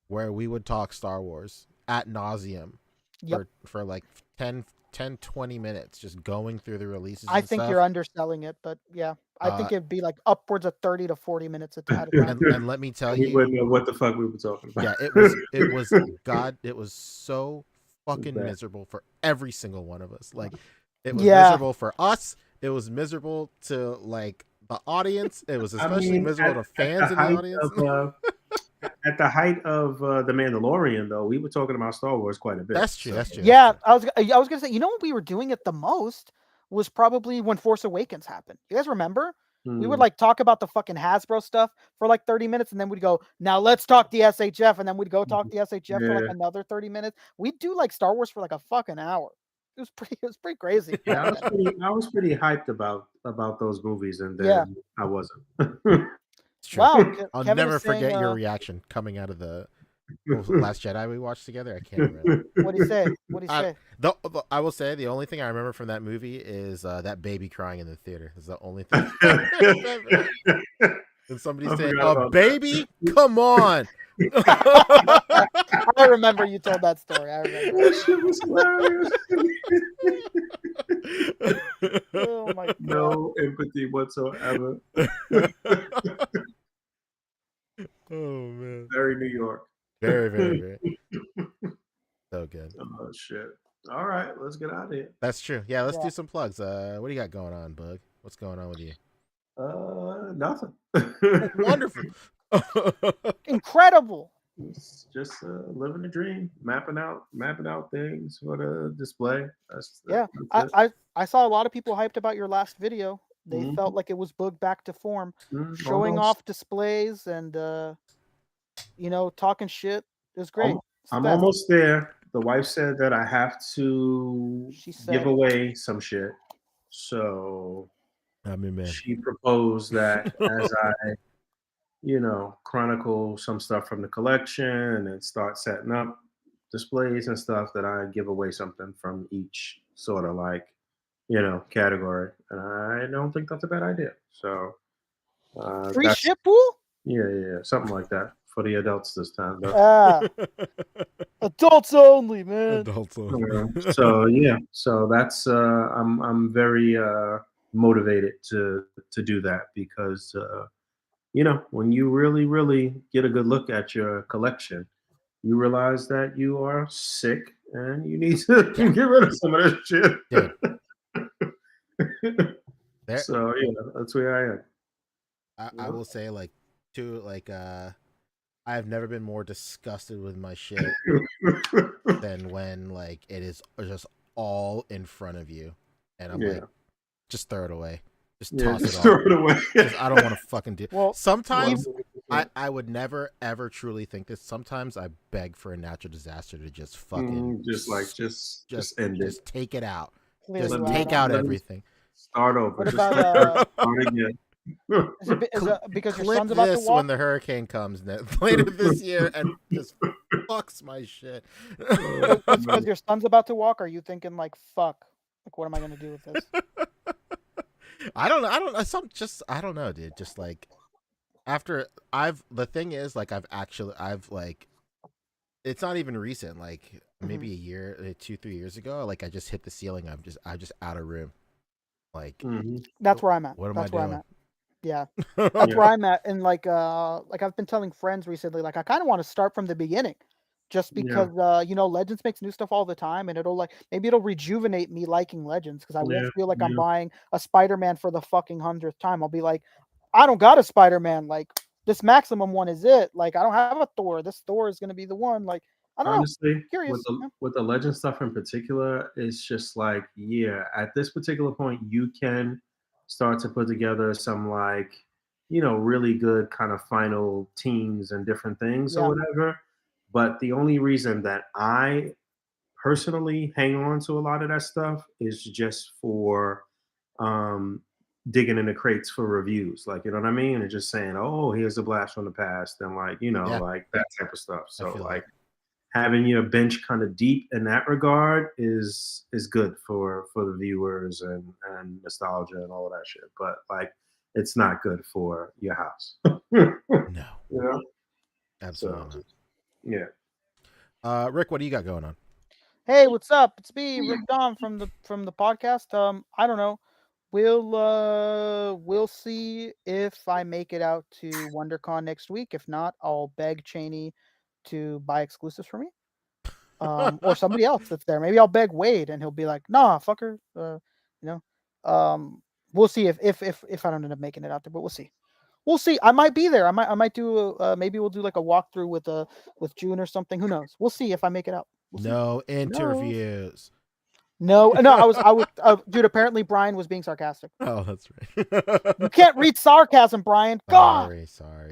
where we would talk Star Wars ad nauseum for like 10, 20 minutes, just going through the releases. I think you're underselling it, but yeah, I think it'd be like upwards of 30 to 40 minutes at a time. And let me tell you, we wouldn't know what the fuck we were talking about. Yeah, it was so fucking miserable for every single one of us. Like, it was miserable for us. It was miserable to like the audience. It was especially miserable to fans in the audience. At the height of The Mandalorian, though, we were talking about Star Wars quite a bit. That's true. Yeah, I was gonna say, you know what we were doing it the most was probably when Force Awakens happened. You guys remember? We would like talk about the fucking Hasbro stuff for like 30 minutes, and then we'd go, now let's talk the SHF, and then we'd go talk the SHF for like another 30 minutes. We'd do like Star Wars for like a fucking hour. It was pretty crazy. Yeah, I was pretty hyped about those movies, and then I wasn't. Wow, I'll never forget your reaction coming out of the what was it, Last Jedi we watched together? I can't remember. What'd he say? What'd he say? I will say the only thing I remember from that movie is that baby crying in the theater. Is the only thing I remember. And somebody I said, forgot "A about baby? Come on!" I remember you told that story. I remember. That shit was hilarious. Oh my god. No empathy whatsoever. Oh man, Very New York. very, very, very. So good. Oh shit. All right, let's get out of here. That's true. Yeah, let's Yeah. do some plugs. What do you got going on, Bug? What's going on with you? Nothing. Wonderful. Incredible. It's just living the dream, mapping out things for the display. Yeah. That's it. I saw a lot of people hyped about your last video. They Mhm. felt like it was Boog back to form, Mhm, showing almost. off displays and talking shit. It was great. It's the I'm best. almost there. The wife said that I have to She give said. away some shit. So I mean, man. she proposed that as I, chronicle some stuff from the collection and start setting up displays and stuff, that I give away something from each sort of category. And I don't think that's a bad idea. So Free that's ship pool? yeah, something like that for the adults this time. Though. Adults only, man. Adults only. So that's I'm very motivated to do that because when you really get a good look at your collection, you realize that you are sick and you need to get rid of some of that shit. Dude. So that's where I am. I will say, I have never been more disgusted with my shit than when it is just all in front of you, and I'm like, just throw it away, just toss it throw off. it away. I don't want to fucking do. Well, sometimes I would never ever truly think this. Sometimes I beg for a natural disaster to just fucking just end it. Just take it out. Clear Just you take out. out everything. Start over. What Just about start again. is it because your Clip son's about to this walk? when the hurricane comes later this year and just fucks my shit. It's because your son's about to walk. Or are you thinking fuck? What am I gonna do with this? I don't know. I don't know, dude. Just after the thing is it's not even recent. Maybe a year, 2-3 years ago. I just hit the ceiling. I'm just out of room. That's where I'm at. What am That's I where doing? I'm at. Yeah, that's where I'm at. And I've been telling friends recently, I kind of want to start from the beginning, just because Legends makes new stuff all the time, and maybe it'll rejuvenate me liking Legends because I won't feel like I'm buying a Spider-Man for the fucking 100th time. I'll be like, I don't got a Spider-Man. This maximum one is it. I don't have a Thor. This Thor is gonna be the one. I don't Honestly, know. Curious. with the Legend stuff in particular, it's just at this particular point, you can start to put together some really good kind of final teams and different things or whatever. But the only reason that I personally hang on to a lot of that stuff is just for digging in the crates for reviews, you know what I mean, and just saying, oh, here's a blast from the past, and that type of stuff. So having your bench kind of deep in that regard is good for the viewers and nostalgia and all of that shit. But it's not good for your house. No. Absolutely not. Yeah. Rick, what do you got going on? Hey, what's up? It's me, Rick Dom from the podcast. I don't know. We'll see if I make it out to WonderCon next week. If not, I'll beg Cheney to buy exclusives for me. Or somebody else that's there. Maybe I'll beg Wade and he'll be like, nah, fucker. We'll see if I don't end up making it out there, but we'll see. We'll see. I might be there. I might do maybe we'll do a walkthrough with June or something. Who knows? We'll see if I make it out. No interviews. No, I was dude, apparently Brian was being sarcastic. Oh, that's right. You can't read sarcasm, Brian. God. Sorry.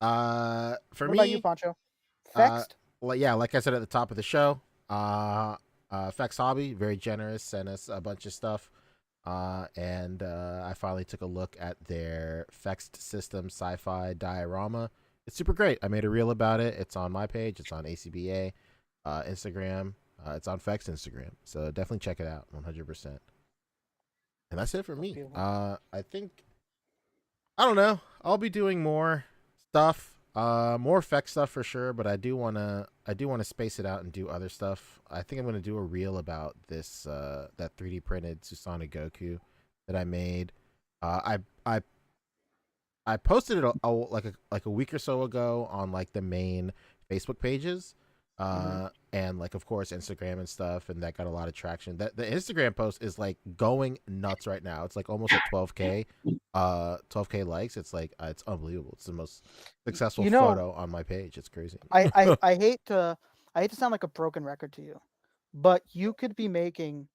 For what me, about you, Pancho? FEXT? Like I said at the top of the show, FEXT Hobby, very generous, sent us a bunch of stuff. And I finally took a look at their FEXT System sci-fi diorama. It's super great. I made a reel about it. It's on my page. It's on A.C.B.A. Instagram. It's on FEXT Instagram. So definitely check it out 100%. And that's it for me. I think, I don't know. I'll be doing more stuff. More FEXT stuff for sure, but I do wanna space it out and do other stuff. I think I'm gonna do a reel about this that 3D printed Susanoo Goku that I made. I posted it like a week or so ago on like the main Facebook pages, and like of course Instagram and stuff, and that got a lot of traction. That the Instagram post is like going nuts right now. It's like almost at 12K likes. It's like it's unbelievable. It's the most successful photo on my page. It's crazy. I hate to sound like a broken record to you, but you could be making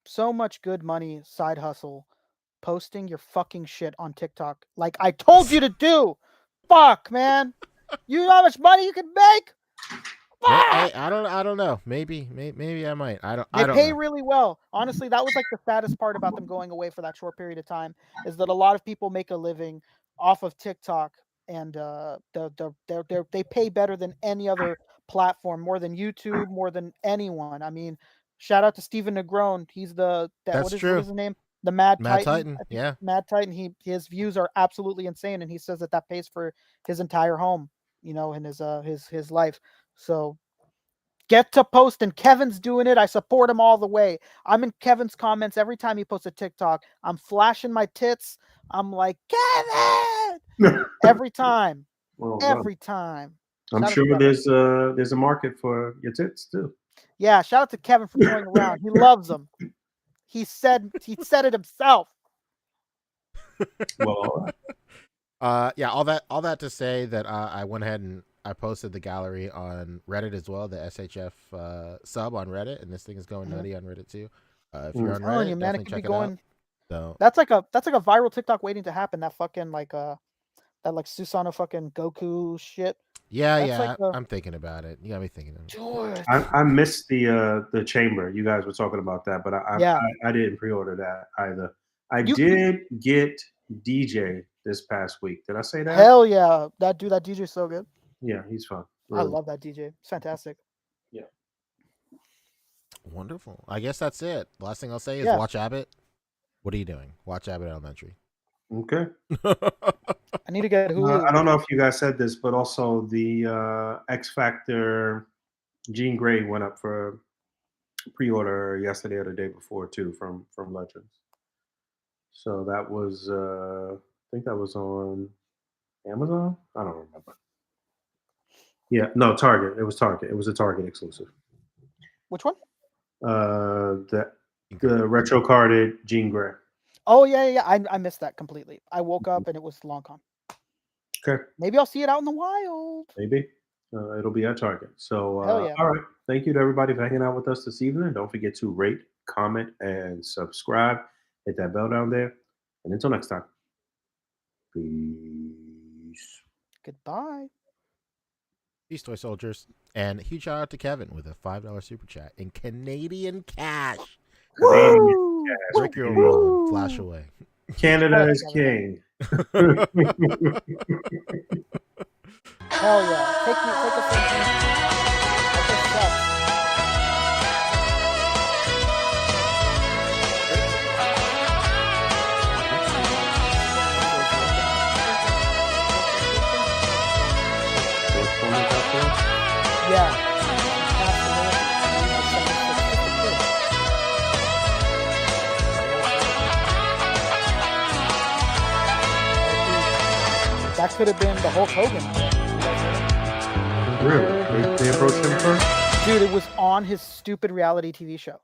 so much good money side hustle posting your fucking shit on TikTok like I told you to do. Fuck, man. You know how much money you can make? I don't know. Maybe I might. I don't pay know. really well. Honestly, that was like the saddest part about them going away for that short period of time, is that a lot of people make a living off of TikTok, and they pay better than any other platform, more than YouTube, more than anyone. I mean, shout out to Steven Negron. He's That's what is true. his name? The Mad Titan. I think Yeah. Mad Titan. His views are absolutely insane, and he says that pays for his entire home, in his life. So get to post, and Kevin's doing it. I support him all the way. I'm in Kevin's comments every time he posts a TikTok. I'm flashing my tits. I'm like, Kevin! Every time. Well, Every time. I'm sure there's a market for your tits too. Yeah, shout out to Kevin for throwing around. He loves them. He said it himself. Well, yeah, all that to say that I went ahead and I posted the gallery on Reddit as well, the SHF sub on Reddit, and this thing is going nutty on Reddit too. If you're on Reddit, definitely check it out. So that's like a viral TikTok waiting to happen. That fucking that Susanoo fucking Goku shit. Yeah, I'm thinking about it. You got me thinking of it. I missed the chamber. You guys were talking about that, but I didn't pre-order that either. I did get DJ this past week. Did I say that? Hell yeah, that DJ's so good. Yeah, he's fun. Really. I love that DJ. It's fantastic. Yeah. Wonderful. I guess that's it. The last thing I'll say is watch Abbott. What are you doing? Watch Abbott Elementary. Okay. I need to get Hulu. I don't know if you guys said this, but also the X Factor Jean Grey went up for pre-order yesterday or the day before too from Legends. So that was I think that was on Amazon. I don't remember. Yeah, no, Target. It was Target. It was a Target exclusive. Which one? The retro carded Jean Grey. Oh yeah. I missed that completely. I woke up and it was long gone. Okay. Maybe I'll see it out in the wild. Maybe. It'll be at Target. So Hell yeah. All right. Thank you to everybody for hanging out with us this evening. Don't forget to rate, comment, and subscribe. Hit that bell down there. And until next time. Peace. Goodbye. Peace, toy soldiers. And huge shout out to Kevin with a $5 super chat in Canadian cash. Canadian cash. Break your roll. Flash away. Canada is king. Hell yeah. Take us Yeah. That could have been the Hulk Hogan. Really? They approached him first? Dude, it was on his stupid reality TV show.